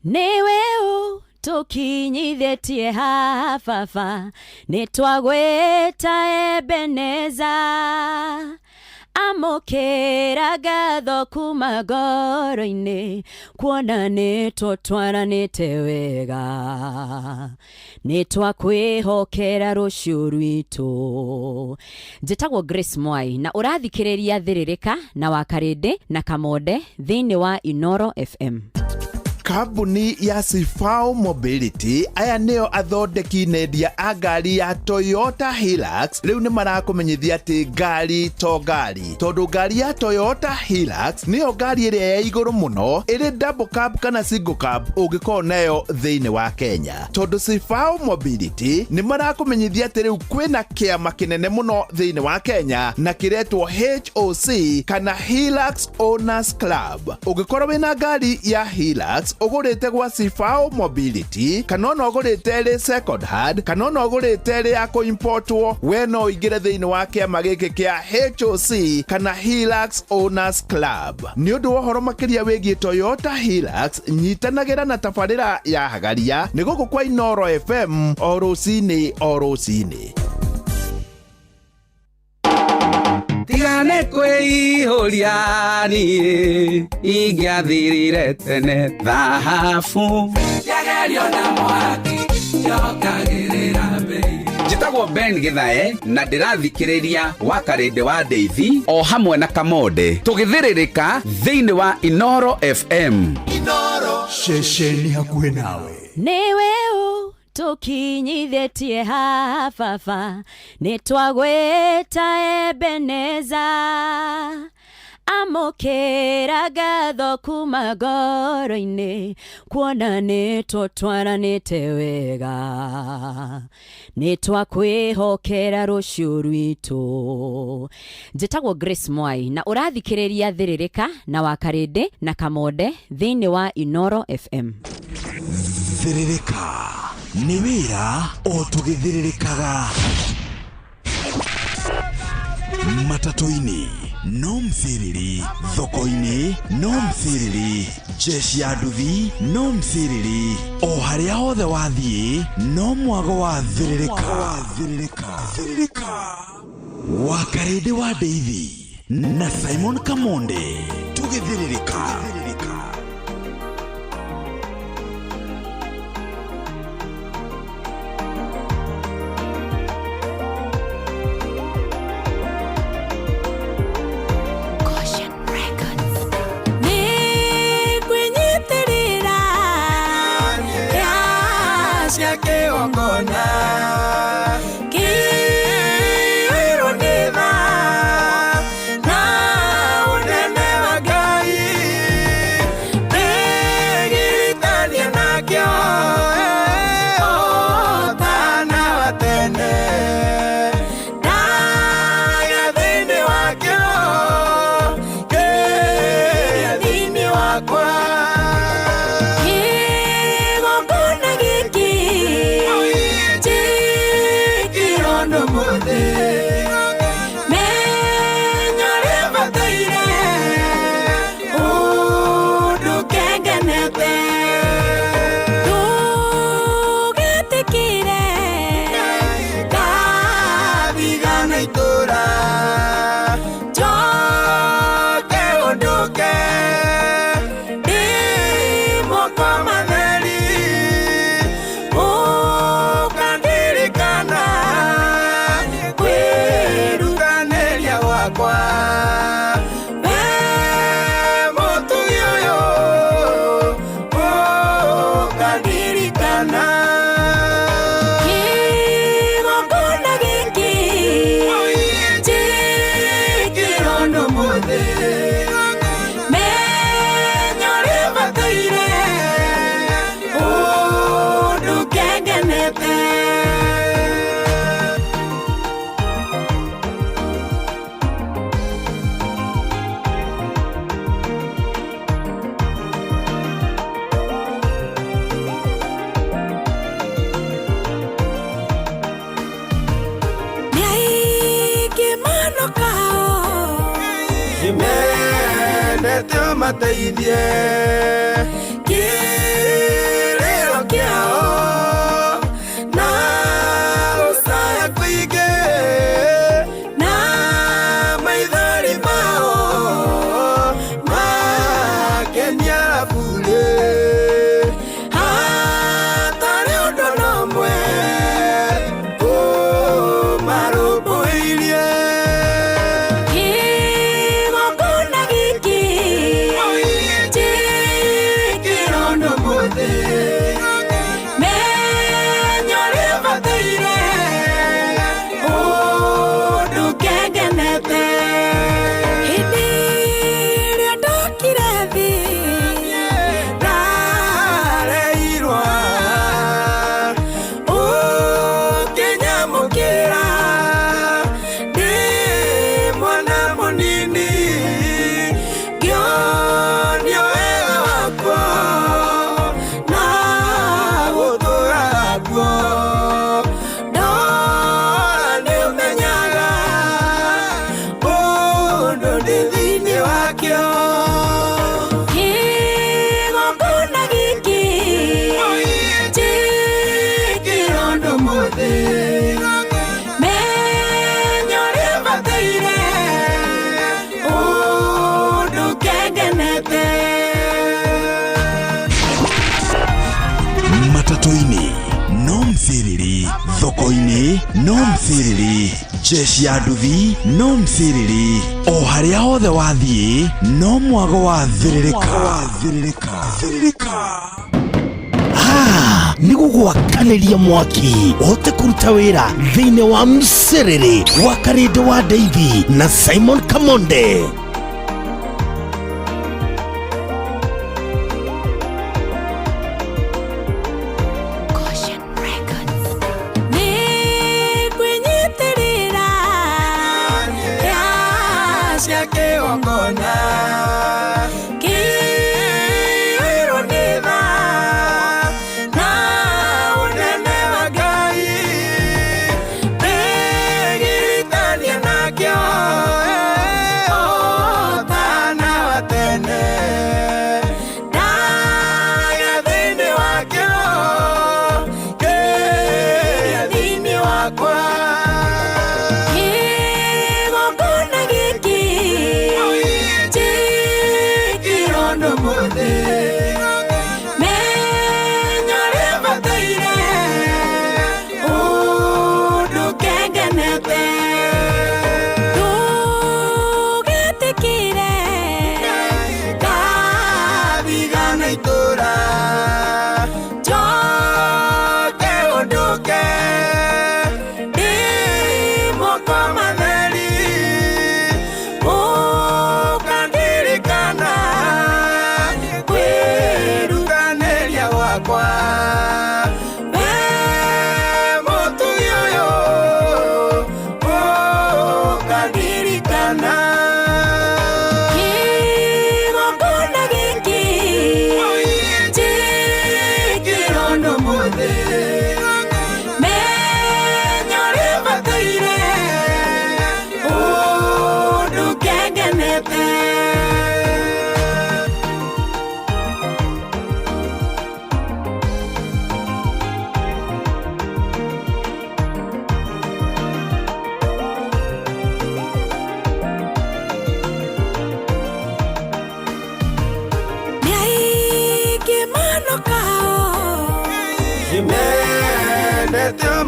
Niwe tukinyithetie hafafa nitwagweta Ebeneza amokera gatho kuma ngoro-ini kuona nitutwaranite wega nitwakwihokera rucio rwitu. Njitagwo Grace Mwai na urathikiriria Thiririka na Wakarindi na Kamonde thiini wa Inoro FM. Kambuni ya Sifao Mobility aya neo athondeki nendia a ngari ya Toyota Hilux. Riu ni marakumenyithia ati ngari to ngari, tondu ngari ya Toyota Hilux niyo ngari iria ya iguru muno iri double cab kana single cab ungikorwo nayo thiini wa Kenya. Tondu Sifao Mobility ni marakumenyithia ati riu kwina kiama kinene muno thiini wa Kenya na kiretwo HOC kana Hilux Owners Club. Ungikorwo wina ngari ya Hilux ugurite gwa Sifao Mobility kana no ugurite ri second hand kana no ugurite ri ya kuimportwo, we no ingire thiini wa kiama giki kia HOC kana Hilux Owners Club. Ni undu wa horo makiria wigie Toyota Hilux, nyitanagira na tabarira ya Hagaria ni guku kwa Inoro FM o rucini. Tigane kwihuria ni ingiathirire tene thahabu yagerio na mwaki yokagirira bei. Njitagwo Ben Githae na ndirathikiriria Wakarindi wa Ndeithi o hamwe na Kamonde tugithiririka thiini wa Inoro FM. Inoro shesheni hakuhe nawe. Niwe tukinyithetie hafafa nitwagweta Ebeneza amokera gatho kuma ngoro-ini kuona nitutwaranite wega nitwakwihokera rucio rwitu. Njitagwo Grace Mwai na urathikiriria Thiririka na Wakarindi na Kamonde thiini wa Inoro FM. Thiririka ni wira o tugithiririkaga matatu-ini no mthiriri, thoko-ini no mthiriri, jeshi ya nduthi no mthiriri, o haria hothe wathie no mwago wa Thiririka. Wakarindi wa Ndeithi na Simon Kamonde tugithiririka. Mateithie Gĩtũ-inĩ no mthĩrĩri, thoko-inĩ no mthĩrĩri, jeshi ya nduthi no mthĩrĩri, o harĩa hothe wathiĩ no mwago wa thĩrĩrĩka. Nĩ gũgwakanĩria mwaki ũhote kũruta wĩra thĩinĩ wa mserere wa Karĩndĩ wa Ndeithi na Simon Kamonde.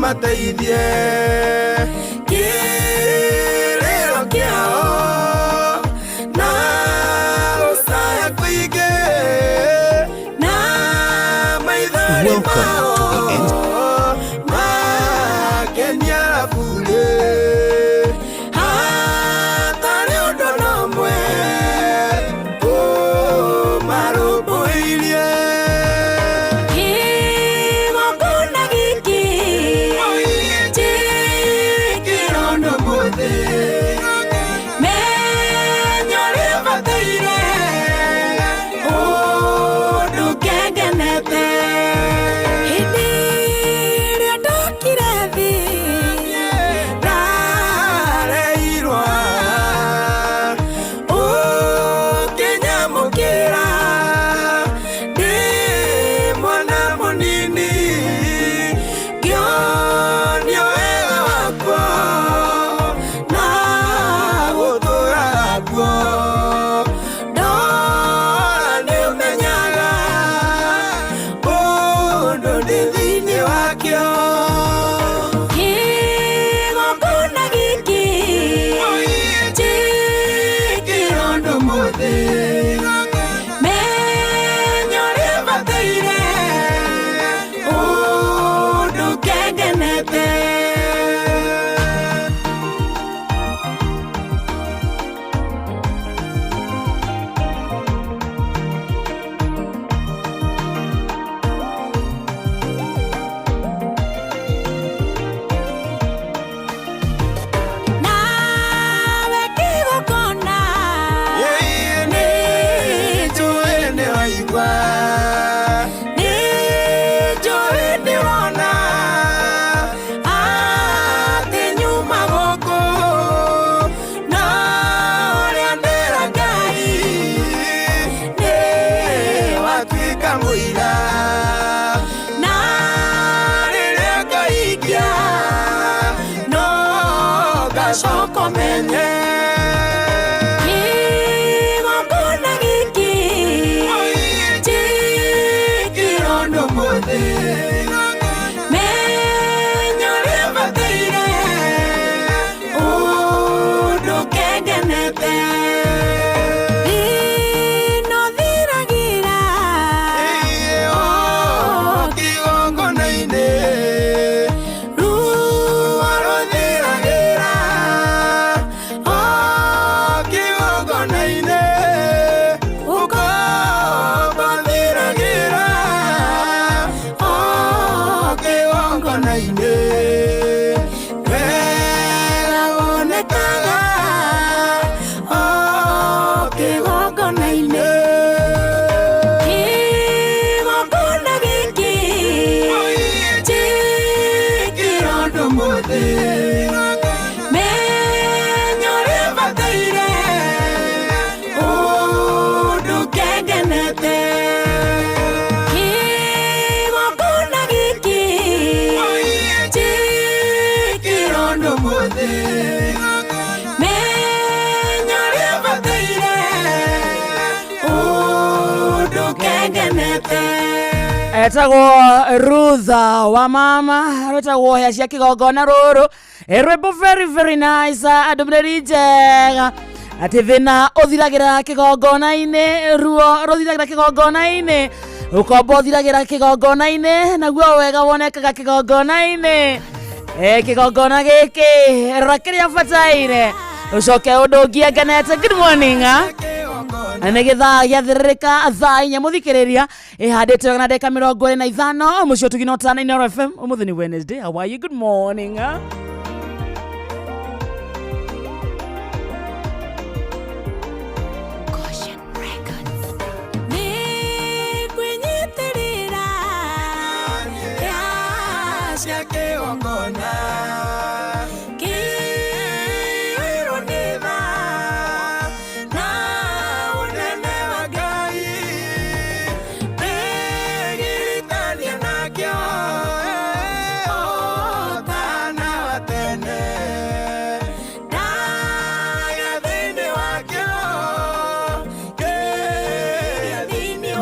Mateithie kĩrĩro kĩao na gũcaya kũingĩ na maithori mao makenia bure hatarĩ ũndũ nomwe ũmarũmbũirie. Hey. ngenete etagwo Rutha wa mama etagwo ya cia kigongona ruru rwimbo very very nice adumreri njega ati thina uthiragira kigongona-ini ruo ruthiragira kigongona-ini ukombo uthiragira kigongona-ini naguo wega wonekaga kigongona-ini kigongona giki rakiria bataire ucoke undu ungie ngenete. Good morning nä gä thaa gä athärärä thaa inya må thikä rä ria handä te na ndeka 25 må cio tå gina tana Inoro FM å må thä nä Wednesday. How are you? Good morning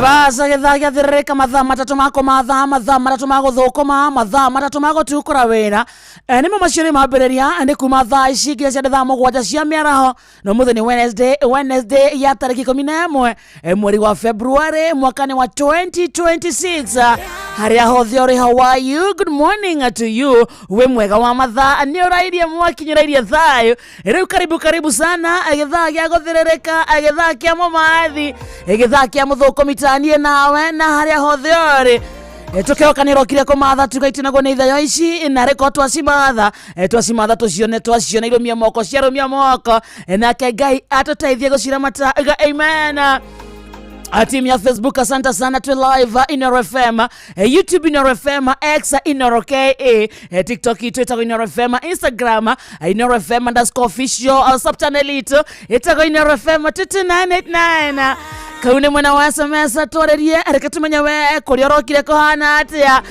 basa githaa giathirika mathaa matatu mako mathaa matatu mago thukuma mathaa matatu mago tukura wira nimo macio mambiriria ni kuma thaa ici nginya cia thaa mugwanja cia miaraho no muthenya Wednesday ya tariki 11 mweri wa February mwakani wa 2026 haria hothe uri. How are you? Good morning to you. We mwega wa mathaa ni urairie mwakinyirairie thayo riu karibu sana githaa gia guthiririka githaa kia mumathi githaa kia muthukumi tanie nawe na haria hothe uri tukeokanira kire kumatha tugaitinagwo ni ithayo ici na reko twasimatha tucione irumia moko ciarumia moko nake Ngai atuteithie gucira mataga. Amen. Team ya Facebook asante sana tu live Inoro FM, YouTube Inoro FM, X Inoro KE, TikTok Twitter Inoro FM, Instagram Inoro FM _official, subchannel ito itago Inoro FM 2989. Kaune mwana wa SMS twarerie reke tumenya we kuri orokire kohana atia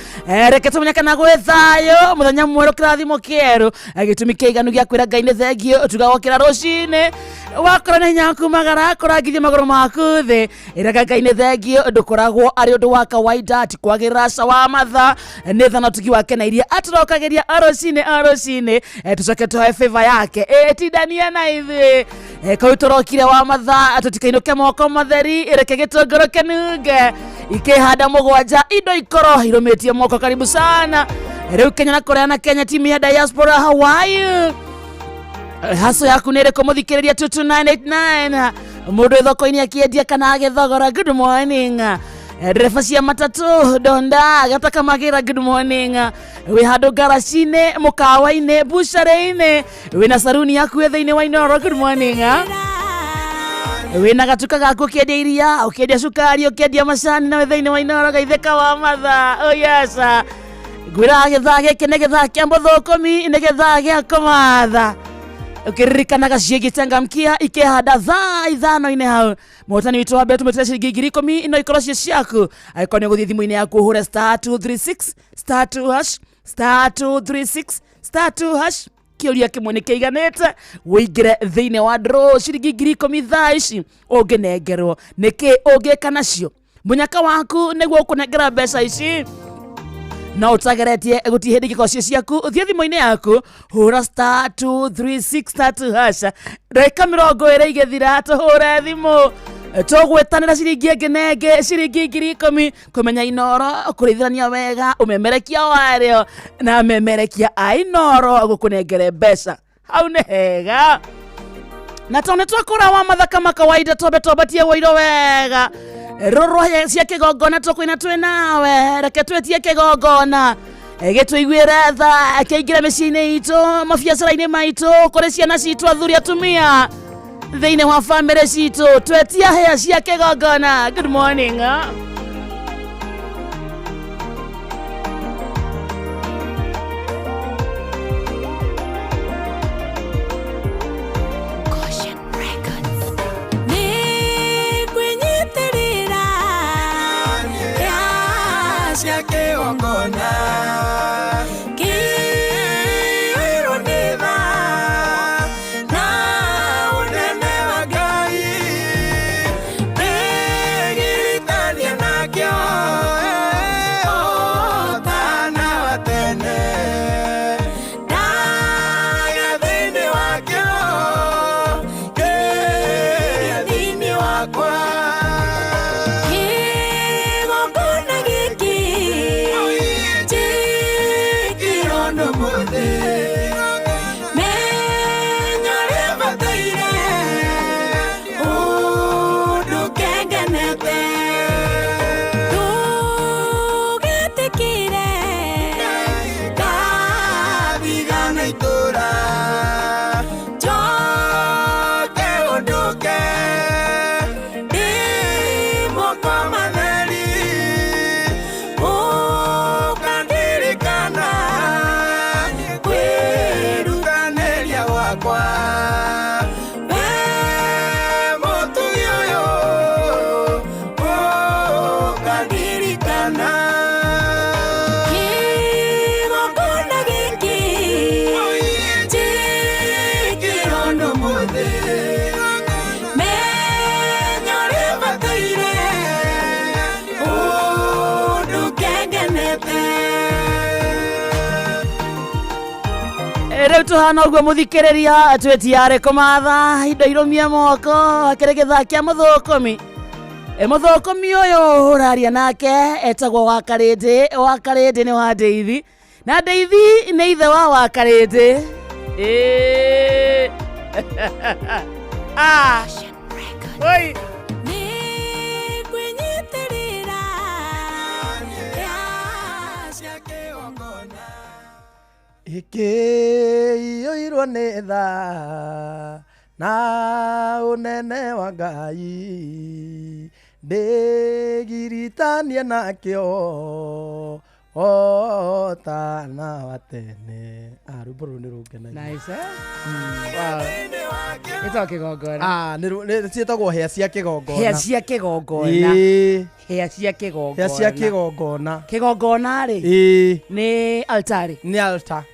reke tumenya kana gwethayo muthenya mwero kirathimo kieru gitumi kiiganu gia kwira Ngai ni thengio tugawokira rucine wakora na nyaku magara kurangithia magoro maku thi reke Ngai ni thengio ndukoragwo ari undu wa kawaida ati kwagira wa matha ni thana tuki wake na iria aturokageria arocine tucoke tuhe favor yake tidania na ithi kautorokire wa matha tutikainoke moko matheri reke gitongoro kenunge ikihanda mugwanja indo ikoro irumitie moko. Karibu sana riu Kenya na Korea na Kenya timu ya diaspora. How are you? Haso yaku nere kumuthikiriria 2989 mundu thoko-ini akiendia kana agithogora. Good morning dereva cia matatu donda gataka magira. Good morning we handu garacine mukawa-ini bucare-ini wina saruni yaku etha-ini wa Inoro. Good morning wina gatuka gaku ukiendia iria ukiendia sukari ukiendia macani na wetha-ini wa Inoro gaitheka wa matha. Oh yes gwira githaa giki ni githaa kia muthukumi ni githaa gia kumatha ukiririkanaga ciegitengamkia ikihanda thaa ithano-ini hau motani witu wa betu metire ciringi 10 ino ikoro cie ciaku aikoni guthii thimu-ini yaku hure *236 *2# *236 kiuria kimwe ni kiiganite wingire thiine wa draw ciringi 10 thaa ici unginengerwo niki ungika nacio munyaka waku niguo kunengera mbeca ici na utageretie guti hindi giko ciaku uthie thimu-ini yaku hura *236 reka 20 igethira tuhure thimu tugwetanira ciringi ngenenge ciringi 10 kumenya Inoro kurithirania wega umemerekia wario na memerekia Inoro gukunengere mbeca hau ni hega na tone twakura wa matha kama kawaida tobatie wairo wega rorwa cia kigongona tukwina twinawe reke twetie kigongona gitwiguire tha kiingira micini itu mabiacara-ini maitu kuri ciana citu athuri atumia thiine wa family citu twetia hea cia kigongona. Good morning ririkana kigongona gĩkĩ njĩkĩrono mũthĩ menya ũrĩa bataire ũndũ kengenete. Rĩu tũhana ũguo mũthikĩrĩria twĩtiarĩ kũmatha indo irũmie moko akĩrĩ gĩthaa kĩa mũthũkũmi. Mũthũkũmi ũyũ ũraria nake etagwo Wakarĩndĩ. Wakarĩndĩ nĩ wa Ndeithi na Ndeithi nĩ ithe wa Wakarĩndĩ. Oi Ikĩiyũirwo nĩ tha na ũnene wa Ngai ndĩgiritanie nakĩo otana wa tene. Rwĩmbo rũrũ nĩ rũngenagia. Nice, Gĩtagwo kĩgongona. Ciĩtagwo hĩa cia kĩgongona. Hĩa cia kĩgongona. Hĩa cia kĩgongona. Hĩa cia kĩgongona. Kĩgongona rĩ nĩ altari. Nĩ altar.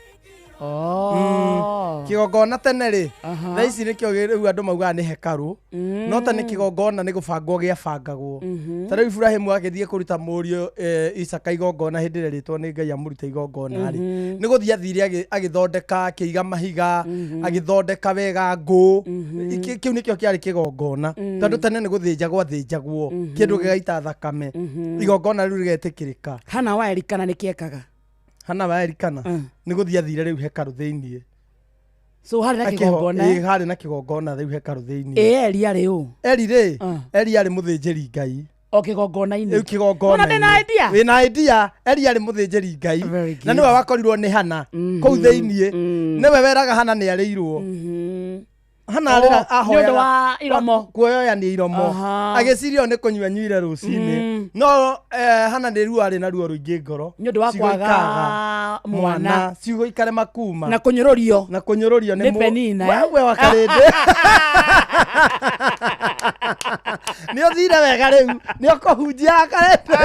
Kĩgongona tene rĩ thaa ici nĩkĩo rĩu andũ maugaga nĩ hekarũ no ta nĩ kĩgongona nĩ gũbangwo gĩabangagwo. Ta rĩu Ibrahimu agĩthiĩ kũruta mũriũ Isaka igongona hĩndĩ ĩrĩa rĩtwo nĩ Ngai amũruta igongona rĩ nĩ gũthiĩ athire agĩthondeka akĩiga mahiga agĩthondeka wega ngũ. Kĩu nĩkĩo kĩarĩ kĩgongona tondũ tene nĩ gũthĩnjagwo athĩnjagwo kĩndũ gĩgaita thakame igongona rĩu rĩgetĩkĩrĩka. Hana wa Elikana nĩ kĩekaga. Hana wa Elikana nĩ gũthiĩ athire rĩu hekarũ thĩiniĩ. So harĩ na kĩgongona. Harĩ na kĩgongona rĩu hekarũ thĩiniĩ. Eli arĩ ũ? Eli rĩ Eli arĩ mũthĩnjĩri Ngai. O kĩgongona-inĩ. Rĩu kĩgongona. Wĩna idea? Wĩna idea. Eli arĩ mũthĩnjĩri Ngai na nĩwe wakorirwo nĩ Hana kũu thĩiniĩ. Nĩwe weraga Hana nĩ arĩirwo. Hana arĩra ahoyaga nĩ ũndũ wa iromo. Kuoyoyania iromo agĩcirio nĩ kũnyua nyuire rũcinĩ no Hana nĩ ruo arĩ na ruo rũingĩ ngoro nĩ ũndũ wa kwaga mwana ciugo ikare makuma na kũnyũrũrio nĩ Penina wewe Wakarĩndĩ nĩ ũthire wega rĩu nĩ ũkũhunjia Wakarĩndĩ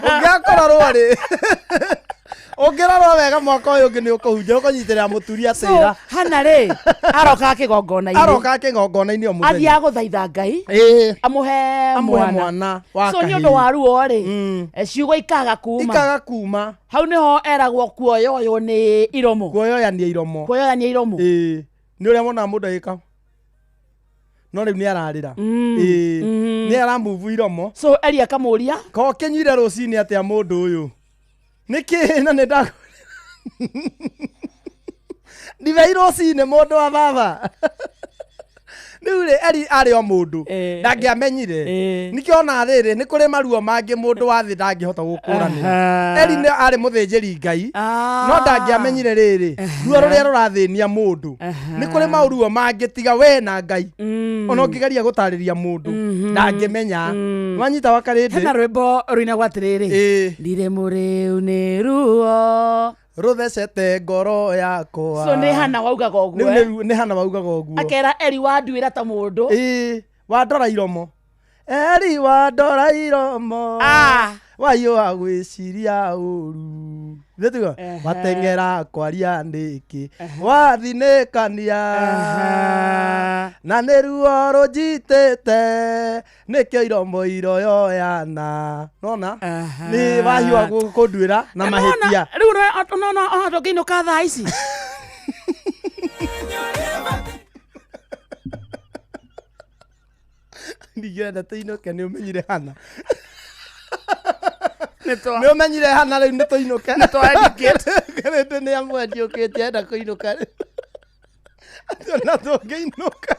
ũngĩakororwo rĩ ũngĩrorwo wega mwaka ũyũ ũngĩ nĩ ũkũhunjia ũkũnyitĩrĩra mũturia tĩra. Hana rĩ arokaga kĩgongona-inĩ o mũthenya athiaga gũthaitha Ngai amũhe mwana so nĩ ũndũ wa ruo rĩ ciugo ikaga kuma hau nĩho eragwo kuoyoywo nĩ iromo. Kuoyoyania iromo nĩ ũrĩa monaga mũndũ agĩka no rĩu nĩ ararĩra nĩ aramuvu iromo. So Eli akamũria ko kĩnyuire rũcinĩ atĩa mũndũ ũyũ nĩkĩ na nĩ ndakũ ndivei rũcinĩ mũndũ wa baba. Rĩu rĩ Eli arĩ o mũndũ ndangĩamenyire nĩkĩo ona rĩrĩ nĩ kũrĩ maruo mangĩ mũndũ wa thĩ ndangĩhota gũkũranĩra. Eli nĩ arĩ mũthĩnjĩri Ngai no ndangĩamenyire rĩrĩ ruo rũrĩa rũrathĩnia mũndũ nĩ kũrĩ maũruo mangĩ tiga we na Ngai ona ũngĩgeria gũtarĩria mũndũ ndangĩmenya. Wanyita Wakarĩndĩ. Hena rwĩmbo rũinagwo atĩrĩrĩ ndirĩ mũrĩu nĩ ruo ruthecete ngoro yakwa. So nĩ Hana waugaga ũguo nĩ Hana waugaga ũguo akera Eli wanduĩra ta mũndũ wandora iromo Eli wandora iromo waiyũa gwĩciria ũru thĩtuga wateng'era kwaria ndĩkĩ wathinĩkania na nĩ ruo rũnjitĩte nĩkĩo iromo iroyoyana nona nĩ wahiũa kũnduĩra na mahĩtia. Rĩu nona ndũngĩinũka thaa ici ndigĩrenda tũinũke nĩ ũmenyire Hana nĩ ũmenyire Hana rĩu nĩ tũinũke Karĩndĩ nĩ amwendiũkĩte enda kũinũka ona tũngĩinũka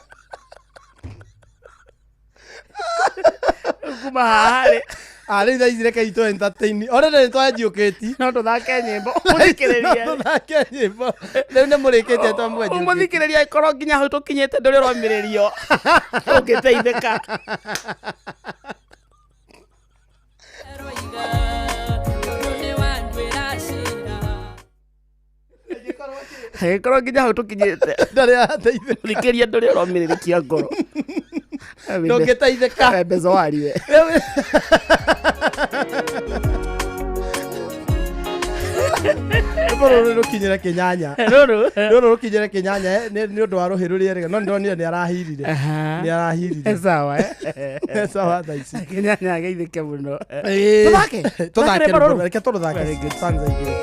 kuma harĩ rĩu thaa ici reke itũ entertain orenda nĩ twanjiũkĩti no tũthake nyĩmbo mũthikĩrĩrie tũthake nyĩmbo rĩu nĩ mũrĩkĩtie twamwenjiũkĩti mũthikĩrĩria ĩkorwo nginya hau tũkinyĩte ndũrĩ ũromĩrĩrio ũngĩteithĩka. Gĩkorwo nginya hau tũkinyĩte thikĩria ndũrĩ ũromĩrĩrĩkia ngoro ndũngĩteithĩka mbeca wariwe Rũrũ rũkinyĩre kĩnyanya. Rũrũ rũkinyĩre kĩnyanya nĩ ũndũ wa rũhĩ rũrĩa rĩega. No ndonire nĩ arahirire. Nĩ arahirire. Sawa sawa thaa ici. Kĩnyanya geithĩke mũno. Tũthake rũrũ. Reke tũrũthake stanza igĩrĩ.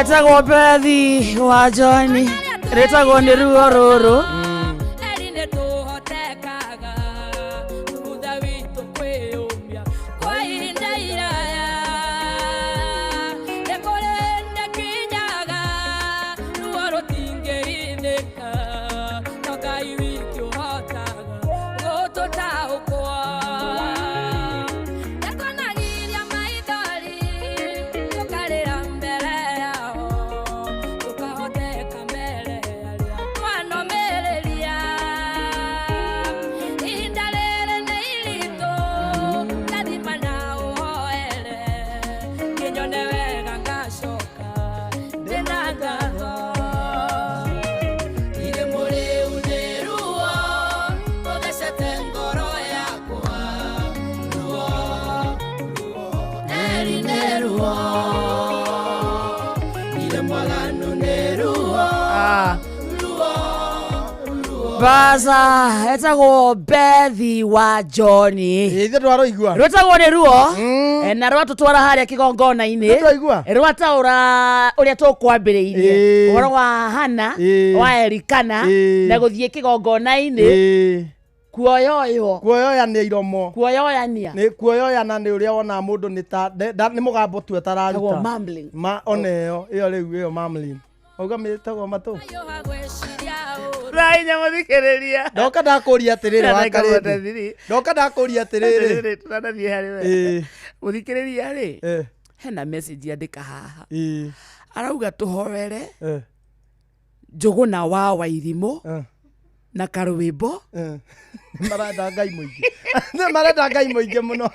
etagwo Bethi wa John retagwo nĩ ruo rũrũ Baza etagwo Bethi wa John ithe ndwaroigua rwetagwo nĩ ruo na rwatũtwara harĩa kĩgongona-inĩ rwataũra ũrĩa tũkwambĩrĩirie ũhoro wa Hana wa Elikana na gũthiĩ kĩgongona-inĩ kuoyoyania iromo kuoyoyana nĩ ũrĩa wona mũndũ nĩ mũgambo tu atararuta oneyo ĩyo rĩu ĩyo mumbling auga mĩtagwo matũ Rai nyamũthikĩrĩria ndoka ndakũria atĩrĩrĩ wa Karĩndĩ ndoka ndakũria atĩrĩrĩ tũrathiĩ harĩ we mũthikĩrĩria rĩ hena message andĩka haha arauga tũhoere Njũgũna wa Wairimũ na karwĩmbo marenda Ngai mũingĩ marenda Ngai mũingĩ mũno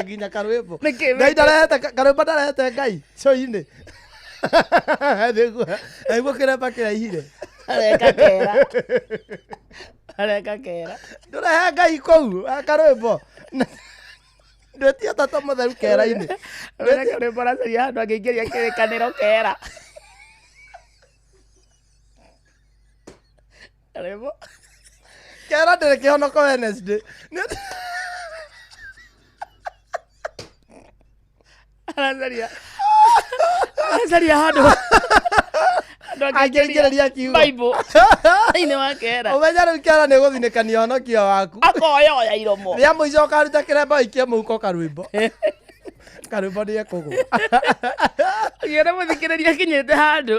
nginya karwĩmbo Ngai ndarehete karwĩmbo ndarehete Ngai coinĩ Aigua kĩremba kĩraihire areka kera ndũrehe Ngai kũu karwĩmbo ndwetia tata mũtheru kera-inĩ karwĩmbo racaria handũ angĩingĩria kĩrĩkanĩro kera karwĩmbo kera ndĩrĩ kĩhonoko Wednesday aracaria handũ angĩingĩrĩria kiugo Bible thĩinĩ wa kera ũmenya rĩu kera nĩ gũthinĩkania ũhonokio waku akoyoya iromo rĩa mũico ũkaruta kĩremba ikie mũhuko karwĩmbo nĩ ekũgũa gĩra mũthikĩrĩria kinyĩte handũ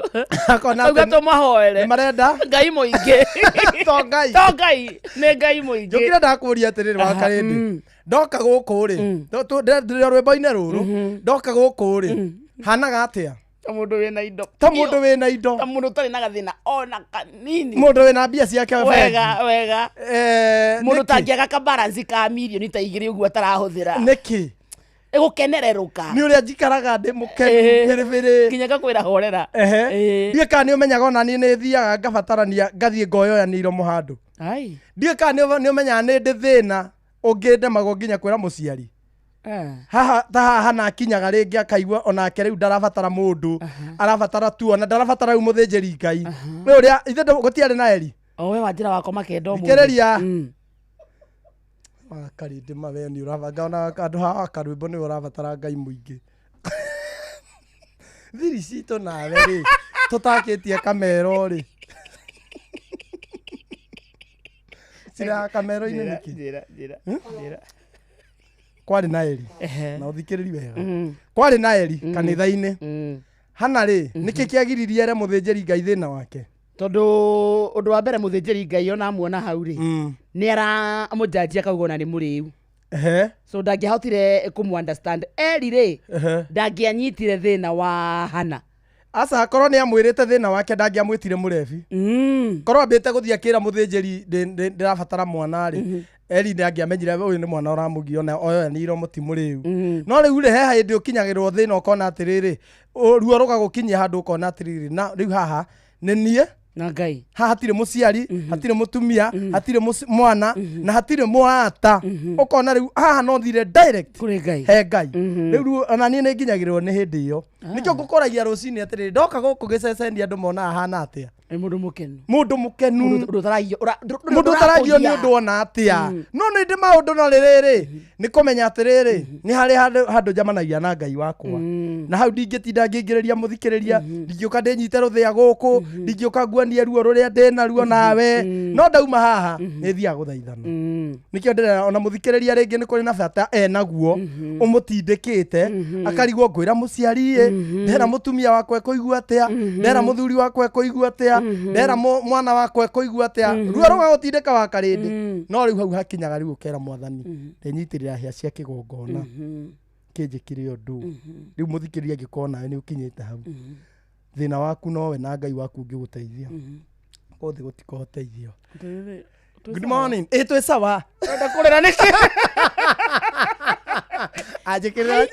auga tũmahoere marenda Ngai mũingĩ to Ngai nĩ Ngai mũingĩ njũkire ndakũria atĩrĩrĩ wa Karĩndĩ ndoka gũkũ rĩ ndĩrĩ rwĩmbo-inĩ rũrũ ndoka gũkũ rĩ hanaga atĩa ta mũndũ wĩna indo ta mũndũ ũtarĩ na gathĩna ona kanini mũndũ wĩna mbia ciake wega mũndũ tangĩaga ka balance ka mirioni ta 2 ũguo atarahũthĩra nĩkĩ ĩgũkenererũka nĩ ũrĩa njikaraga ndĩ mũkenu bĩrĩbĩrĩ nginya ngakwĩra horera ndiĩ kana nĩ ũmenyaga ona niĩ nĩ thiaga ngabatarania ngathiĩ ngoyoyanĩra iromo handũ ndiĩ kana nĩ ũmenyaga nĩ ndĩ thĩna ũngĩndemagwo nginya kwĩra mũciari haha nakinyaga rĩngĩ akaigua onake rĩu ndarabatara mũndũ arabatara tu ona ndarabatara rĩu mũthĩnjĩri Ngai nĩ ũrĩa ithe gũtiarĩ na eri we wanjĩra wako makenda mũndũ thikĩrĩria Karĩndĩ mawe nĩ ũrabanga ona andũ haha karwĩmbo nĩ ũrabatara Ngai mũingĩ thiri citũ nawe rĩ tũtakĩtie kamero rĩ cira kamero-inĩ nĩkĩ njĩra kwarĩ na eri na ũthikĩrĩri wega kwarĩ na eri kanitha-inĩ Hana rĩ nĩkĩ kĩagiririe ere mũthĩnjĩri Ngai thĩna wake tondũ ũndũ wa mbere mũthĩnjĩri Ngai ona amuona hau rĩ nĩ aramũjanjia akauga ona nĩ mũrĩu so ndangĩahotire kũmũ-understand eri rĩ ndangĩanyitire thĩna wa Hana aca korwo nĩ amwĩrĩte thĩna wake ndangĩamwĩtire mũrebi korwo ambĩte gũthiĩ akĩra mũthĩnjĩri ndĩrabatara mwana rĩ eri ndangĩamenyire ũyũ nĩ mwana ũramũgia ona oyoyanĩirwo mũti mũrĩu no rĩu rĩ he hĩndĩ ũkinyagĩrwo thĩna ũkona atĩrĩrĩ ruo rũgagũkinyia handũ ũkona atĩrĩrĩ na rĩu haha nĩ niĩ na Ngai haha hatirĩ mũciari hatirĩ mũtumia hatirĩ mwana na hatirĩ mũrata ũkona rĩu haha no thire direct kũrĩ Ngai he Ngai rĩu ona niĩ nĩ nginyagĩrĩrwo nĩ hĩndĩ ĩyo nikio ngukoragia rucini atiri ndoka guku gicecendia andu mona ahana atia mundu mukenu mundu taragio ni undu ona atia no ni ndi maundu no ririri ni kumenya atiriri ni hari handu jamanagia na Ngai wakwa na hau ndingitinda ngingiriria muthikiriria ndingiuka ndinyite ruthia guku ndingiuka nguanie ruo ruria ndina ruo nawe no ndauma haha ni thia guthaithana nikio ndira ona muthikiriria ringi ni kuri na bata enaguo umutindikite akarigwo ngwira muciari ndera mutumia wakwa kuigua atia ndera muthuri wakwa kuigua atia ndera mwana wakwa kuigua atia ruo rugagutindika wa karindi no riu hau hakinyaga riu ukera mwathani ndenyitirira hia cia kigongona kinjikire undu riu muthikiriria ngikona ni ukinyite hau thina waku nowe na Ngai waku ngiguteithia kothi gutikoteithio. Good morning. Twe sawa enda kurera niki ajikirira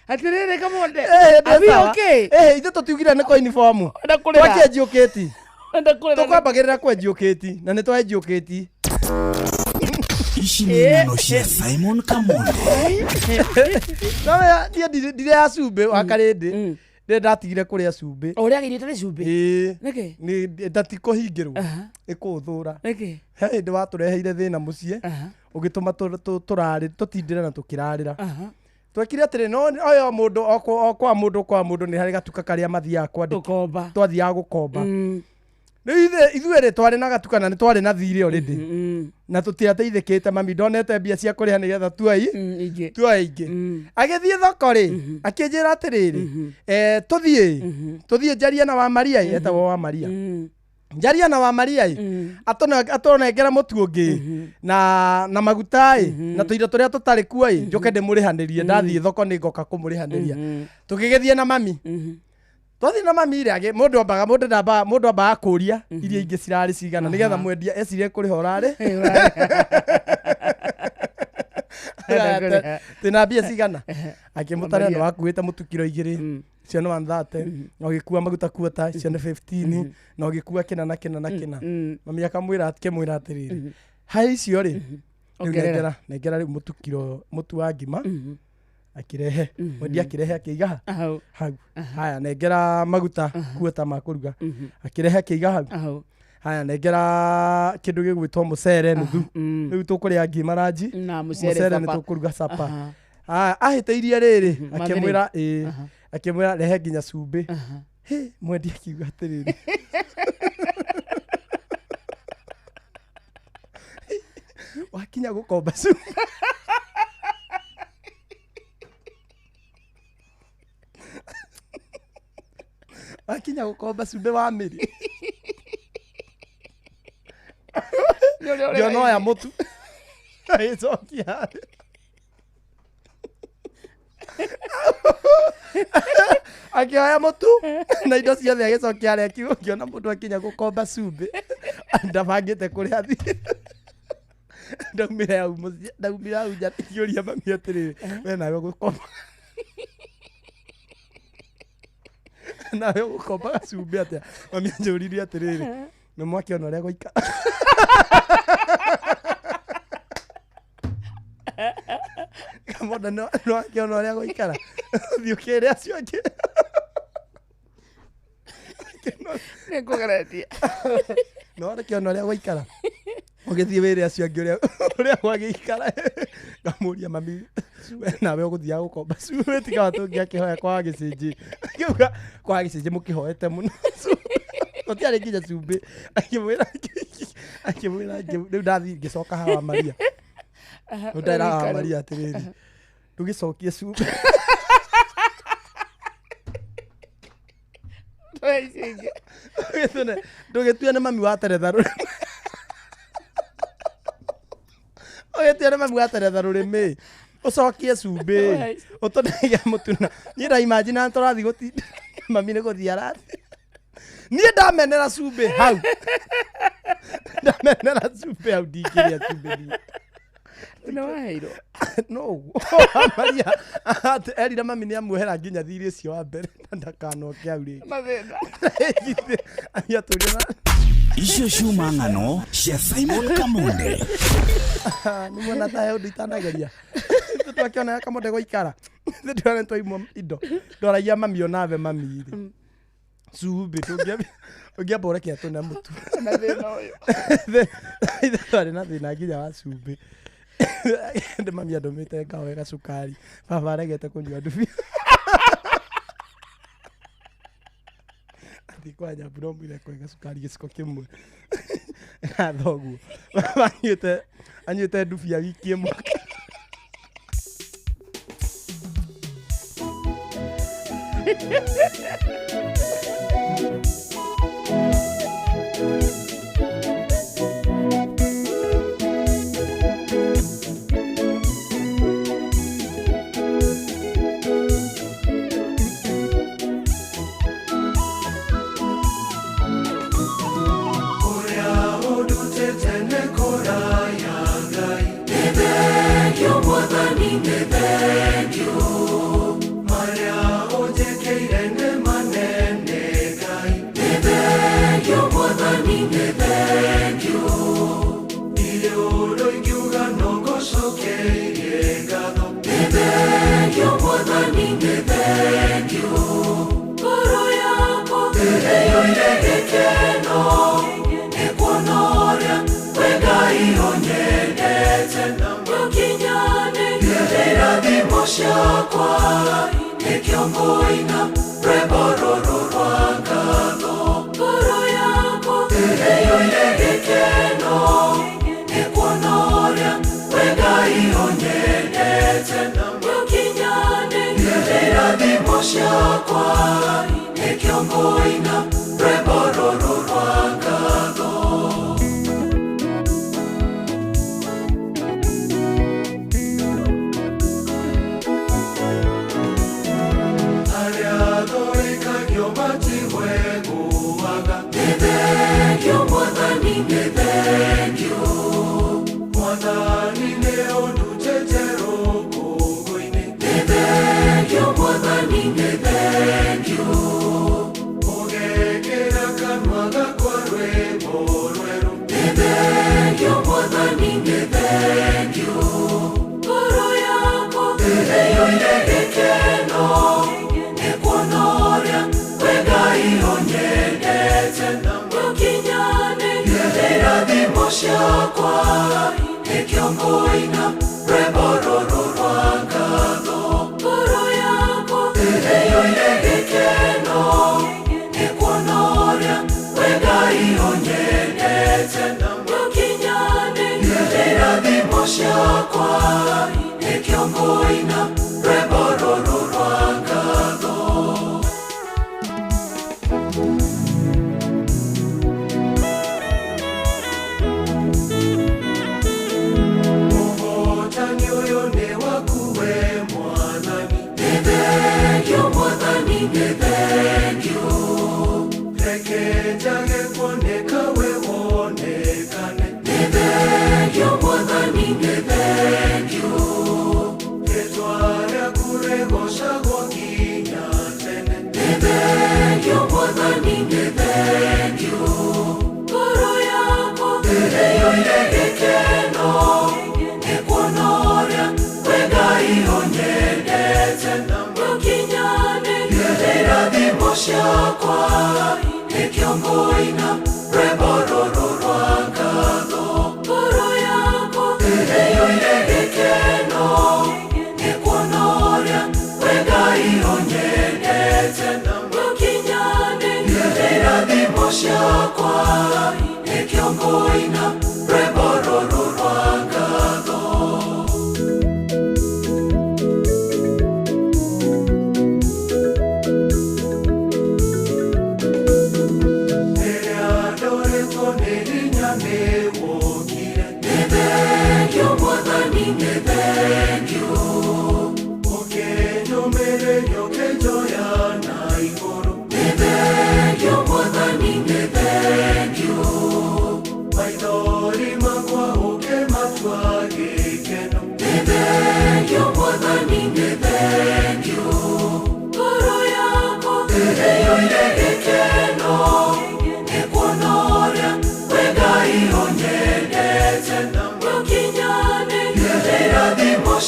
atirire Kamonde abi okay ithe tutiugire ni ko uniform twake njiukiti enda kurera tukwambagirira kwe njiukiti na ni twa njiukiti ici nĩ ng'ano cia Simon Kamonde. nawe ndire ya cumbi wa karindi ndä ndatigire kå rä a cumbä å rä agä irä cumbä nä ndatikå hingä rwo ä kå thå ra he hä ndä watå reheire thä na må ciä å gä tå ma tå tindä re na tå kä rarä ra twekire atä rä no oyo må ndå okwa må ndå kwa må ndå nä harä gatuka karä a mathiaga kwandä twathiaga gå komba rä ithuä rä twarä na gatuka na nä twarä na thirä already na tå tiateithä kä te mami ndonete mbia cia kå rä ha nä getha tuaingä agä thiä thoko rä akä njä ra atä rä rä tå thiä njaria na wa Maria etagwo wa Maria njaria na wa Maria atonengera må tu å ngä na maguta na tå indo tå rä a tå tarä kuo njå ke ndä må rä hanä rie ndathiä thoko nä ngoka kå må rä hanä ria tå gä gä thiä na mami twathi na mami rä må ndå ambaga kå ria iria ingä cirarä cigana nä getha mwendia ecire kå rä ha å rarä tä na mbia cigana akä må tarä no wakuä te må tu kiro 2 cio nä 130 na å gä kua maguta kuota cio nä 15 na å gä kua kä na mami akamwä ra atä rä rä ha icio rä nengera rä u må tu wa ngima akirehe mwendia akirehe akiiga hau haya nengera maguta kuota ma kuruga akirehe akiiga hau haya nengera kindu gigwitwo mucere nuthu riu tukuria ngima ranji na mucere ni tukuruga sapa ahite iria riri akimwira rehe nginya cumbi mwendia akiuga atiriri wakinya gukomba cumbi wakinya gukomba cumbi wa miri ngĩona oya mũtu agĩcokia akĩoya mũtu na indo ciothe agĩcokia arĩa kiugo ngĩona mũndũ akinya gũkomba cumbĩ ndabangĩte kũrĩa thiĩ ndaumire hau nja ikĩũria mami atĩrĩrĩ we nawe gũkomba nawe gũkomba gacumbĩ atĩa mami anjũririe atĩrĩrĩ nĩ mwakĩona ũrĩa gũikara Kamonde no akĩona ũrĩa gũikara thiĩ ũkĩrĩ acio angĩ nĩ kũgeretie no akĩona ũrĩa gũikara ũgĩthiĩ wĩre acio angĩ ũrĩa gwagĩikara ngamũria mami we nawe ũgũthiaga gũkomba cumbĩ tiga tũngĩakĩhoya kwa gĩcĩnjĩ akiuga kwa gĩcĩnjĩ mũkĩhoete mũno gũtiarĩ nginya cumbĩ akĩmwĩra rĩu ndathiĩ ngĩcoka hawa Maria rĩu ndaĩra hawa Maria atĩrĩrĩ ndũgĩcokie cumbĩ ndũgĩtue nĩ mami wa Teretha rũrĩmĩ ũgĩtue nĩ mami wa Teretha rũrĩmĩ ũcokie cumbĩ ũtũnege mũtuna niĩ ndaimagina tũrathiĩ gũtinda mami nĩ gũthiĩ arathiĩ niĩ ndamenera cumbĩ hau ndamenera cumbĩ hau ndingĩrĩa cumbĩ niĩ nĩwaheirwo no Maria erire mami nĩ amuohera nginya thirĩ ũcio wa mbere na ndakanoke hau rĩngĩ mathĩna atũria icio ciuma ng'ano cia Simon Kamonde nĩ mwona ta he ũndũ itanageria akiona kama ndego ikara ndĩrona twaimwo indo ndoragia mami onawe mami cumbĩ ũngĩamba ũreke atũ na mũtu na thĩna ũyũ twarĩ na thĩna nginya wa cumbĩ ndĩ mami andũmĩte ngaoe gacukari baba aregete kũnyua ndubi athi kwa nyambura mwĩre koe gacukari gĩciko kĩmwe na thoguo baba anyuĩte ndubi agikie mwake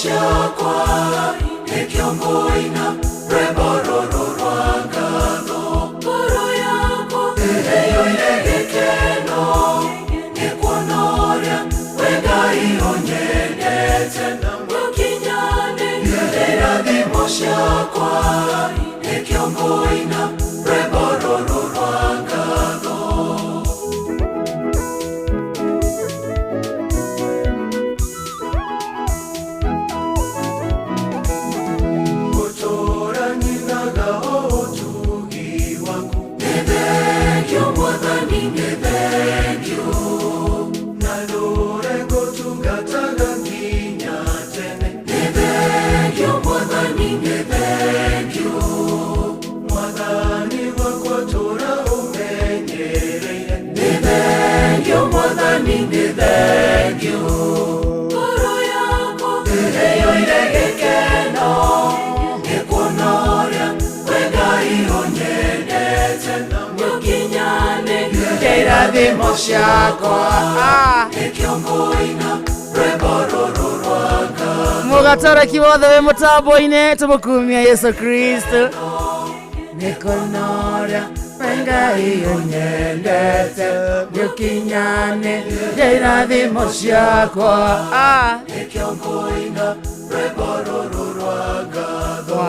ciakwa nĩkĩongo ina rwĩmbo rũrũ rwa ngatho ngoro yakwa ĩyũire gĩkeno nĩkuona ũrĩa we Ngai ũnyendete na mũkinyane irathimo ciakwa nĩkĩongo ina rwĩmbo rũrũ rwa ngatho irathimo ciakwa nĩkĩongo-ina rwĩmbo rũrũ rwa ngatho mũgatoreki wothe wĩ mũtambo-inĩ tũmũkumia Yesu Kristo nĩkuona ũrĩa we Ngai ũnyendete gĩkinyane gĩa irathimo ciakwa nĩkĩongo-ina rwĩmbo rũrũ rwa ngatho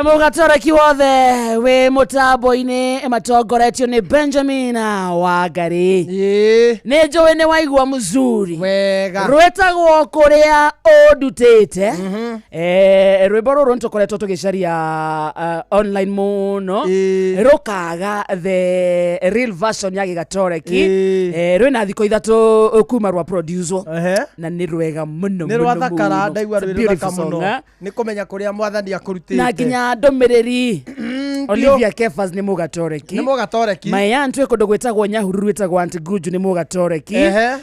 mũgatoreki wothe wĩ mũtambo-inĩ matongoretio nĩ Benjamin Wangari nĩ njũĩ nĩ waigua mũzuri wega rwĩtagwo kũrĩa ũndutĩte rwĩmbo rũrũ nĩtũkoretwo tũgĩcaria online mũno rũkaga the real version ya gĩgatoreki rwĩna thikũ ithatũ kuma rwa producer na nĩ rwega mũno nĩ rwathakara ndaigua rwĩ rũthaka mũno nĩ kũmenya kũrĩa mwathani akũrutĩte na nginya ndũmĩrĩri Olivia Kefas nĩ mũgatoreki Mayan twĩ kũndũ gwĩtagwo Nyahururu wĩtagwo Aunty Guju nĩ mũgatoreki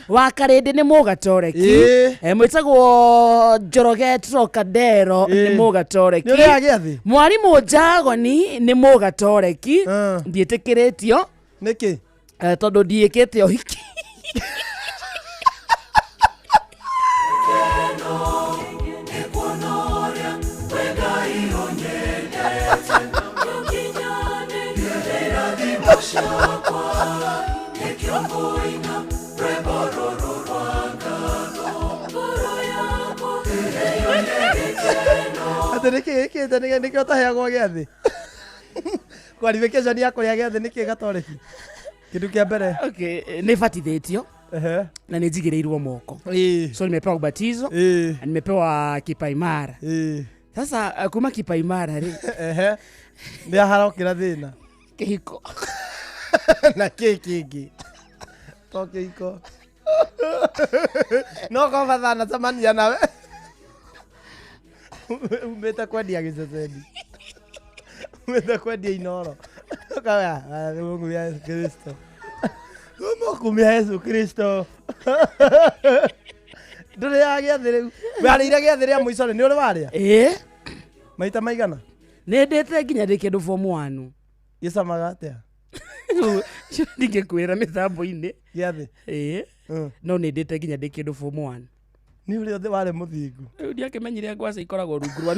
wa Karĩndĩ nĩ mũgatoreki mwĩtagwo Njoroge Trocadero nĩ mũgatoreki mwarimũ Njagoni nĩ mũgatoreki ndiĩtĩkĩrĩtio nĩkĩ tondũ ndiĩkĩte ũhiki nĩkĩ ũtaheagwo gĩathĩ qualification ya kũrĩa gĩathĩ nĩkĩ gatoreki kĩndũ kĩa mbere nĩ batithĩtio na nĩ njigĩrĩirwo moko so nimepewa ubatizo na nimepewa kipaimara sasa kuma kipaimara nĩ aharokĩra thĩna kĩhiko na kĩngĩ to kĩhiko no kobatha na tamania nawe umĩte kwendia gĩceceni umĩte kwendia inoro kawa mũkumia Yesu Kristo mũkumia Yesu Kristo ndũrĩ ya gĩathĩ rĩu warĩire gĩathĩ rĩa mũico nĩ ũrĩ warĩa maita maigana nĩ ndĩte nginya ndĩ kĩndũ form 1 gĩcamaga atĩa ndingĩkwĩra mĩtambo-inĩ gĩathĩ no nĩ ndĩte nginya ndĩ kĩndũ form 1 nĩ ũrĩ othe warĩ mũthingu rĩu ndiakĩmenyire ngwacĩ ikoragwo rungu rwa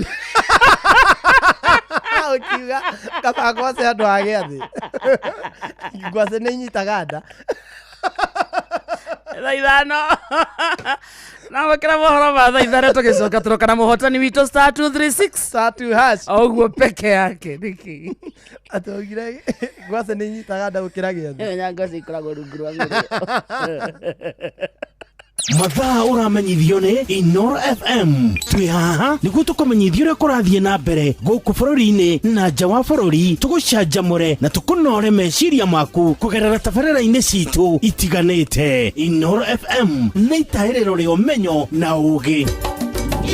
ũkiuga kaba ngwacĩ andũ a gĩathĩ ngwacĩ nĩ inyitaga nda thaa ithano na wekera mohoro ma thaa ithano tũgĩcoka tũroka na mũhotani witũ star 236 ũguo peke yake nĩkĩ atogire ngwacĩ nĩ inyitaga nda gũkĩra gĩathĩ na ngwacĩ ikoragwo rungu rwa mathaa ũramenyithio nĩ Inoro FM twĩ haha nĩguo tũkũmenyithia ũrĩa kũrathiĩ na mbere gũkũ bũrũri-inĩ na nja wa bũrũri tũgũcanjamũre na tũkũnore meciria maku kũgerera tabarĩra-inĩ citũ itiganĩte. Inoro FM nĩ itaĩrĩro rĩa ũmenyo na ũũgĩ.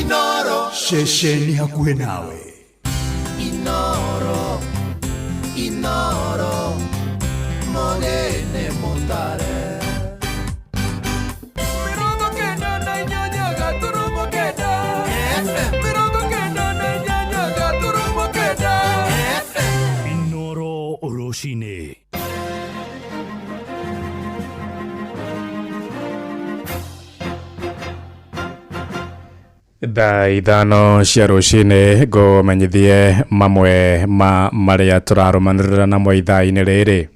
Inoro ceceni hakuhĩ nawe. Inoro Monene Montare. Inoro Oroshine. Thaa ithano cia rũcinĩ ngũmenyithie mamwe marĩa tũrarũmanĩrĩra namo ithaa-inĩ rĩrĩ.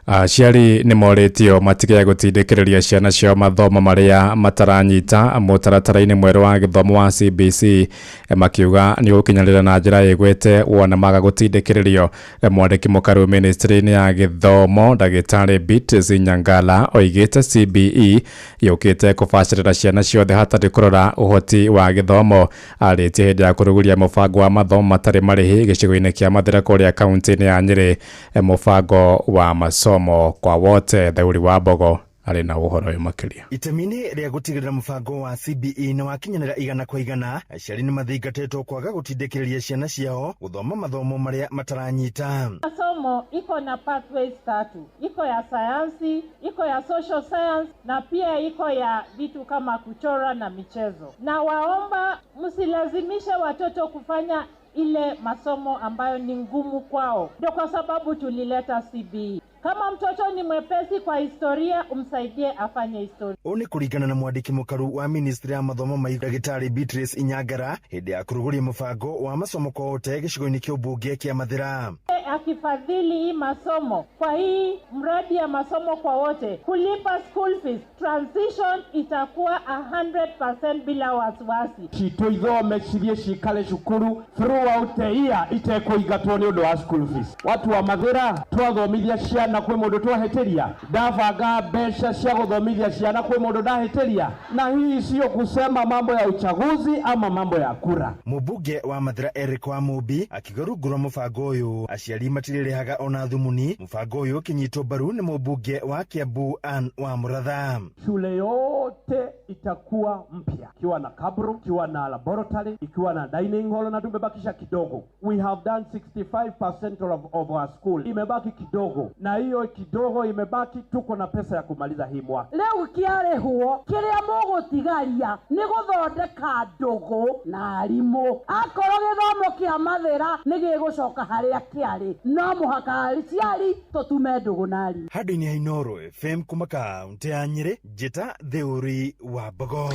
Aciari nĩ morĩtio matige gũtindĩkĩrĩria ciana ciao mathomo marĩa mataranyita mũtaratara-inĩ mwerũ wa gĩthomo wa CBC, makiuga nĩ gũkinyanĩra na njĩra ĩgwete wona maga gũtindĩkĩrĩrio. Mwandĩki mũkaru ministry-inĩ ya gĩthomo ndagĩtarĩ Beatrice Nyangala oigĩte CBE yũkĩte kũbacĩrĩra ciana ciothe hatarĩ kũrora ũhoti wa gĩthomo. Arĩtie hĩndĩ ya kũrugũria mũbango wa mathomo matarĩ marĩhi gĩcigo-inĩ kĩa Mathira kũrĩa kaunti-inĩ ya Nyĩrĩ. Mũbango wa masomo kwa wote Thauri wa Mbogo arĩ na ũhoro ũyũ makĩria. Itemi-inĩ rĩa gũtigĩrĩra mũbango wa CBE nĩ wakinyanĩra igana kwa igana, aciari nĩ mathingatĩtwo kwaga gũtindĩkĩrĩria ciana ciao gũthoma mathomo marĩa mataranyita. Masomo iko na pathways tatu, iko ya sayansi, iko ya social science na pia iko ya vitu kama kuchora na michezo. Na waomba msilazimishe watoto kufanya ile masomo ambayo ni ngumu kwao. Ndio kwa sababu tulileta CBE. Kama mtoto ni mwepesi kwa historia, umsaidie afanye historia. Oni kuringana na mwandĩki mũkaru wa ministry ya mathomo ma ndagĩtarĩ Beatrice Nyangala hĩndĩ ya kũrugũria mũbango wa masomo kwa wote gĩcigo-inĩ kĩa ũmbunge kĩa Mathira. Akifadhili hii masomo kwa hii mradi ya masomo kwa wote, kulipa school fees, transition itakuwa 100% bila wasiwasi. Cito ithome cirie cikare cukuru throughout the year itekũingatwo nĩ ũndũ wa school fees. Watu wa Mathira twathomithia ciana kwĩ mũndũ twahĩtĩria, ndabanga mbeca cia gũthomithia ciana kwĩ mũndũ ndahĩtĩria, na hii sio kusema mambo ya uchaguzi ama mambo ya kura. Mũmbunge wa Mathira Eric Wamũmbi akĩgarũrũra mũbango ũyũ, aciari matirĩrĩhaga ona thumuni. Mũbango ũyũ ũkinyitwo mbaru nĩ mũmbunge wa Kiambu Ann wa Mũratha. Shule yote itakuwa mpya, ikiwa na kabro, ikiwa na laboratory, ikiwa na dining hall, na tumebakisha kidogo. We have done 65% of our school. Imebaki kidogo, na hiyo kidogo imebaki tuko na pesa ya kumaliza hii mwaka. Leo kiare huo kiria mũgũtigaria nĩ gũthondeka ndogo na arimũ. Akorwo gĩthomo kĩa Mathira nĩ gĩgũcoka harĩa kĩarĩ, no mũhaka aciari tũtume ndogo na arimũ. Handũ-inĩ ya Inooro FM kuma kaunti ya Nyĩrĩ, njĩta Thauri wa Mbogo.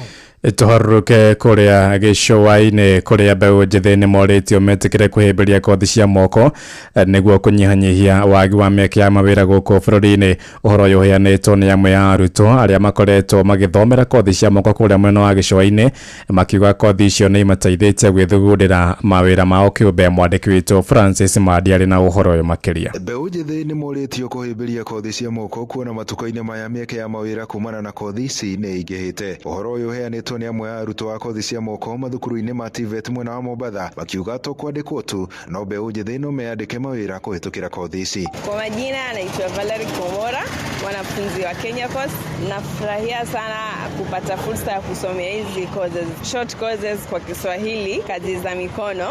Tũharũrũke kũrĩa gĩcũa-inĩ kũrĩa mbeũ njĩthĩ nĩ morĩtio metĩkĩre kũhĩmbĩria kothi cia moko nĩguo kũnyihanyihia wagi wa mĩeke ya mawĩra gũkũ bũrũri-inĩ. Ũhoro ũyũ ũheanĩtwo nĩ amwe ya arutwo arĩa makoretwo magĩthomera kothi cia moko kũrĩa mwena wa gĩcũa-inĩ, makiuga kothi icio nĩ imateithĩtie gwĩthugundĩra mawĩra mao kĩũmbe. Mwandĩki witũ Francis Madi arĩ na ũhoro ũyũ makĩria. Mbeũ njĩthĩ nĩ morĩtio kũhĩmbĩria kothi cia moko kuona matuka-inĩ maya mĩeke ya mawĩra kumana na kothi ici nĩ ingĩhĩte. Ũhoro ũyũ ũheanĩtwo nĩ amwe ya arutwo wa kothi cia moko mathukuru-inĩ ma TVET mwena wa Mombatha, makiuga to kwandĩkwo tu, no mbeũ njĩthĩ no meandĩke mawĩra kũhĩtũkĩra kothi ici. Kwa majina anaitwa Valerie Komora, mwanafunzi wa Kenya Course. Nafurahia sana kupata fursa ya kusomea hizi courses, short courses kwa Kiswahili, kazi za mikono.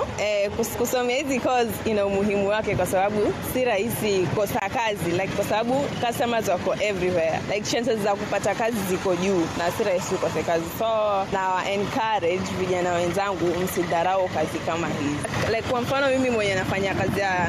Kusomea hizi courses ina umuhimu wake kwa sababu si rahisi kosa kazi, like kwa sababu customers wako everywhere, like chances za kupata kazi ziko juu na si rahisi kosa kazi. So na encourage vijana wenzangu msidharau kazi kama hizi. Like kwa mfano mimi mwenye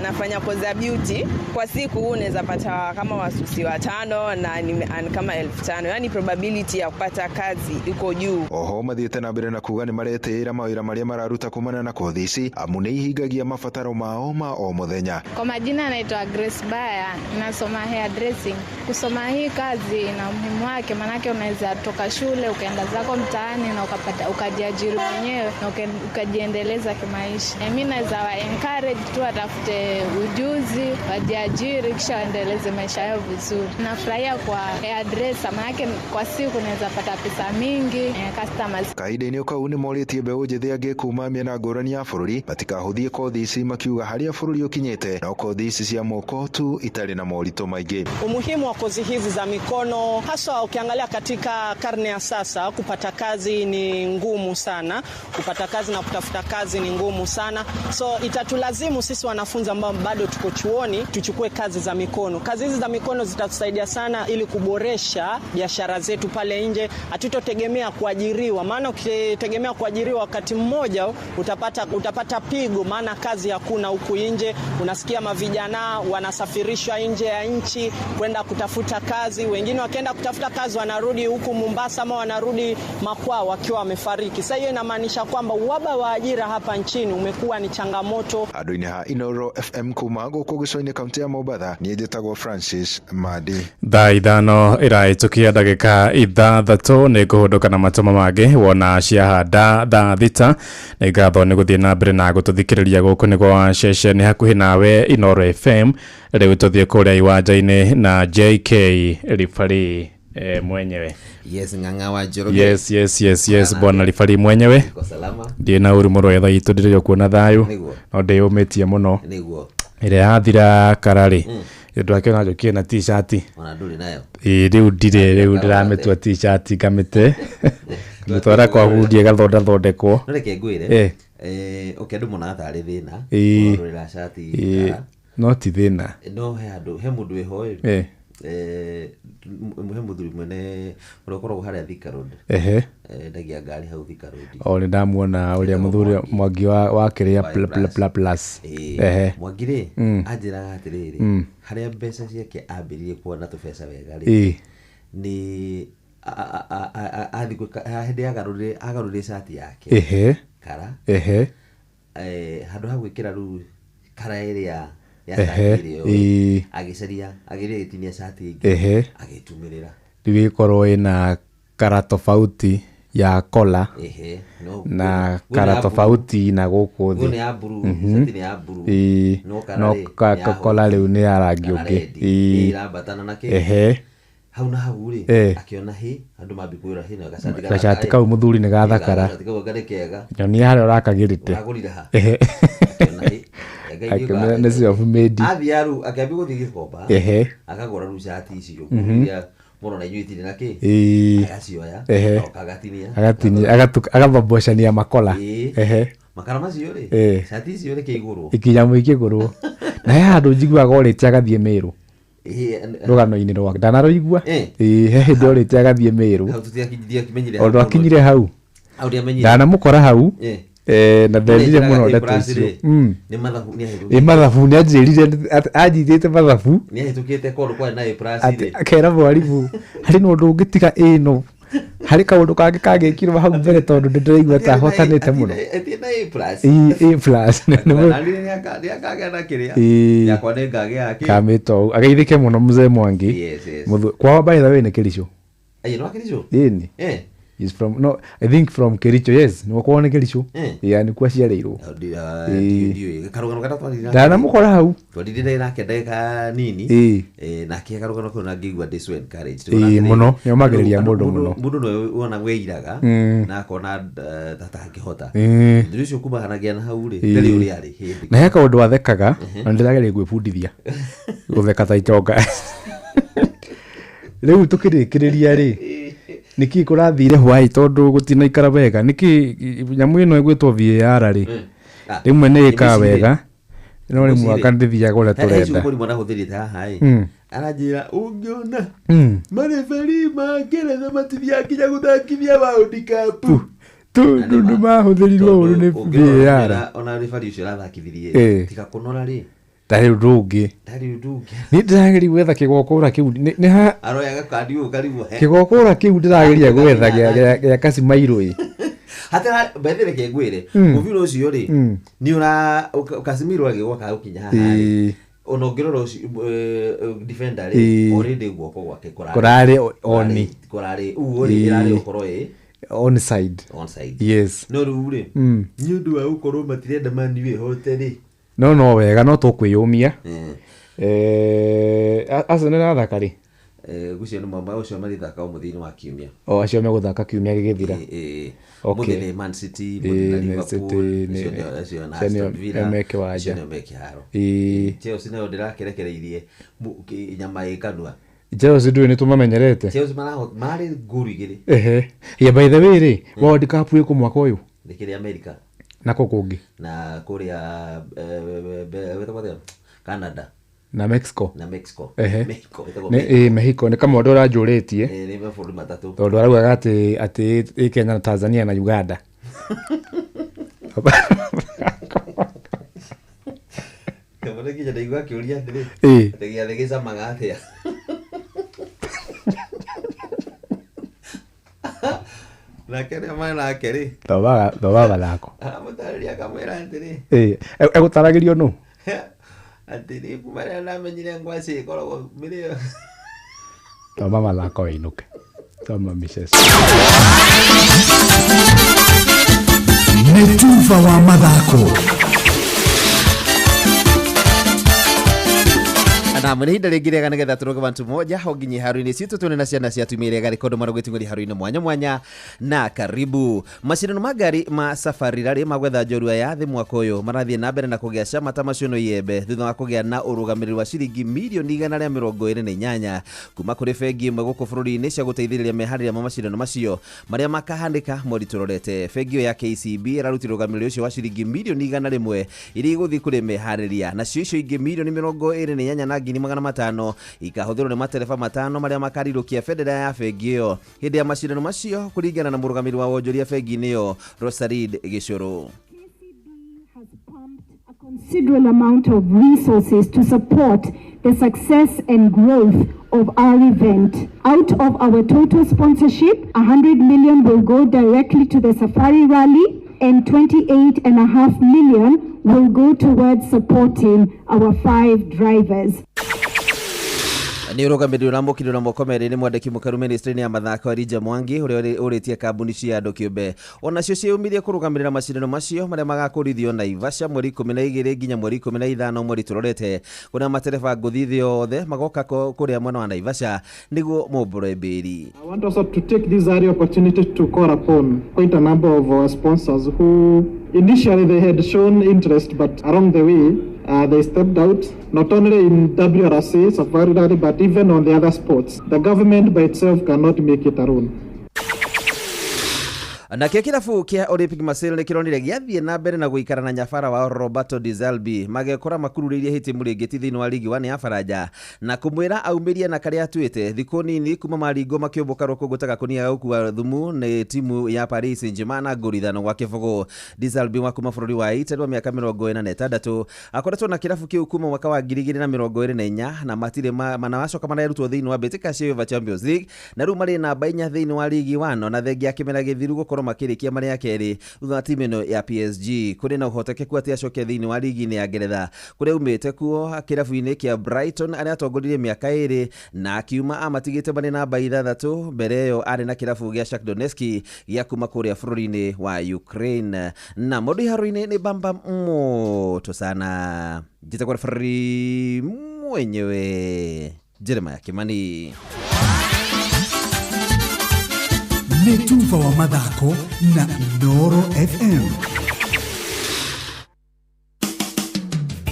nafanya kozi ya beauty, kwa siku unaweza pata kama wasusi 5 na kama 1500, yani probability ya kupata kazi iko juu. Oho mathiĩte na mbere na kuga nĩ maretĩĩra mawĩra marĩa mararuta kumana na kothi ici, amu nĩ ihingagia mabataro mao ma o mũthenya. Kwa majina naitwa Grace Baya, nasoma hair dressing. Kusoma hii kazi ina umuhimu wake, manake unaweza toka shule ukaenda zako mtaani na ukajiajiri mwenyewe na ukajiendeleza kimaisha. Mimi naweza wa encourage tu atafute ujuzi, wajiajiri kisha waendeleze maisha yao vizuri. Nafurahia kwa hairdresser, manake kwa siku naweza pata pesa mingi customers. Kahinda-inĩ kau nĩ morĩtie mbeũ njĩthĩ angĩ kuma mĩena ngũrani ya bũrũri matikahũthie kothi ici, makiuga harĩa bũrũri ũkinyĩte no kothi ici cia moko tu itarĩ na moritũ maingĩ. Umuhimu wa kozi hizi za mikono, hasa ukiangalia katika karne ya sasa, kupata kazi ni ngumu sana, kupata kazi na kutafuta kazi ni ngumu sana. So itatulazimu sisi wanafunzi ambao bado tuko chuoni tuchukue kazi za mikono. Kazi hizi za mikono zitatusaidia sana ili kuboresha biashara zetu pale nje. Hatutotegemea kuajiriwa, maana ukitegemea kuajiriwa wakati mmoja utapata pigo, maana kazi hakuna huku nje. Unasikia mavijana wanasafirishwa nje ya nchi kwenda kutafuta kazi, wengine wakienda kutafuta kazi wanarudi huku Mombasa ama wanarudi makwao wakiwa wamefariki. Sasa hiyo inamaanisha kwamba uhaba wa ajira hapa nchini umekuwa ni changamoto. Aduini ha Inoro FM kuma guku gicoini kaunti ya Mombatha ni njitagwo Francis Madi. Thaa ithano iraitukia ndagika ithathatu ni kuhunduka na matuma mangi wona ciahanda thaa thita na igatho ni guthie na mbere na gututhikiriria guku ni gwa ceceni hakuhi nawe Inoro FM riu tuthie kuria iwanja-ini na JK Rifari mwenyewe. Yes, nganga wa Njoroge. Yes bwana Rifari mwenyewe. Niko salama. Ndiye na urimu rwetha itu ndirio kuona thayu no ndiyumitie muno niguo ire yathira karari ndu akiona njokie na t-shirt ona nduri nayo riu ndirametua t-shirt ngamite ngitwara kwa hudie gathondekwo no reke ngwire okay ndu mona athari thina ndurira shati no ti thina no he mundu ehoe he muthuri mwene urokorwo haria Thika Road ndagia ngari hau Thika Road o ni ndamuona uria muthuri Mwangi wa kiria plus Mwangire anjira atiriri haria mbeca ciake ambiririe kuona tubesa wega ri ni hindi agarurire shati yake kara handu ha gwikira ru kara iria agicaria agiria gitinia shati ingi agitumirira riu ikorwo ina kara tofauti ya kola na kara tofauti na guku thi ni ya blue shati ni ya blue no kola riu ni ya rangi ungi irabatana nake hau na hau ri akiona hi andu mabikwira hi na gashati kau muthuri ni gathakara gashati kau gari kega nyoni haria urakagirite agurire ha akiona hi nĩ self-made athiaru akiambi guthii gikomba akagura ru shati icio kuria muno na inyuĩ itirĩ na kĩ agacioya agatinia agaboboshania makola makara macio rĩ shati icio rĩ kĩigũrũ ikinyamũ ikĩgũrũ na he handũ njiguaga orĩte agathiĩ Mĩrũ rũgano-inĩ rwake ndanarũigua he hĩndĩ orĩte agathiĩ Mĩrũ ũndũ akinyire hau ndanamũkora hau na nderire muno ndeto icio ni mathabu ni anjirite mathabu ni ahitukite kodo kwa na plus akera mwarimu hari no ndu ngitiga no hari kaundu kangi kagikirwo hau mbere tondu ndiraigua ta hotanite muno A plus ni akagena kiria yakwa ni ngage yake kamito ageithike muno mzee Mwangi kwa by the way ni Kericho no Kericho ni is from no I think from Kericho yes no kwa Kericho yani kwa ciareirwo karugano kata twalira ndana mukora hau twalire nake ndeka nini nake karugano kuna ngigwa this when courage muno yo magiriria mundu no wona weiraga na kona tata ngihota ndirisho kuba hanagia na hau ri ndiri uri ari na heka undu wathekaga na ndirageria gwibundithia gutheka ta itonga riu tukirikiriria ri niki kurathire hwai tondu gutina ikara wega niki nyamu ino igwitwo VAR ri rimwe ni ika wega no ri mwaka ndithia gole turenda hecu mwana huthirite haha aranjira ungiona mareferi mangeretha matithia kinya guthakithia World Cup tundu mahuthirirwo uru ni VAR ona referi ucio arathakithirie tika kunora ri tari ndungi ni ndirageri gwetha kigokora kiu ni ha aroyaga kandi ukaribu he kigokora kiu ndirageria gwetha gya Kasimairũ hata bethere kegwire muviro ucio ri ni ura Kasimairũ agigwaka ukinya haha onongirora defender ri already gwoko gwake kurari oni kurari uri irari ukoro onside yes no rure ni undu wa ukoro matirenda mani we hote ri no wega no tukwiyumia Arsenal na thakari gucio ni mamba ucio marithaka umuthini wa kiumia acio meguthaka kiumia gigithira okay ni Man City na Liverpool acio na Aston Villa meke waja ni meke haro Chelsea nayo ndirakerekereirie nyama ikanua Chelsea ndu ni tumamenyerete Chelsea mari nguru igiri ya by the way ri World Cup iko mwaka uyu nikiri America nako kungi na kuria Canada na Mexico Mexico ni kama ndo rajuritie ni mafundu matatu ndo arauga ati Kenya na Tanzania na Uganda kama nikija ndaigua kiuria ndiri tegia legeza magathia Na kene mana keri. Toba lako. Mutaria kamera ndiri. Egutaragirio no. Atiri kumara na menyire ngwasi koro mirio. Toba lako inuke. Toma mishes. Netuva wa mathako. Na mwenhinda rĩngĩ nĩgetha tũroge bantu moja hoginyi haru-inĩ citũ tũne na ciana cia tumĩre gari kondo mara gwĩting'ũri haru-inĩ mwanya na karibu macindano ma ngari ma safari rally magwetha njorua ya thĩ mwaka ũyũ marathiĩ na mbere na kũgĩa cama ta macio no iembe thutha wa kũgĩa na ũrũgamĩrĩri wa ciringi mirioni 128 kuma kũrĩ bengi ĩmwe gũkũ bũrũri-inĩ cia gũteithĩrĩria meharĩrĩria ma macindano macio marĩa makahandĩka mweri tũrorete. Bengi ĩyo ya KCB ĩrarutire ũrũgamĩrĩri ũcio wa ciringi mirioni 100 iria igũthiĩ kũrĩ meharĩrĩria nacio icio ingĩ mirioni 28 na 500 ikahũthĩrwo nĩ matereba 5 marĩa makarirũkia bendera ya bengi ĩyo hĩndĩ ya macindano macio kũringana na mũrũgamĩrĩri wa wonjoria bengi-inĩ ĩyo Rosarid Gĩcũrũ. Considerable amount of resources to support the success and growth of our event. Out of our total sponsorship, 100 million will go directly to the Safari Rally and 28.5 million will go towards supporting our 5 drivers. Ni ũrũgamĩrĩri ũramũkĩrwo na moko merĩ nĩ mwandĩki mũkaru ministry-inĩ ya mathako Rija Mwangi ũrĩa ũrĩtie kambuni cia andũ kĩũmbe onacio ciĩyũmirie kũrũgamĩrĩra macindano macio marĩa magakũrithio Naivasha mweri 12 nginya mweri 15 mweri tũrorete kuna matereba ngũthi thĩ yothe magoka kũrĩa mwena wa Naivasha nĩguo mũmbũre mbĩri. I want also to take this opportunity to call upon quite a number of our sponsors who initially they had shown interest but along the way they stepped out, not only in WRC, Safari Rally, but even on the other sports. The government by itself cannot make it alone. Na kĩrabu kĩa Olympic Marseille nĩ kĩronire gĩathiĩ na mbere na gũikara na nyabara wa Roberto Di Zerbi magekora makururĩirie hiti mũrĩngĩti thĩinĩ wa ligi 1 ya Faranja na kũmwĩra aumĩrie na karĩa atuĩte thikũ nini kuma maringo makĩũmbũka rũkũngũtaga kũnia gũkua thumu nĩ timu ya Paris Saint-Germain na ngũri ithano gwa kĩbũgũ. Di Zerbi wa kuma bũrũri wa Italy wa mĩaka 46 akoretwo na kĩrabu kĩu kuma mwaka wa 2024 na matirĩ manawacoka marerutwo thĩinĩ wa mbĩtĩka cia UEFA Champions League na rĩu marĩ namba 4 thĩinĩ wa ligi 1 na thengia kĩmera gĩthiru gũkorwo makĩrĩkia marĩ ya kerĩ thutha wa timu ĩno ya PSG kũrĩ na ũhotekeku atĩ acoke thĩinĩ wa ligi-inĩ ya Ngeretha kũrĩa umĩte kuo kĩrabu-inĩ kĩa Brighton arĩa atongoririe mĩaka 2 na akiuma amatigĩte marĩ namba 6 mbere ĩyo arĩ na kĩrabu gĩa Shakhtar Donetsk gĩa kuma kũrĩa bũrũri-inĩ wa Ukraine na mũndũ haru-inĩ nĩ bamba moto sana jitakuwa free mwenyewe Jeremiah Kimani. Netuva wa mathako na Noro FM.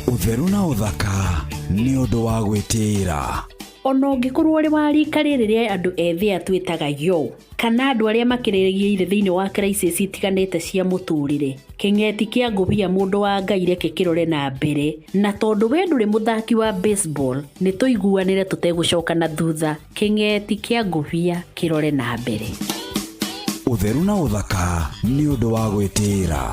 Ũtheru na ũthaka nĩ ũndũ wa gwĩtĩĩra. Ona ũngĩkorwo ũrĩ wa rika rĩrĩ rĩa andũ ethĩ atwĩtaga yo kana andũ arĩa makĩrĩrĩgĩire thĩinĩ wa crisis itiganĩte cia mũtũrĩre kĩng'eti kĩa ngũbia mũndũ wa Ngai reke kĩrore na mbere na tondũ we ndũrĩ mũthaki wa baseball nĩ tũiguanĩre tũtegũcoka na thutha kĩng'eti kĩa ngũbia kĩrore na mbere. Ũtheru na ũthaka nĩ ũndũ wa gwĩtĩĩra.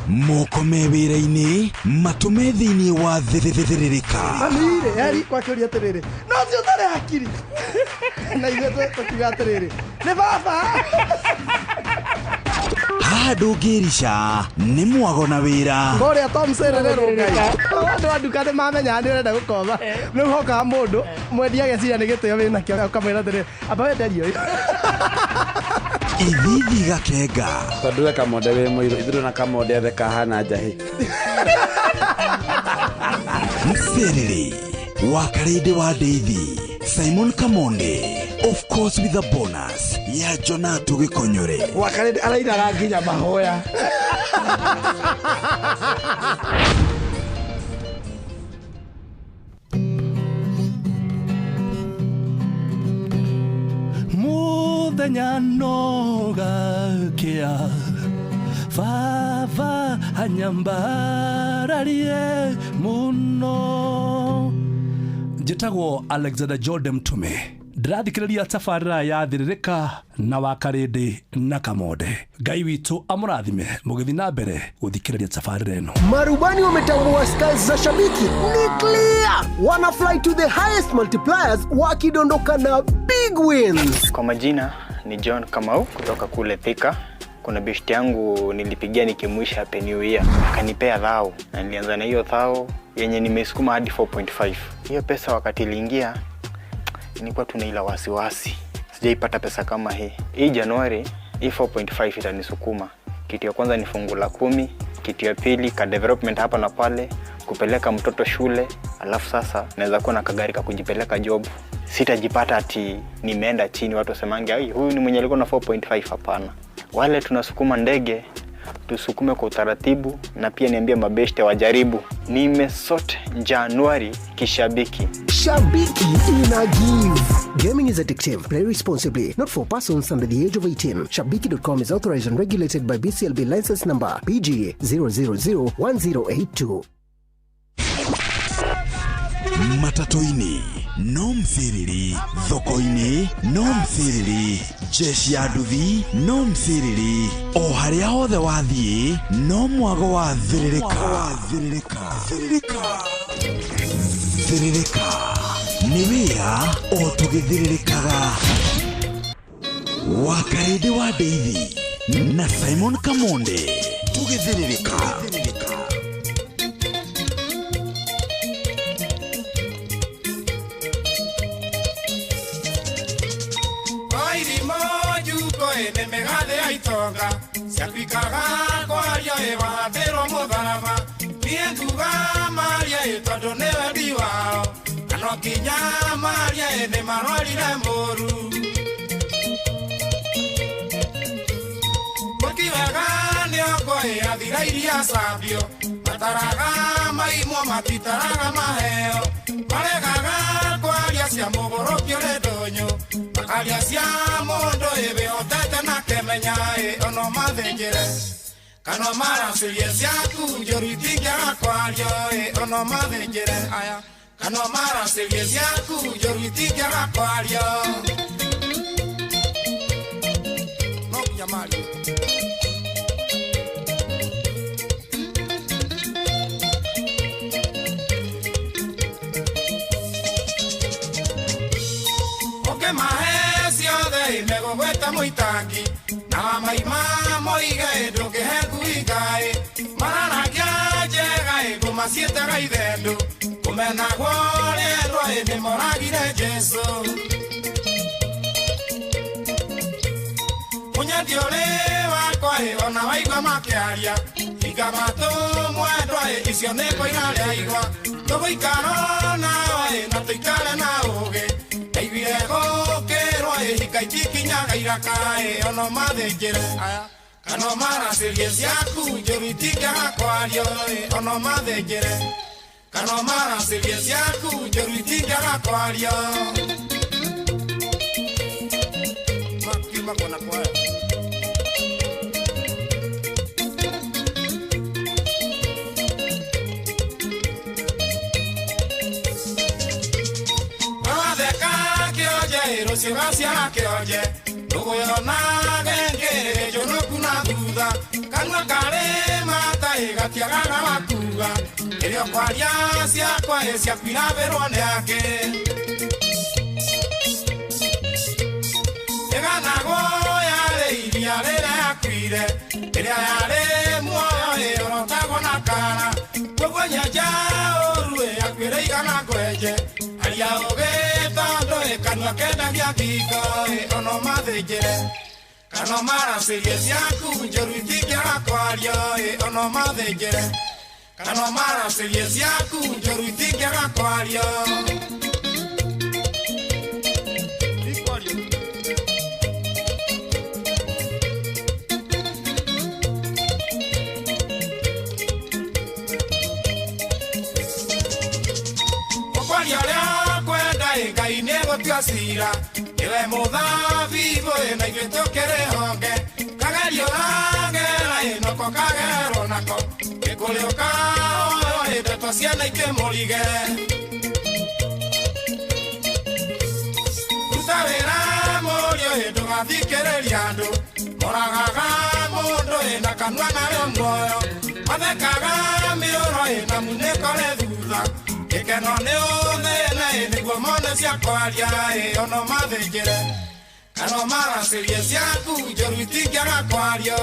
Moko me wĩra-inĩ matũme thĩinĩ wa thĩrĩrĩka. Mamire yari kwa kĩũria atĩrĩrĩ no cio tarĩ hakiri na ithuĩ tũkiuga atĩrĩrĩ nĩ baba. Haha ndũngĩrica nĩ mwago na wĩra. Kũrĩa Tom Sererero Ngai andũ a nduka nĩ mamenya nĩ ũrenda gũkoma rĩu hokaga mũndũ mwendia ageciria nĩ gĩtĩo wĩna kĩo ũkamwĩra atĩrĩrĩ amba wenderio Ithithi gakenga. Tondũ we kamonde wĩ mũirũ ithuĩ na kamonde athe kahana njahĩ. Mserere wa Karĩndĩ wa Ndeithi Simon Kamonde, of course with a bonus ya Jonatu Gĩkonyore. Wa Karĩndĩ arainaga nginya mahoya. Muthenya nogakĩa baba anyambararie muno. Njĩtagwo Alexander Jordan Mtume ndirathikiriria tabarĩra ya thiririka na wakarĩndĩ na kamonde. Ngai witũ amũrathime mũgĩthi na mbere gũthikĩrĩria tabarĩra ĩno. Marubani wametambua skies za shabiki ni clear, wana fly to the highest multipliers wakidondoka na big wins. Kwa majina ni John Kamau kutoka kule Thika. Kuna beshti yangu nilipigia nikimwisha happy new year, akanipea thao na nilianza na hiyo thao yenye nimesukuma hadi 4.5. Hiyo pesa wakati iliingia nilikuwa tunaila wasiwasi, sijaipata pesa kama hii. Hii Januari hii 4.5 itanisukuma. Kitu ya kwanza ni fungu la 10, kitu ya pili ka development hapa na pale, kupeleka mtoto shule, alafu sasa naweza kuwa na kagari ka kujipeleka job. Sitajipata ati nimeenda chini watu wasemange huyu ni mwenye alikuwa na 4.5. Hapana. Wale tunasukuma ndege tusukume kwa utaratibu, na pia niambie mabeshte wajaribu. Nimesort Januari kishabiki. Shabiki ina give. Gaming is addictive. Play responsibly. Not for persons under the age of 18. Shabiki.com is authorized and regulated by BCLB license number PG 0001082. Matatoini no mthiriri, thoko-ini no mthiriri, jeshi ya nduthi no mthiriri, o haria hothe wathie no mwago wa thiririka. Thiririka ni wira o tugithiririkaga. Wakarĩndĩ wa Ndeithi na Simon Kamonde tugithiririka. Megade aitonga siapikaga kwaria ewathero mutharaba nienduga maria etondo newe ndiwao ano kinya maria ene marwarire moru mutiwega niokoe athira iria sabio mataraga maimwo matitaraga maheo maregaga kwaria cia mugorokio redonyo makaria cia mondo ebe otete na kemenya ono mathengere kano marasirie ciaku njoritikia kwario ono mathengere aya kano marasirie ciaku njoritikia kwario no kinyamari megogweta muitangi na maima moige ndugeheku igae mararagia njega kumasietaga ithendu kumenagwo rĩrwo nĩ moragire Jesu munyethi ũrĩ wakwa ona waigua makĩaria iga matũ mwendwa icio nĩ koiga rĩaigua tũgũikara nao na tũikare na ũgĩ aiguire gũkĩrwo hikaitikinyaga irakae ono mathĩnjĩre kano maracĩrie ciaku njũritikiaga kwario ono mathĩnjĩre kano maracĩrie ciaku njũritikiaga kwario makiuma kona kwayo Sivasia kioje Nugoyona genge Jonoku na duda Kanwa kare mata Egatiagaga wakuga Elio kwaria siakwa Esiakwina verone ake Eganago yare iria lere akwire Elia yare muoyo Orotago na kana Kwegwenya jaorue Akwire igana kweje Alia oge kanwa kenda gya kiko ono mathĩnjĩre kano maracĩrie ciaku njoritikia kwario ono mathĩnjĩre kano maracĩrie ciaku njoritikia kwario okwaria rĩa kwenda Ngai nĩgũtuacira iwe mũthabibu na ithuĩ tũkĩrĩ honge kagerio ragera noko kagerwo nako gĩkũrĩo kaoyo ndeto ciana ikĩmũrige ruta ndũgathikĩrĩria andũ moragaga mũndũ ĩna kanua narĩo muoyo mathekaga mĩũro ĩna munĩkore thutha gĩkeno nĩ ũthĩne nĩguo mone cia kwaria ono mathĩnjĩre ano maracĩrie ciaku njũru itingĩaga kwario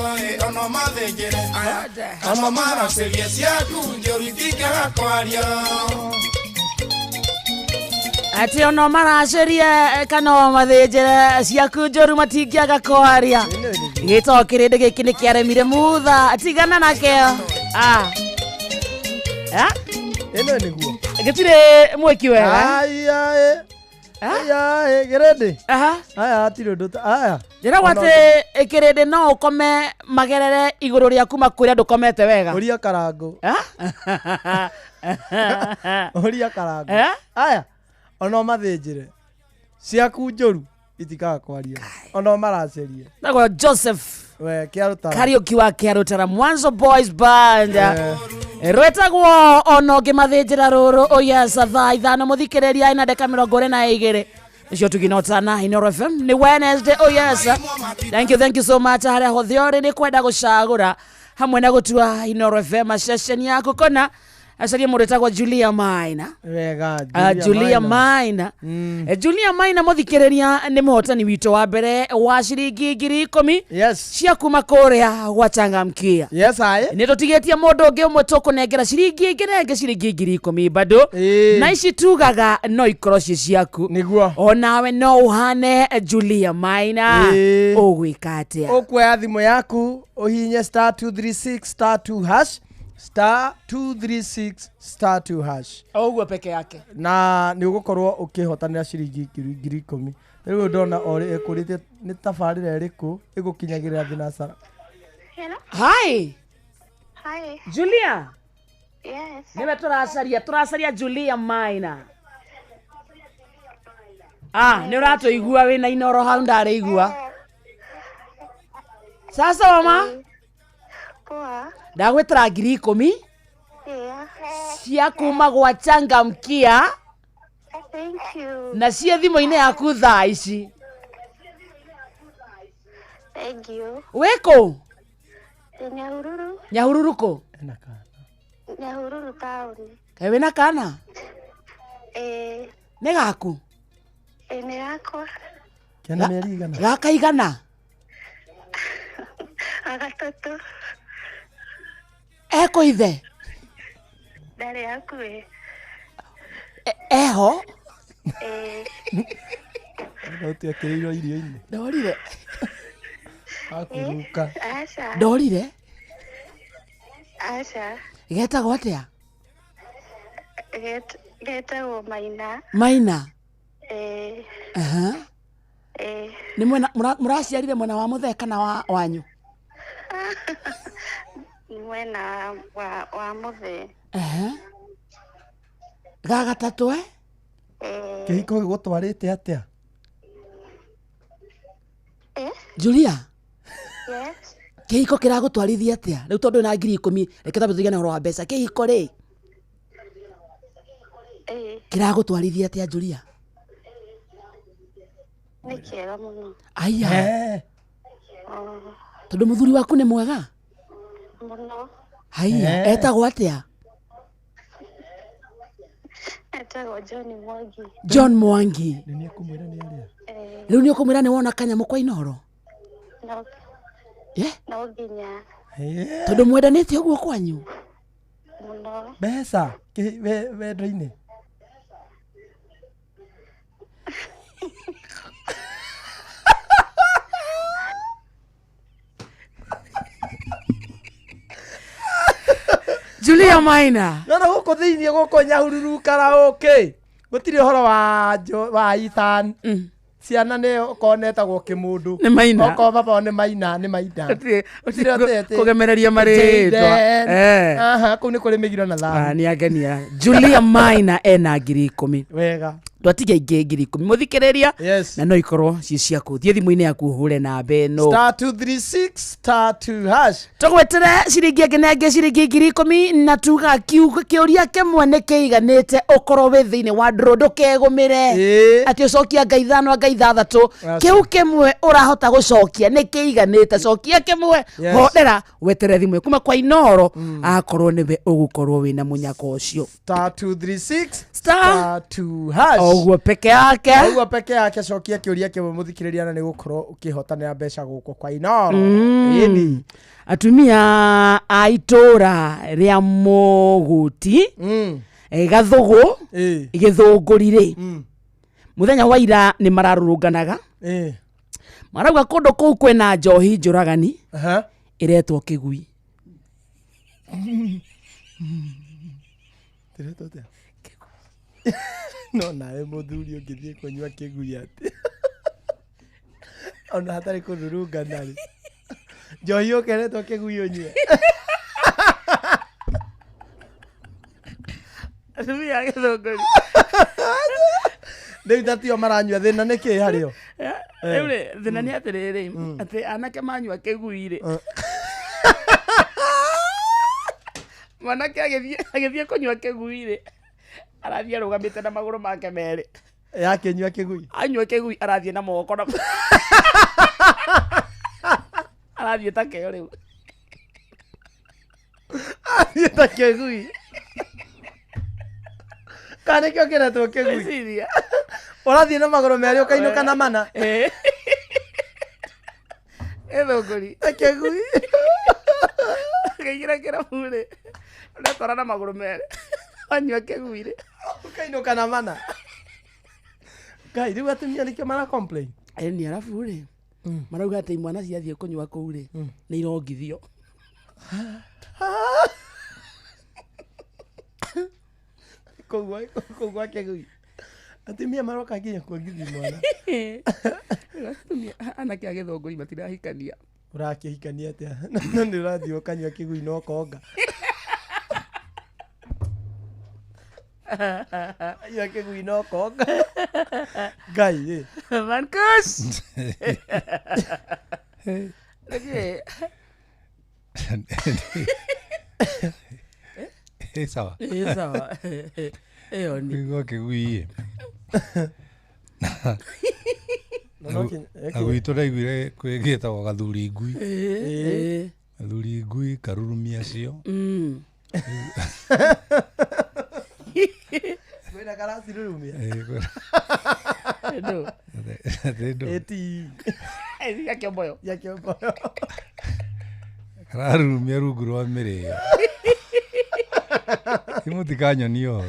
ono mathĩnjĩre ano maracĩrie ciaku njũru itingĩaga kwario ati ono maracĩrie kana mathĩnjĩre ciaku njũru matingĩaga kwaria gĩtoo kĩrĩndĩ gĩkĩ nĩ kĩaremire mutha tigana nakĩo ĩno nĩguo gĩtirĩ mwĩki wega Gerede. Aya atire ndo. Aya. Jera wate ekirede no ukome magerere iguru ryaku makuria ndukomete wega. Oria karango. Oria karango. Aya. Ono mathinjire. Ciaku njuru itikaga kwaria. Ono maracerie. Nago Joseph we kiarutara. Karaoke wa kiarutara Mwanzo Boys Band. Rwetagwo ono ngimathinjira ruru oyesa thaa ithano muthikireria ina ndeka 22 nicio tuginotana Inooro FM ni Wednesday oyesa. Thank you so much haria hothiori ni kwenda gucagura hamwe na gutua Inooro FM session yako kona acaria muretagwo Julia Maina. Wega Julia Maina. Julia Maina muthikireria ni muhotani wito wa mbere wa ciringi 10,000. Yes. Cia kuma kuria gwachangamkia. Yes aye. Ni tutigetia mundu ungi umwe tukunengera ciringi ingirenge ciringi 10,000 bado. Na ici tugaga no ikorwo ciaku. Niguo. Onawe no uhane Julia Maina. Ugwika atia. Ukwe thimo yaku uhinye *236*2# *236*2#. Ogwo peke yake. Na ni ugukorwo ukihotanira ciringi 10,000. Riu ndona ori ekurite ni tabarira iriku igukinyagirira thinacara. Hello. Hi. Hi. Julia. Yes. Niwe turacaria Julia Maina. Ni urato igua wina Inooro hau ndare igua. Sasa mama. Poa. Ndagwetera 10,000. Yeah. Cia kuma gwachangamkia. Thank you. Na cia thimo-inĩ yaku thaa ici. Thank you. Weko? Nyahururu. Nyahururu ko? Nyahururu town. Kaĩ wĩna kana? Nĩ gaku? Nĩ gakwa. Kena mĩeri igana? Gaka igana? Agatatũ. Eko ithe? Ndarĩ hakuhĩ. Eho? Ndauti akĩrĩirwo irio-inĩ. Ndorire. Akuruka. Aca. Ndorire? Aca. Getagwo atĩa? Getagwo Maina. Maina? Aha. Nĩ mwena mũraciarire mwena wa Muthee kana wanyu? Mwena wa Muthee. Gagatatũ Kĩhiko gĩgũtwarĩte atĩa? Julia. Yes. Kĩhiko kĩragũtwarithia atĩa? Rĩu tondũ na 10,000 reke tambe tũigane ũhoro wa mbeca. Kĩhiko rĩ? Kĩragũtwarithia atĩa Julia? Nĩ kĩega mũno. Aya. Tondũ mũthuri waku nĩ mwega? Mũno. Haya, etagwo atĩa? Etagwo John Mwangi. John Mwangi. Nĩ kumwĩra nĩ arĩa. Rĩu nĩ ũkũmwĩra nĩ wona kanyamũ kwa Inooro? No nginya. Tondũ mwendanĩte ũguo kwanyu? Mũno. Mbeca wendo-inĩ. Julia Maina. Nona guko thiini guko Nyahururu karaoke. Gutire horo wa Ethan. Ciana ne konetagwo kimundu. Nĩ Maina. Oko baba ne Maina, ne Maida. Kugemereria marĩtwa. Aha, kau nĩ kũrĩ mĩgiro na thani. Nĩ agenia. Julia Maina ena 10,000. Wega. twatiga ingĩ ngiri 10 mũthikĩrĩria na no ikorwo ci ciaku thiĩ thimũ-inĩ yaku hũre namba ĩno *236*2# tũgwetere ciringi ĩngĩ ciringi ngiri 10 na tuga kĩũria kĩmwe nĩ kĩiganĩte ũkorwo wĩ thĩinĩ wa ndũrũ ndũkegũmĩre atĩ ũcokia nga 5 nga 6 kĩu kĩmwe ũrahota gũcokia nĩ kĩiganĩte cokia kĩmwe hodera wetere thimũ kuma kwa Inoro akorwo nĩwe ũgũkorwo wĩna mũnyaka ũcio *236*2# oguo peke yake cokia kĩũria kĩmwe mũthikĩrĩria na nĩ gũkorwo ũkĩhotanĩra mbeca gũkũ kwa Inoro atumia a itũra rĩa Mũguti Gathũgũ Gĩthũngũri muthenya wa ira nĩ mararũrũnganaga marauga kũndũ kũu kwĩna njohi njũragani iretwo Kĩgui no nawe mũthuri ũngĩthiĩ kũnyua Kĩgui atĩ ona hatarĩ kũrũrũngana rĩ njohi ũkeretwo Kĩgui ũnyue atumia a Gĩthũngũri rĩu tatio maranyua thĩna nĩkĩ harĩo thĩna nĩ atĩrĩrĩ atĩ anake manyua Kĩgui rĩ mwanake agĩthiĩ kũnyua Kĩgui rĩ arathiĩ arũgamĩte na magũrũ make merĩ yakĩnyua Kĩgui anyua Kĩgui arathiĩ na moko na arathiĩ ta kĩo rĩu athiĩ ta Kĩgui kana kĩo kĩretwo Kĩgui ũrathiĩ na magũrũ merĩ ũkainũka na mana Gĩthũngũri Kĩgui akaingĩra kĩrabu rĩ ũretwara na magũrũ merĩ anyua Kĩgui rĩ ũkainũka na mana Ngai rĩu atumia nĩkĩo mara complain ni arabu rĩ marauga atĩ imwana ciathiĩ kũnyua kũu rĩ nĩ irongithio kũgwa Kĩgui atumia maroka nginya kuongithia mwana anake a Gĩthũngũri matirahikania ũrakĩhikania atĩa no nĩ ũrathiĩ ũkanyua Kĩgui no konga ya Kĩgui no konga Ngai Marcus sawa ĩyo nĩ Kĩgui na gwitũ ndaiguire kwĩgĩtagwo gathuri ngui gathuri ngui karurumia cio kwĩna karacirurumia yakĩomboyo kararurumia rungu rwa mĩrĩo imũtikanyonio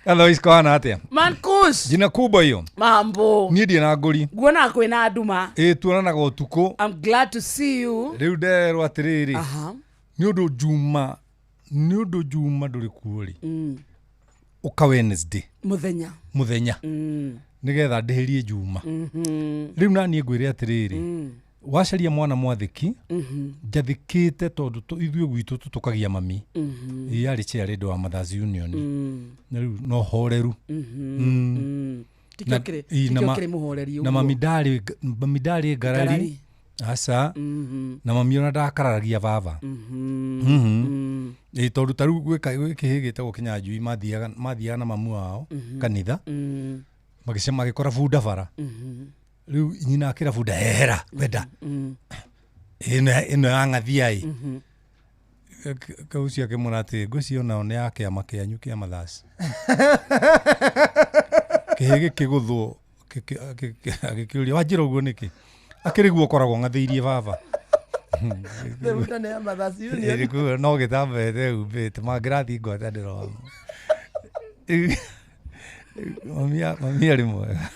Otherwise kahana atia Marcus jina kubwa hiyo mambo niĩ ndie na ngũri nguona kwĩna nduma tuonanaga ũtukũ I'm glad to see you rĩu ndererwo atĩrĩrĩ nĩ ũndũ Juma ndũrĩ kuo rĩ ũka Wednesday mũthenya nĩgetha ndĩhĩrie Juma rĩu naniĩ ngwĩre atĩrĩrĩ wacaria mwana mwathĩki njathĩkĩte tondũ ithuĩ gwitũ tũtukagia mami yarĩ chair wa Mothers Union no horeru na mami ndarĩ ngarari asa na mami ona ndakararagia baba tondũ ta rĩu gwĩkĩhĩgĩte gũkinya njui mathiaga na mamu wao kanitha magĩkora bunda bara rĩu nyina akĩra bunda hehera wenda ĩno ya ng'athiai kaucia akĩmwĩra atĩ ngwĩciria onao nĩ ya kĩama kĩanyu kĩa Mothers kĩhĩ gĩkĩgũthwo agĩkĩũria wanjĩra ũguo nĩkĩ akĩrĩguo ũkoragwo ng'athĩirie baba no gĩtambete umbĩte mangĩrathiĩ ngwatanĩro mami arĩ mwega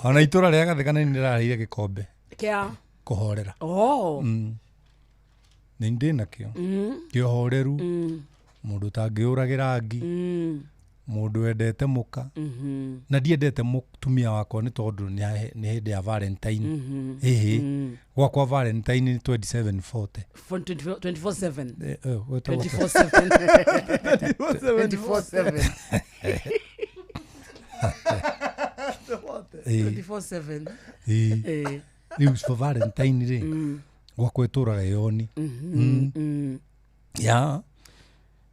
ona itũra rĩa Gathekana nĩ rĩraheire gĩkombe kĩa kũhorera nĩ ndĩ nakĩo kĩohoreru mũndũ tangĩũragĩra ngi mundu wendete muka na ndiendete mutumia wakwa ni tondu ni hindi ya Valentine gwakwa Valentine ni 2740 24/7 24/7 riu for Valentine ri gwakwa ituraga yoni ya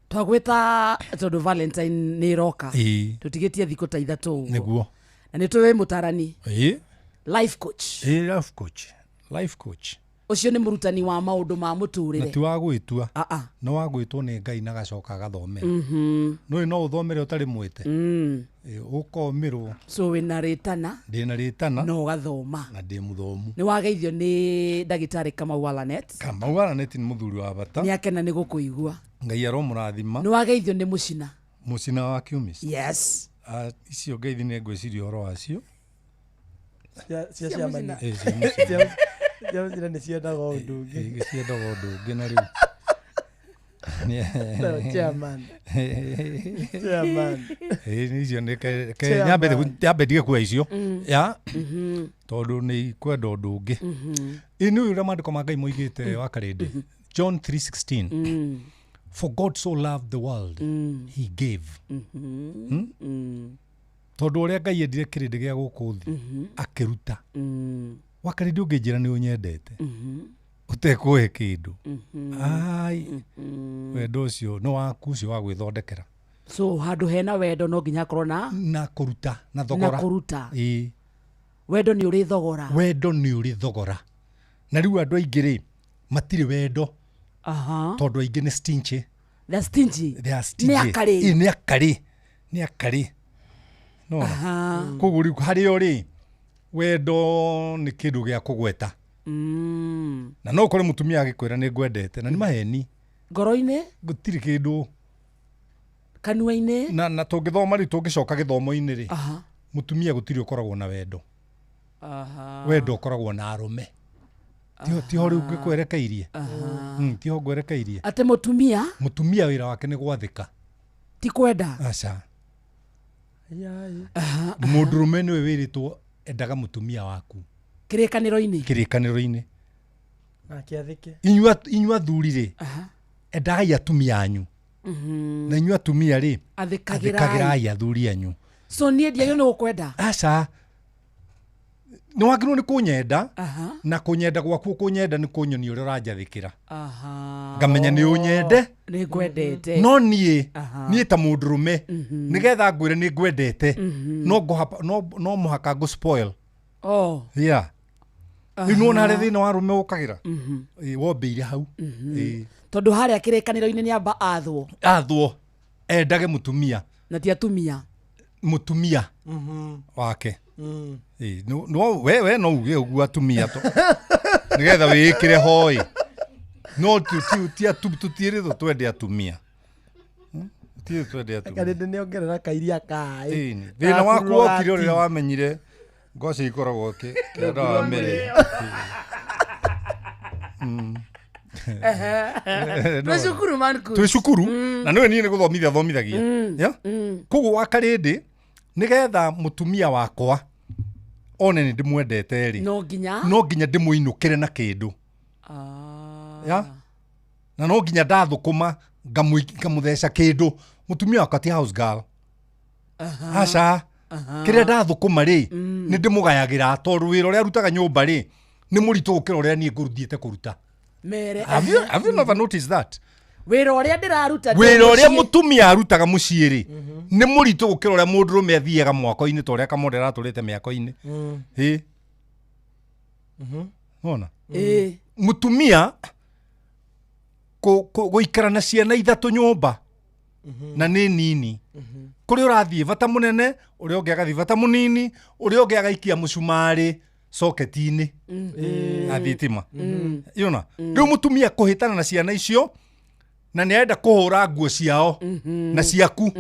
twagwita tondu Valentine ni roka tutigitie thikũ ta 3 uguo niguo na ni tuwe mutarani life coach ucio ni murutani wa maundu ma muturire na ti wa gwitua no wa gwitwo ni Ngai na gacoka gathomera no uthomere utari mwite ukomirwo so wina ritana ndina ritana no gathoma na ndi muthomu ni wageithio ni ndagitari Kamau Alanet ni muthuri wa bata ni akena ni gukuigua Ngai aromurathima ni wageithio ni mucina wa Kiumis yes icio ngeithi ni ngwiciria horo wacio cia mani cia ni ciendaga undu ungi ciendaga undu ungi na riu chairman icio ni nyambe dige kwa icio ya tondu ni kwenda undu ungi ini uria mandiko ma Ngai moigite wa karindi John 3:16 for God so loved the world he gave tondu uria Ngai endire kirindi gia guku thi akiruta wakarindi unginjira ni unyendete utekuhe kindu ai wendo ucio no waku ucio wa gwithondekera so handu hena wendo no nginya korwo na kuruta na thogora na kuruta wendo ni uri thogora na riu andu aingi ri matire wendo tondu aingi ni stingy ni akari no koguo riu hario ri wendo ni kindu gia kugweta na no kore mutumia agikwira ni ngwendete na ni maheni ngoro-ini gutiri kindu kanua-ini na tungithoma ri tungicoka githomo-ini ri mutumia gutiri ukoragwo na wendo wendo ukoragwo na arume tiho riu ngikwerekeirie tiho ngwerekeirie ate mutumia wira wake ni gwathika ti kwenda aca mundurume niwe wiritwo endaga mutumia waku kirikaniro-ini na kiathike inyua thuri ri endagai atumia anyu na inyua atumia ri athikagirai athuri anyu so nie ndiagio ni gukwenda aca ni wagirwo ni kunyenda na kunyenda gwaku kunyenda ni kunyonia uria uranjathikira ngamenya ni unyende ni ngwendete no nie ta mundurume nigetha ngwire ni ngwendete no muhaka ngo spoil rinuona haria thina wa rume ukagira wombeire hau tondu haria kirikaniro-ini ni amba athwo endage mutumia na ti atumia mutumia wake no we no uge ugu atumia to nigetha wikire hoi no tutire twende atumia kanende ni ongerera kairia kai thina waku okire uria wamenyire ngoci ikoragwo kenda wa mere twicukuru na niwe nie ni guthomithia thomithagia koguo wa karindi nigetha mutumia wakwa one ni ndimwendete ri no nginya ndimuinukire na kindu na no nginya ndathukuma ngamutheca kindu mutumia wakwa ti house girl aca kiria ndathukuma ri ni ndimugayagira tondu wira uria arutaga nyumba ri ni muritu gukira uria nie nguruthiete kuruta have you never noticed that wira uria mutumia arutaga mucii ri ni muritu gukira uria mundurume athiaga mwako-ini ta uria kamonde araturite miako-ini ona mutumia guikara na ciana 3 nyumba na ni nini kuri urathie vata munene uria ungi agathie vata munini uria ungi agaikia mucumari socket-ini athitima yona riu mutumia kuhitana na ciana icio na ni arenda kuhura nguo ciao na ciaku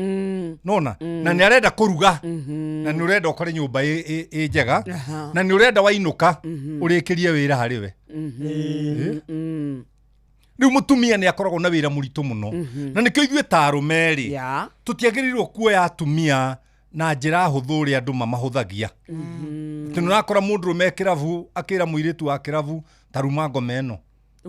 nona na ni arenda kuruga na ni urenda ukore nyumba i njega na ni urenda wainuka urikirie wira hariwe riu mutumia ni akoragwo na wira muritu muno na nikio igwe tarumeri tutiagirirwo kuoya atumia na njira huthu ri andu mamahuthagia tino nakora mundu mekiravu akira muiritu wa kiravu taruma ngome eno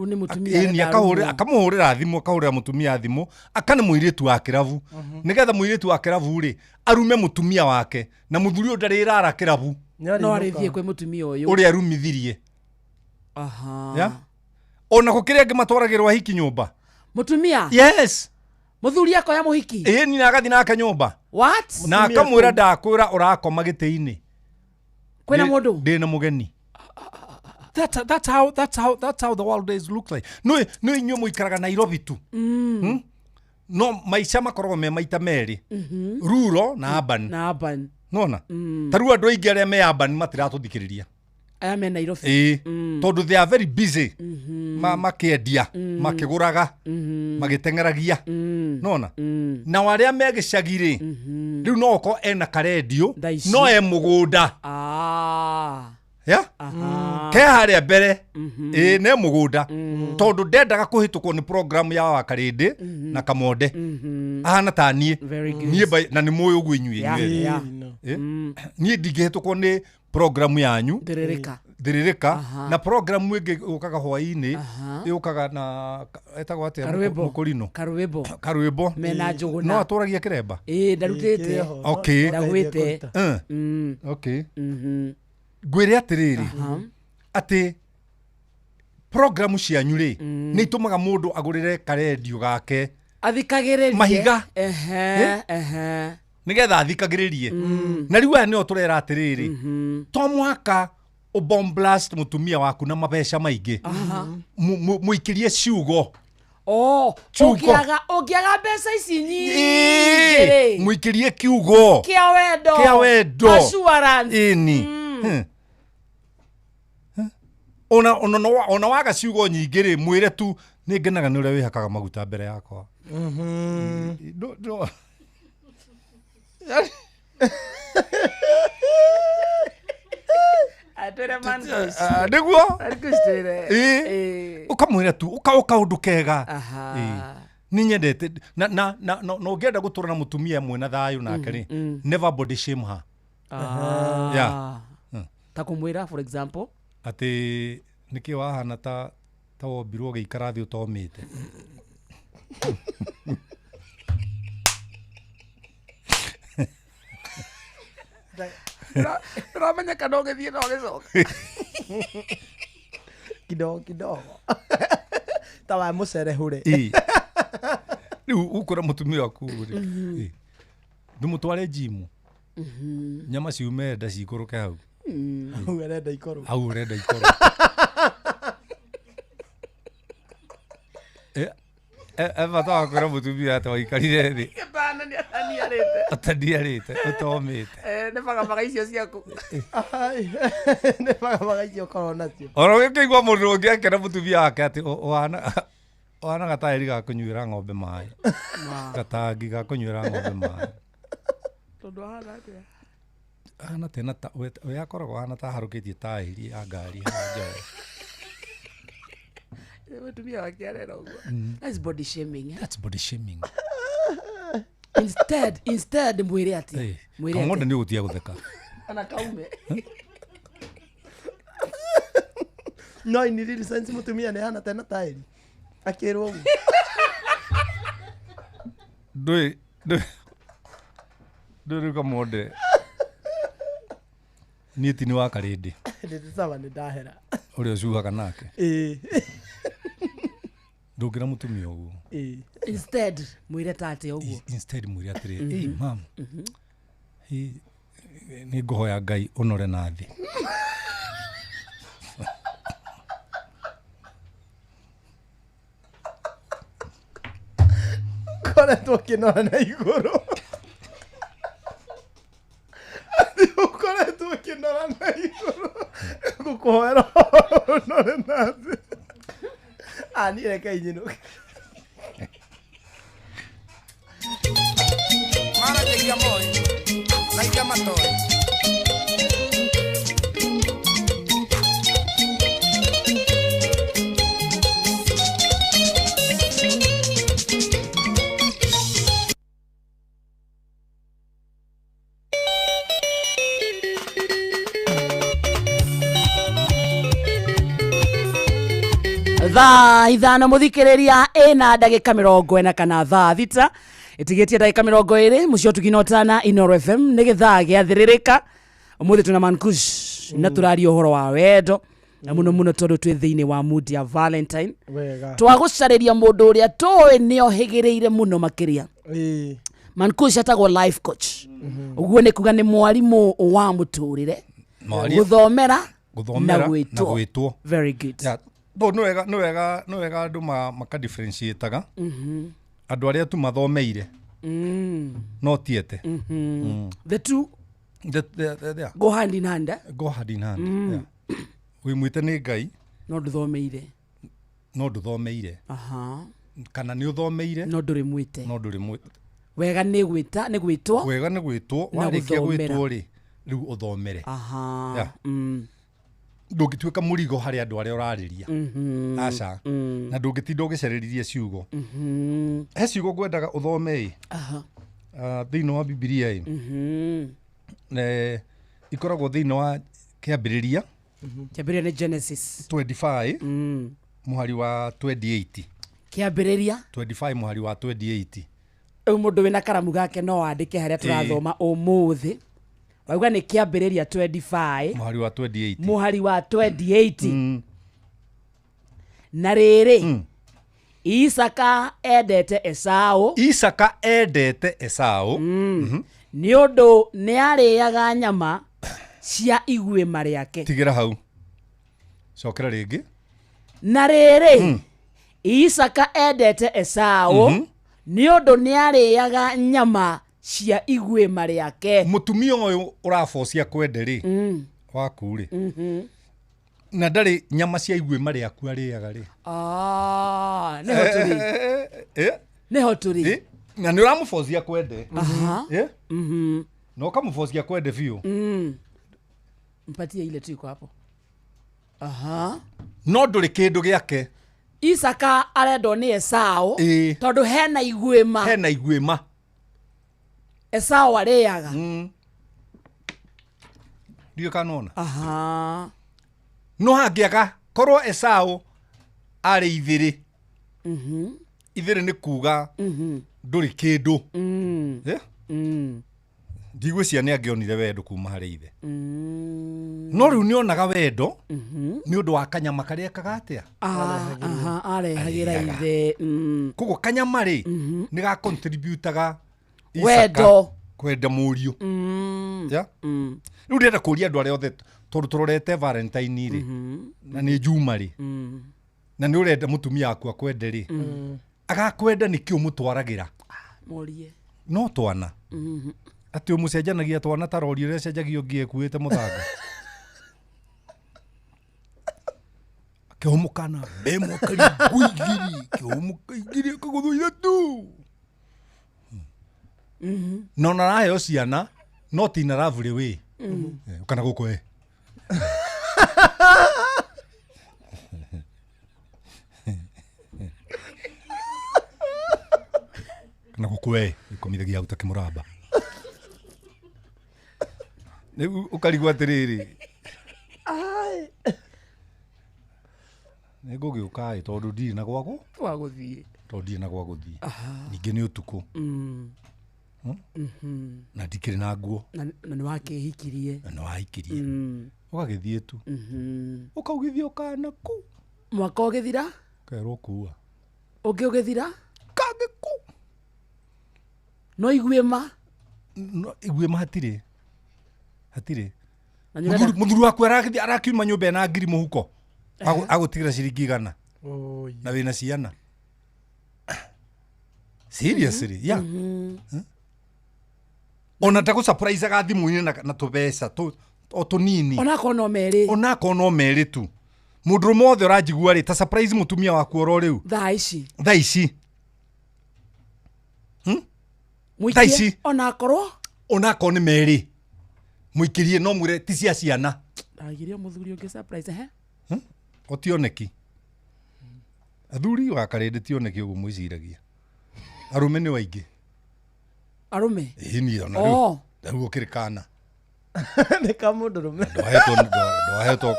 ni mutumia ni akamuhurira thimu akahurira mutumia thimu akane muiritu wa kiravu nigetha muiritu wa kiravu ri arume mutumia wake na muthuri o ndarira ara kiravu no arithie kwe mutumia uyu uri arumithirie ya ona kukiria ngimatwaragirwa hiki nyumba mutumia yes muthuri yako ya muhiki ni nagathi nake nyumba what na akamwira ndakwira urakoma gitiini kwena mundu ndina mugeni that's how the world days look like no inyo muikaraga Nairobi tu no maisha makoragwo me maita meri rural na urban nona taru andu aingi aria me urban matiratuthikiriria aya me Nairobi tondu they are very busy makiendia makiguraga magitengeragia nona na waria me gicagiri riu no ko ena karedio no e mugunda ya ke haria mbere ne mugunda tondu ndendaga kuhitukwo ni program ya wakarinde na kamonde ahana ta nie na ni moyo ugu inyuĩ nie ndingĩhitukwo ni program yanyu ndiririka na program ĩngĩ ũkaga hwaĩ-inĩ yũkaga na etagwo atĩa mũkũrino karwĩmbo mena njũgũna no atũragia kĩremba ndarutĩte okay ndagwĩte okay ngwĩre atĩrĩrĩ atĩ program cianyu rĩ nĩ itũmaga mũndũ agũrĩre karendio gake athikagĩrĩrie mahiga nigetha athikagĩrĩrie na riu aya nĩo tũrera atĩrĩrĩ to mũhaka bomb blast mutumia waku na mabeca maingĩ muikirie ciugo ũngĩaga mbeca ici nyingĩ muikirie kiugo kĩa wendo assurance ona waga ciugo nyingĩ rĩ mwĩre tu nĩ ngenaga nĩ ũrĩa wĩhakaga maguta mbere yakwa nĩguo ũkamwĩra tu ũka ũndũ kega nĩ nyendete na ũngĩenda gũtũra na mũtumia ĩmwe na thayũ nake rĩ never body shame her ta kũmwĩra for example atĩ nĩkĩ wahana ta wombirwo ũgĩikara thĩ ũtomĩte Ramenya kana ũgĩthiĩ na ũgĩcoka kidogo ta wa mũcerehure rĩu ũkora mũtumia waku rĩ ndũmũtware jimu nyama ciume nda cikũrũke hau hau ũrenda ikorwo bata wakwĩra mũtumia atĩ waikarire thĩ ataniarĩte ũtomĩte nĩ bagabaga icio ciaku nĩ bagabaga icio korwo nacio ona ũngĩkĩigua mũndũ ũngĩ akĩra mũtumia wake atĩ wana gataĩri ga kũnyuĩra ng'ombe maĩ gatangi ga kũnyuĩra ng'ombe maĩ tondũ ahana atĩa ahana tena we akoragwo ahana ta harũkĩtie taĩri ya ngari haja mutumia wake arera ũguo that's body shaming instead mwĩre atĩ kamonde nĩ ũgũtia gũtheka ana kaume no in real sense mutumia nĩ hana tena taĩri akĩrwo ũguo ndũĩ kamonde niĩ ti nĩ wa karĩndĩ ndĩtĩcawa nĩ ndahera ũrĩa ũcuhaga nake ndũngĩra mũtumia ũguo instead mwĩre ta atĩ ũguo instead mwĩre atĩrĩ mam nĩ ngũhoya Ngai ũnore na thĩ koretwo kĩnora na igũrũ ũkoretwo kĩnora na igũrũ ngũkũhoera ũnore na thĩ niĩ reke inyinũke marageria moyo na iria matoĩ thaa ithano muthikiriria ina ndagika 40 kana thaa thita itigitie ndagika 20 mucio tuginotana Inoro FM ni githaa giathiririka umuthi tuna Mankush na turaria uhoro wa wendo na muno tondu twi thiini wa mood ya Valentine twagucariria mundu uria towe nio higireire muno makiria Mankush atagwo life coach uguo ni kuga ni mwarimu wa muturire guthomera na gwitwo very good no wega andu maka differentiataga andu aria tu mathomeire no tiete the two go hand in hand wi mwite ni Ngai no nduthomeire kana ni uthomeire no nduri mwite wega ni gwitwo warikia gwitwo ri riu uthomere ndungituika murigo hari andu aria urariria aca na ndungitinda ugicereririe ciugo he ciugo ngwendaga uthome thiini wa Biblia ikoragwo thiini wa kiambiriria ni Genesis 25 muhari wa 28 kiambiriria 25 muhari wa 28 mundu wina karamu gake no andike haria turathoma umuthi wauga ni kiambiriria 25 muhari wa 28 na riri Isaka endete Esau ni undu ni ariaga nyama cia igwima riake tigira hau cokera ringi na riri Isaka endete Esau ni undu ni ariaga nyama cia igwima riake mutumia uyu urafocia kwende ri waku ri na ndari nyama cia igwima riaku ariaga ri neho turi na ni uramufocia kwende no kamufocia kwende biu mpatie ile tu iko hapo no nduri kindu giake Isaka arendo ni Esau tondu hena igwima Esau ariaga ndio kanona no hangiaga korwo Esau ari ithiri ithiri ni kuga nduri kindu ndigwiciria ni angionire wendo kuma hari ithe no riu ni onaga wendo ni undu wa kanyama karia kagatia arehagira ithe koguo kanyama ri ni ga contributaga wendo kwenda murio riu ndenda kuria andu aria othe tondu turorete Valentine ri na ni Juma ri na ni urenda mutumia waku akwende ri agakwenda nikio mutwaragira morie no twana ati umucenjanagia twana tarori uria cenjagio ngiekuite muthanga kiomukana bemo kari guigiri kiomuka igiri kaguthuire tu no narahe ciana no tina ravure we kana guko kana guko ikomithagia utake muramba ni ukarigwa atiriri ni ngugiukai tondu ndiri na gwako waguthie tondu ndiri na gwa guthie ningi ni utuku na ndikiri na nguo na ni wakihikirie ukagithie tu ukaugithia ukana ku mwaka ugithira kairwo kuwa ugithira kage ku no igwima hatire muthuru waku arakiuma nyumba na ngiri muhuko agutigira ciringi 100 na wina ciana seriously ona ta ku surprise ga thimu-ini na tubesa o tunini onako no meri tu mundu mothe urajigua ri ta surprise mutumia waku oro riu thaa ici taici onako ni meri muikirie no mwire ti cia ciana agirio muthuri ungi surprise otioneki athuri wa karende tioneki ugu mwiciragia arume ni waingi arume ni ona riu ukirikana ni kamundu rume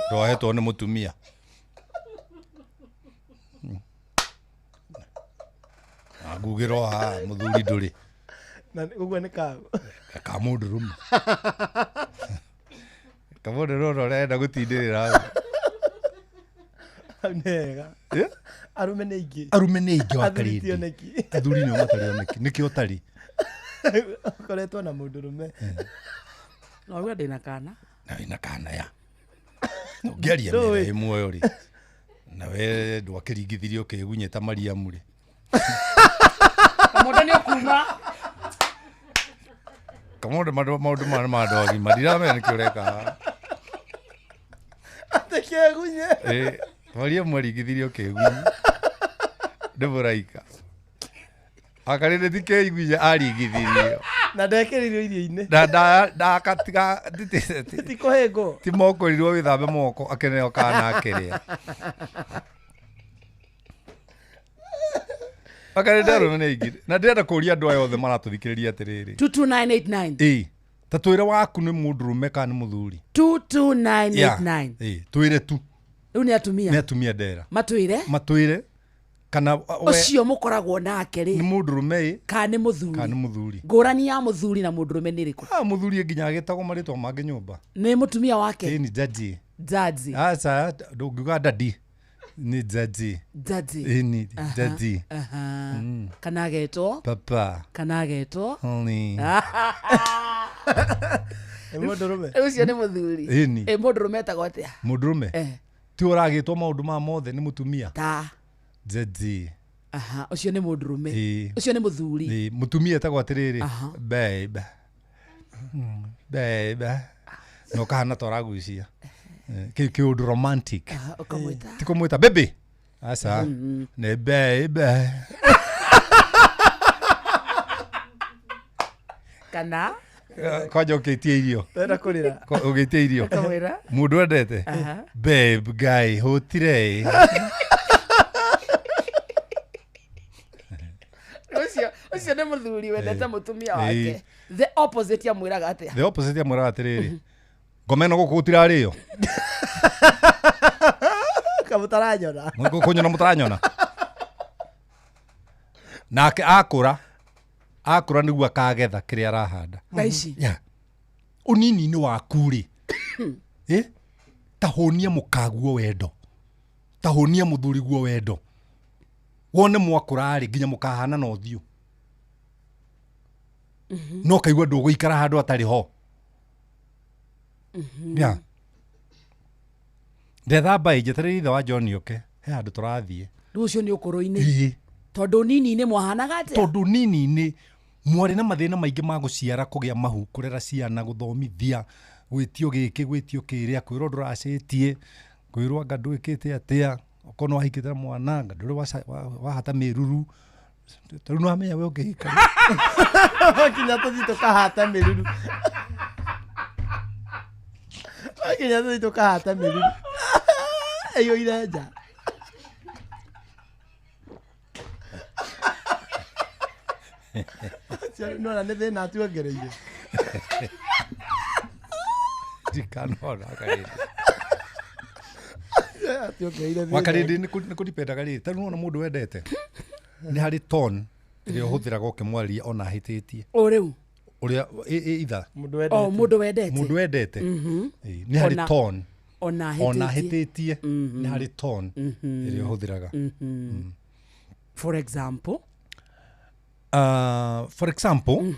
ndohetwo ni mutumia ngugiro ha muthuri nduri na uguo ni ka mundu rume kamundu roro renda gutindirira nega arume nĩ ingĩ wa Karindi athuri nĩo matarĩ oneki nĩkĩo ũtarĩ koretwo na mũndũ rume no uga ndĩna kana ya ũngĩaria mĩera ĩmwe rĩ nawe ndwakĩringithirie ũkĩgunyĩta Mariamu rĩ kamundu nĩ ũkuma kamundu maũndũ mara madogi madiramenya nĩkĩo ũreka atekĩgunye Mariamu aringithirie ũkĩgunya ndĩmũraika akarĩndĩ tikĩigunya aringithirio na ndekĩririo irio-inĩ ndakatiga tikũhĩngwo ti mokorirwo wĩthambe moko akeneo kana akĩrĩa akarĩndĩ arũme nĩ aingĩ na ndĩrenda kũria andũ aya othe maratũthikĩrĩria atĩrĩrĩ 22989 ta twĩre waku nĩ mũndũrũme kana nĩ mũthuri 22989 twĩre tu rĩu nĩ atumia ndera matwĩre kana ũcio mũkoragwo nake rĩ nĩ mũndũrũme kana nĩ mũthuri ngũrani ya mũthuri na mũndũrũme nĩ ĩrĩkũ mũthuri nginya agĩtagwo marĩtwa mangĩ nyũmba nĩ mũtumia wake ni jaji aca ndũngiuga dadi ni jaji ni jaji kana agetwo papa kana agetwo mũndũrũme ũcio nĩ mũthuri mũndũrũme etagwo atĩa mũndũrũme ti ũragĩtwo maũndũ ma mothe nĩ mũtumia ta jaji ũcio nĩ mũndũrũme ũcio nĩ mũthuri mũtumia etagwo atĩrĩrĩ babe no kahana ta ũragucia kĩũndũ romantic ti kũmwĩta baby aca nĩ babe kana kwanja ũgĩtie irio ũgĩtie irio mũndũ endete babe guy hũtire ũcio nĩ mũthuri wendete mũtumia wake the opposite amwĩraga atĩrĩrĩ ngoma ĩno gũkũ gũtirarĩo kamũtaranyona kũnyona mũtaranyona nake akũra nĩguo akagetha kĩrĩa arahanda ũnini-inĩ waku rĩ tahũnia mũkaguo wendo tahũnia mũthuri guo wendo wone mwakũra rĩ nginya mũkahana na ũthiũ no kaigua ndũgũikara handũ atarĩ ho ndethamba njetereire ithe wa John oke he handũ tũrathiĩ rĩu ũcio nĩ ũkũrũ-inĩ tondũ nini-inĩ mwahanaga atĩa tondũ nini-inĩ mwarĩ na mathĩna maingĩ ma gũciara kũgĩa mahu kũrera ciana gũthomithia gwĩtio gĩkĩ gwĩtio kĩrĩa kwĩrwo ndũracĩtie kwĩrwo anga ndwĩkĩte atĩa okorwo nĩ wahikĩte mwana anga ndũrĩ wahata mĩruru rĩu nĩ wamenya we ũngĩhika kinya tũthiĩ tũkahata mĩruru kinya tũthiĩ tũkahata mĩruru ĩyũire nja nona nĩ thĩna atuongereire ndikanona Wakarĩndĩ nĩ kũdipendaga rĩ tarĩ nona mũndũ wendete nĩ harĩ tone ĩrĩa ũhũthĩraga ũkĩmwarĩria ona ahĩtĩtie rĩu ũrĩa itha mũndũ wendete nĩ harĩ tone ona ahĩtĩtie nĩ harĩ tone ĩrĩa ũhũthĩraga for example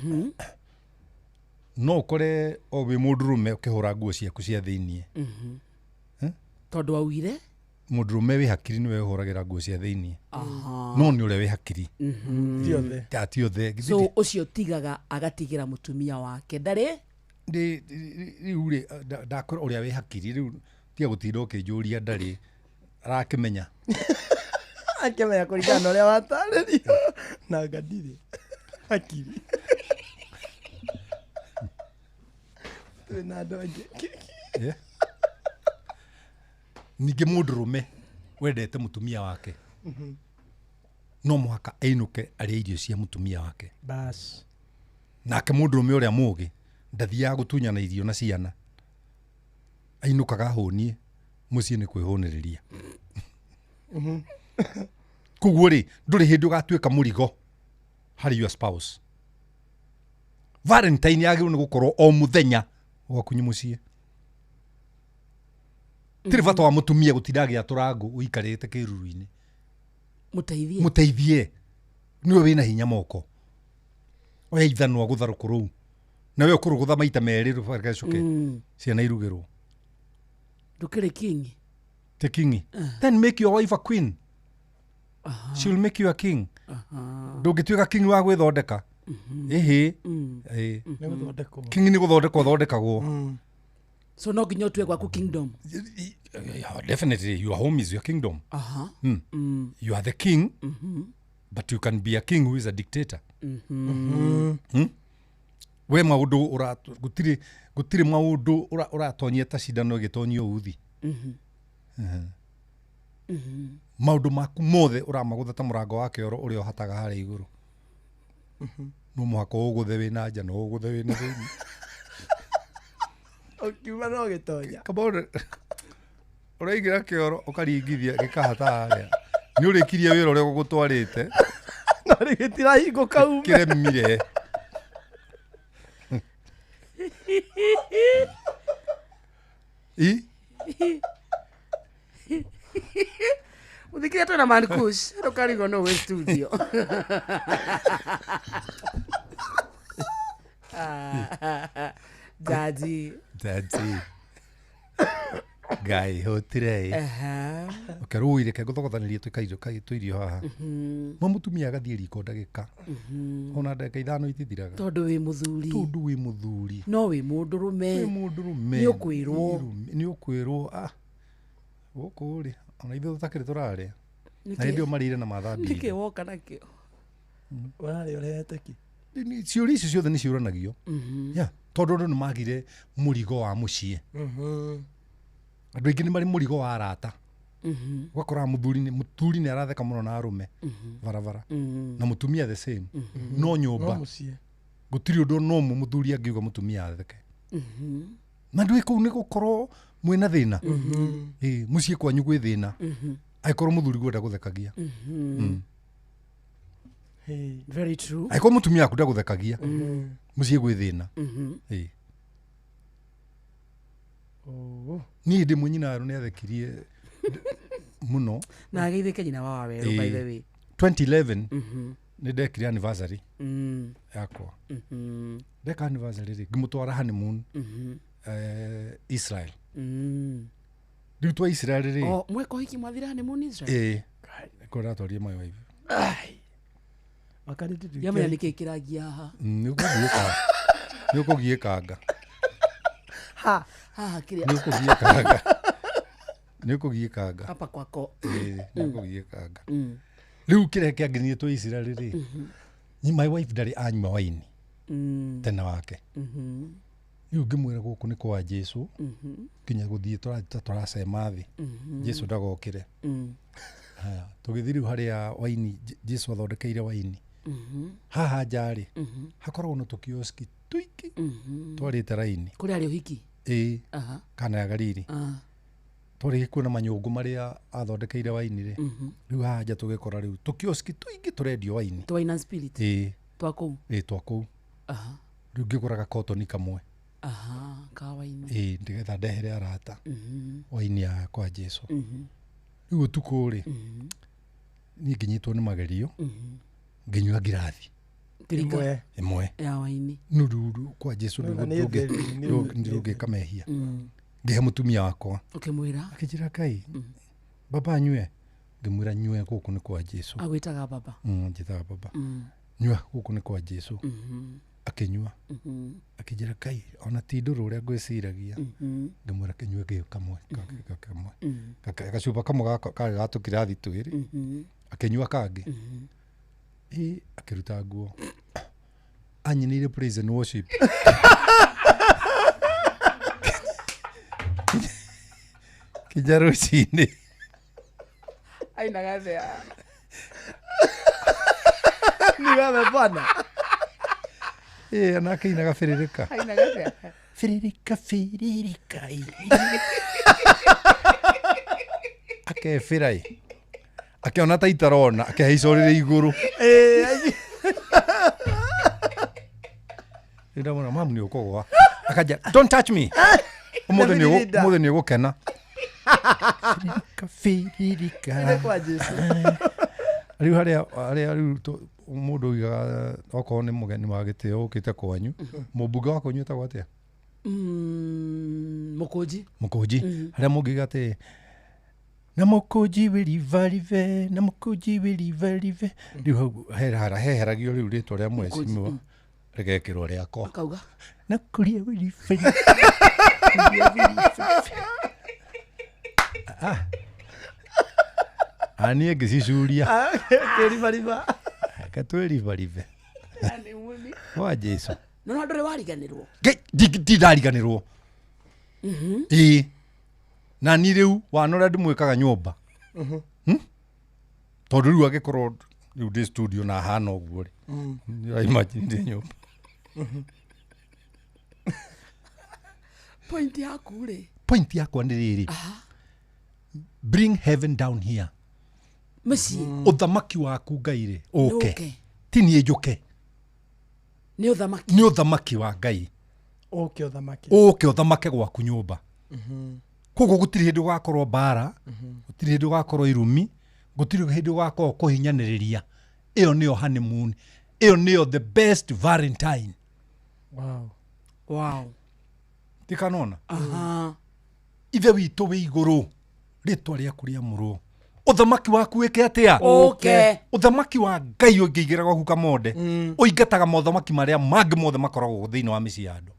no ũkore o wĩ mũndũrũme ũkĩhũra nguo ciaku cia thĩiniĩ tondũ augire mũndũrũme wĩ hakiri nĩwe ũhũragĩra nguo cia thĩiniĩ no nĩ ũrĩa wĩ hakiri ti othe so ũcio tigaga agatigĩra mũtumia wake ndarĩ rĩu rĩ ndakora ũrĩa wĩ hakiri rĩu tiga gũtinda ũkĩnjũria ndarĩ arakĩmenya akĩmenya kũringana na ũrĩa watarĩrio na ngandirĩ hakiri twĩna andũ aingĩ ningĩ mũndũrũme wendete mũtumia wake no mũhaka ainũke arĩa irio cia mũtumia wake bas nake mũndũrũme ũrĩa mũũgĩ ndathiaga gũtunyana irio na ciana ainũkaga hũnie mũciĩ nĩ kwĩhũnĩrĩria koguo rĩ ndũrĩ hĩndĩ ũgatuĩka mũrigo harĩ your spouse. Valentine yagĩrĩirwo nĩ gũkorwo o mũthenya gwaku mũciĩ. Tiri bata wa mũtumia gũtinda agĩatũra ngũ ũikarĩte kĩruru-inĩ. Mũteithie. Niwe wĩna hinya moko. Oya ithanwa gũtharũkũ rũu. Nawe ũkũrũgũtha maita merĩ rũbagacoke. Ciana irugĩrwo. Ndũkĩrĩ king. The king. Then make your wife a queen. She'll make you a king. Ndũngĩtuĩka king wa gwĩthondeka. King nĩ gũthondekagwo. So no nginya ũtue gwaku kingdom. Definitely your home is your kingdom. You are the king, but you can be a king who is a dictator. We maũndũ gũtirĩ maũndũ ũratonyia ta cindano ĩgĩtonyio uthi. Maũndũ maku mothe ũramagũtha ta mũrango wa kĩoro ũrĩa ũhataga harĩa igũrũ. No mũhaka ũgũthe wĩna nja no ũgũthe wĩna thĩinĩ. Ũkiuma no gĩtonya. Kabore ũraingĩra kĩoro ũkaringithia gĩkahata harĩa. Nĩ ũrĩkirie wĩra ũrĩa gũgũtwarĩte. Na gĩtirahingũka ume. Kĩremire. Uthikiria twena Mankush, ndũkarigwo no wĩ studio. Daddy. Ngai hotire. Rĩu ireke gũthogothanĩria tũirio haha. Mũtumia agathiĩ riko ndagĩka. Ona ndagĩka ithano itithiraga. Tondũ wĩ mũthuri. No wĩ mũndũrũme. Nĩ ũkwĩrwo. Gũkũ rĩ, ona ithuĩ tũtakĩrĩ tũrarĩa. Na hĩndĩ ĩyo marĩire na mathambia. Nĩkĩ woka nakĩo? Ũrarĩa ũrehete kĩ? Ciũria icio ciothe nĩ ciũranagio. Tondũ andũ nĩ magire mũrigo wa mũciĩ. Andũ aingĩ nĩ marĩ mũrigo wa arata. Ũgakora mũthuri nĩ aratheka mũno na arũme barabara. Na mũtumia the same. No nyũmba. Gũtirĩ ũndũ no mũthuri angĩuga mũtumia atheke. Na ndũĩ kũu nĩ gũkorwo mwĩna thĩna. Mũciĩ kwanyu gwĩ thĩna. Angĩkorwo mũthuri gwenda gũthekagia. Very true. Angĩkorwo mũtumia aku ndagũthekagia. Mũciĩ gwĩ thĩna. Niĩ ndĩ mũnyina nĩ athekirie mũno. Na agĩithĩke nyina wa Waweru by the way. 2011 nĩ ndekire anniversary yakwa. Ndeka anniversary rĩ ngĩmũtwara honeymoon Israel. Rĩu twa Israel rĩ. Mweka ũhiki mwathira honeymoon Israel? Kũratwaria my wife. Yamenya nĩkĩ kĩrangia haha. Nĩ ũkũgiĩkanga. Haha kĩrĩa. Nĩ ũkũgiĩkanga. Hapa kwako. Nĩ ũkũgiĩkanga. Rĩu kĩrĩa kĩangenirie twa Israel rĩ. My wife ndarĩ anyua waini. Tena wake. Rĩu ngĩmwĩra gũkũ nĩ kwa Jesu. Kinya gũthiĩ tũracema thĩ. Jesu ndagokire. Tũgĩthiĩ rĩu harĩa waini Jesu athondekeire waini. Haha njarĩ. Hakoragwo na tũkioski tũingĩ. Twarĩte raini. Kũrĩ arĩ ũhiki? Kana ya Galili. Twarĩ kuona manyũngũ marĩa athondekeire waini rĩ. Rĩu haha nja tũgĩkora rĩu tũkioski tũingĩ tũrendio waini. Twaina spirit. Twakũu. Twakũu. Rĩu ngĩgũraga kotoni kamwe. Ka waini. Nĩgetha ndehere arata. Waini ya kwa Jesu. Rĩu ũtukũ rĩ. Niĩ ngĩnyitwo nĩ magerio. Ngĩnyua ngirathi. Ĩmwe. Ya waini. Nururu kwa Jesu ndũngĩka mehia. Ngĩhe mũtumia wakwa. Ũkĩmwĩra? Akĩnjĩra Ngai. Baba nyue. Ngĩmwĩra nyue gũkũ nĩ kwa Jesu. Agwĩtaga baba? Njĩtaga baba. Nyua gũkũ nĩ kwa Jesu. Akĩnyua. Akĩnjĩra Ngai ona ti ndũrũ ũrĩa ngwĩciragia. Ngĩmwĩra kĩnyue ngĩo kamwe. Gacuba kamwe karĩ gatũ kĩrathi twĩrĩ. Akĩnyua kangĩ. Akĩruta nguo. Anyinĩire praise and worship. Kĩnja rũcinĩ. Ainaga thea. Ni wewe bwana. Anake inaga firirika. Ainaga thea. Firirika. Akefirai. Akiona ta itarona, akĩhaicorĩre igũrũ. ndamona mamu ni ukogwa akaja don't touch me umothe ni ugukena Ile kwa Jesu. Riu haria mundu ugaga okorwo ni mugeni wa gitio ukite kwanyu mubunge wako nyuta gwatia mukunji haria mungiga ati na mukunji wilivalive na mukunji wilivalive riu heheragio riu ritwa ria mwecimiwa rigekirwo riakwa akauga na kuria wilivalive ani ngicicuria kiribariba katwiribarive wa Jesu no ndore wariganirwo ndariganirwo na ni riu wanora ndimwikaga nyumba tondu riu agikorwo riu ndi studio na hana uguo ri imagine ndi nyumba point yakwa ni riri bring heaven down here muci uthamaki waku Ngai ri uke tini njuke ni uthamaki wa Ngai uke uthamake gwaku nyumba koguo gutiri hindu gakorwo bara gutiri hindu gakorwo irumi gutiri hindu gakorwo kuhinyaniriria iyo niyo honeymoon iyo niyo the best valentine wow tikanona ithe witu wi iguru ritwa riaku riamurwo uthamaki waku wike atia uthamaki wa Ngai ungigira gwaku kamonde uingataga mothamaki maria mangi mothe makoragwo thiini wa micii andu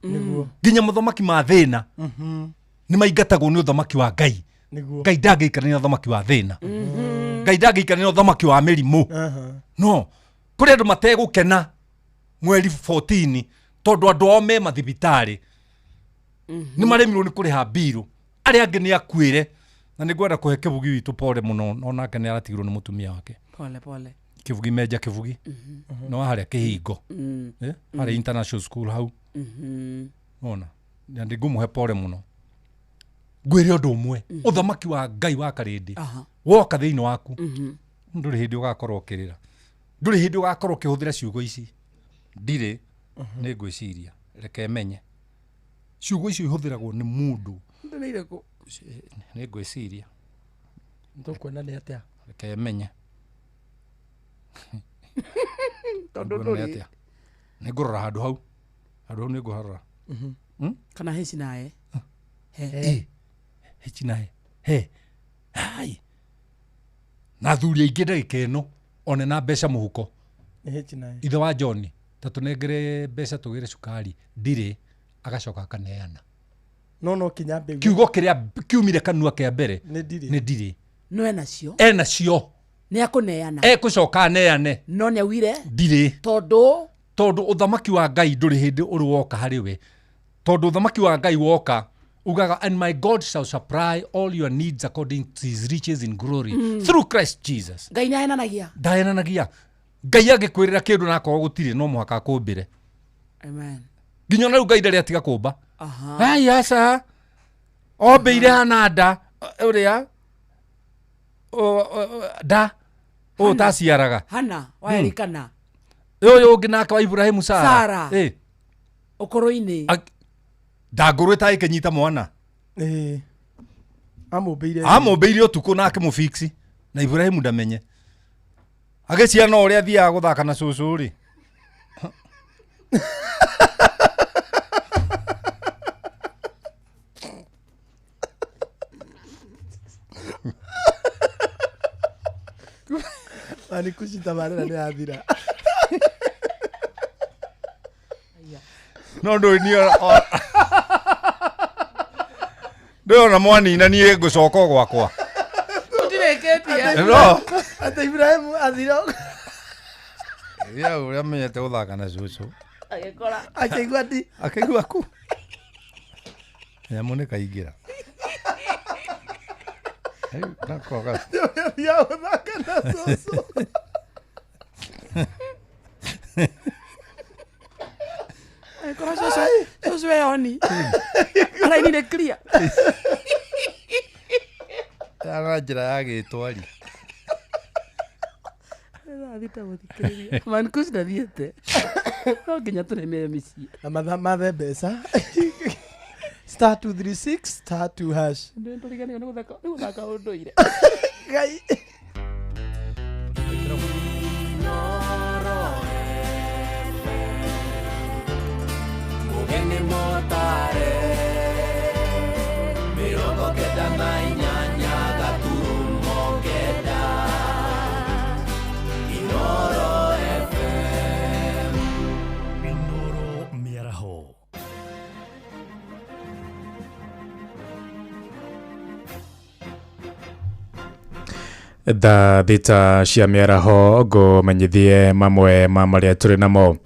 nginya mothamaki ma thina ni maingatagwo ni uthamaki wa Ngai Ngai ndangĩikarania na uthamaki wa thina Ngai ndangĩikarania na uthamaki wa mĩrimũ no kuri andu mategukena mweri 14 tondu andu ao me mathibitari ni maremirwo ni kuriha biru aria angi ni akuire na ningwenda kuhe Kivugi witu pole muno onake ni aratigirwo ni mutumia wake pole Kivugi meja Kivugi no haria kihingo haria international school hau ona ndi ngumuhe pole muno ngwire undu umwe uthamaki wa Ngai wa karindi woka thiini waku nduri hindi ugakorwo ukirira nduri hindi ugakorwo ukihuthira ciugo ici ndire ni ngwiciria reke menye ciugo ici ihuthiragwo ni mundu ndire ko ni ngwiciria ntukwenda ni atia reke menye tondu nduri ni ngurora handu hau ni ngurora kana heci nae heci nae hai na thuri aingi ndagika ino one na mbeca muhuko heci nae ithe wa John tatunengere mbeca tugire cukari ndire agacoka akaneana no kinya mbegu kiugo kiria kiumire kanua kia mbere ni ndire no enacio ni akuneana ekucoka aneane no ni awire ndire tondu uthamaki wa Ngai nduri hindi uri woka hari we tondu uthamaki wa Ngai woka ugaga and my God shall supply all your needs according to his riches in glory through Christ Jesus. Ngai ndaenanagia Ngai agikwirira kindu na akorwo gutiri no muhaka kumbire amen nginya na Ngai ndari atiga kumba hai asa obeire hanada uria da taciaraga hana waerikana yo ungi nake wa Ibrahimu Sara ukoro-ini ndangurwe ta ikinyita mwana amũmbĩire ũtukũ nake mũfiksi na Ibrahimu ndamenye agĩciana ũrĩa athiaga gũthaka na cũcũ rĩ ani kucitabarĩra nĩ yathira no ndũĩ ndona mwanina niĩ ngũcoka gwakwa no ata Ibrahimu athira ya ũrĩa menyete gũthaka na cũcũ akaigua ndi akaigua ku nyamũ nĩ kaingĩra nakoga ya gũthaka na cũcũ cũcũ eyoni arainire clear na njĩra ya gĩtwari thita mũthikĩrĩria Mankus ndathiĩte no nginya tureme mĩciĩ na mathe mbeca star 236 star 2 hash nduriganio nĩ gũthaka ũndũire Gai. Mugeni motare mirongo kenda na inyanya gaturumo kenda Inoro FM Inoro Miaraho Tha thita cia mĩaraho ngũmenyithie mamwe ma marĩa tũrĩ namo.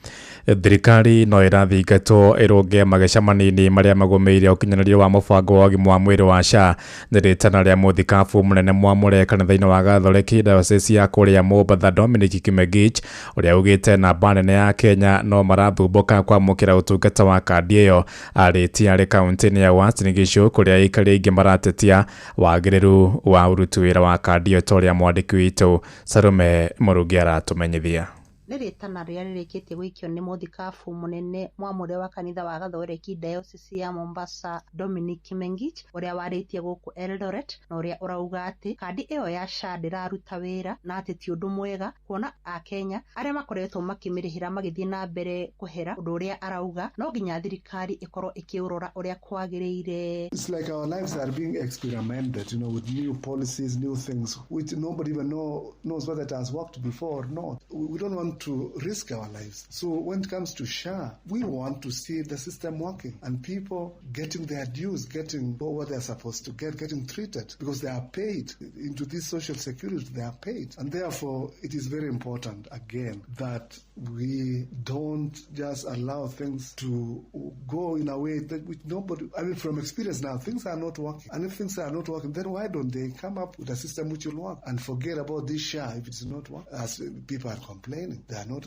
Thirikari no ĩrathingatwo ĩrũnge mageca manini marĩa magũmĩire ũkinyanĩria wa mũbango wa ũgima wa mwĩrĩ wa SHA nĩ rĩtana rĩa mũthikabu mũnene Mwamũre kanitha-inĩ wa Gathoreki dayosisi ya kũrĩa Mombatha Dominic Kimengich ũrĩa augĩte namba nene ya Kenya no marathumbũka kwamũkĩra ũtungata wa kandi ĩyo arĩtie arĩ kaunti-inĩ ya Uasin Gishu kũrĩa aikari aingĩ maratetia wagĩrĩru wa ũruti wĩra wa kandi ĩyo ta ũrĩa mwandĩki witũ Sarume Mũrungi aratũmenyithia. Nĩ rĩtana rĩrĩa rĩrĩkĩtie gũikio nĩ mũthikabu mũnene Mwamũre wa kanitha wa Gathoreki dayosisi ya Mombasa Dominic Kimengich ũrĩa warĩtie gũkũ Eldoret na ũrĩa ũrauga atĩ kandi ĩyo ya SHA ndĩraruta wĩra na atĩ ti ũndũ mwega kuona Akenya arĩa makoretwo makĩmĩrĩhĩra magĩthiĩ na mbere kũhera ũndũ ũrĩa arauga no nginya thirikari ĩkorwo ĩkĩũrora ũrĩa kwagĩrĩire. It's like our lives are being experimented, with new policies, new things which nobody even knows whether it has worked before or not. We don't want to risk our lives. So when it comes to SHA, we want to see the system working and people getting their dues, getting what they're supposed to get, getting treated because they are paid into this social security, they are paid. And therefore, it is very important, again, that we don't just allow things to go in a way that which nobody, from experience now, things are not working. And if things are not working, then why don't they come up with a system which will work and forget about this SHA if it's not working? As people are complaining, they are not,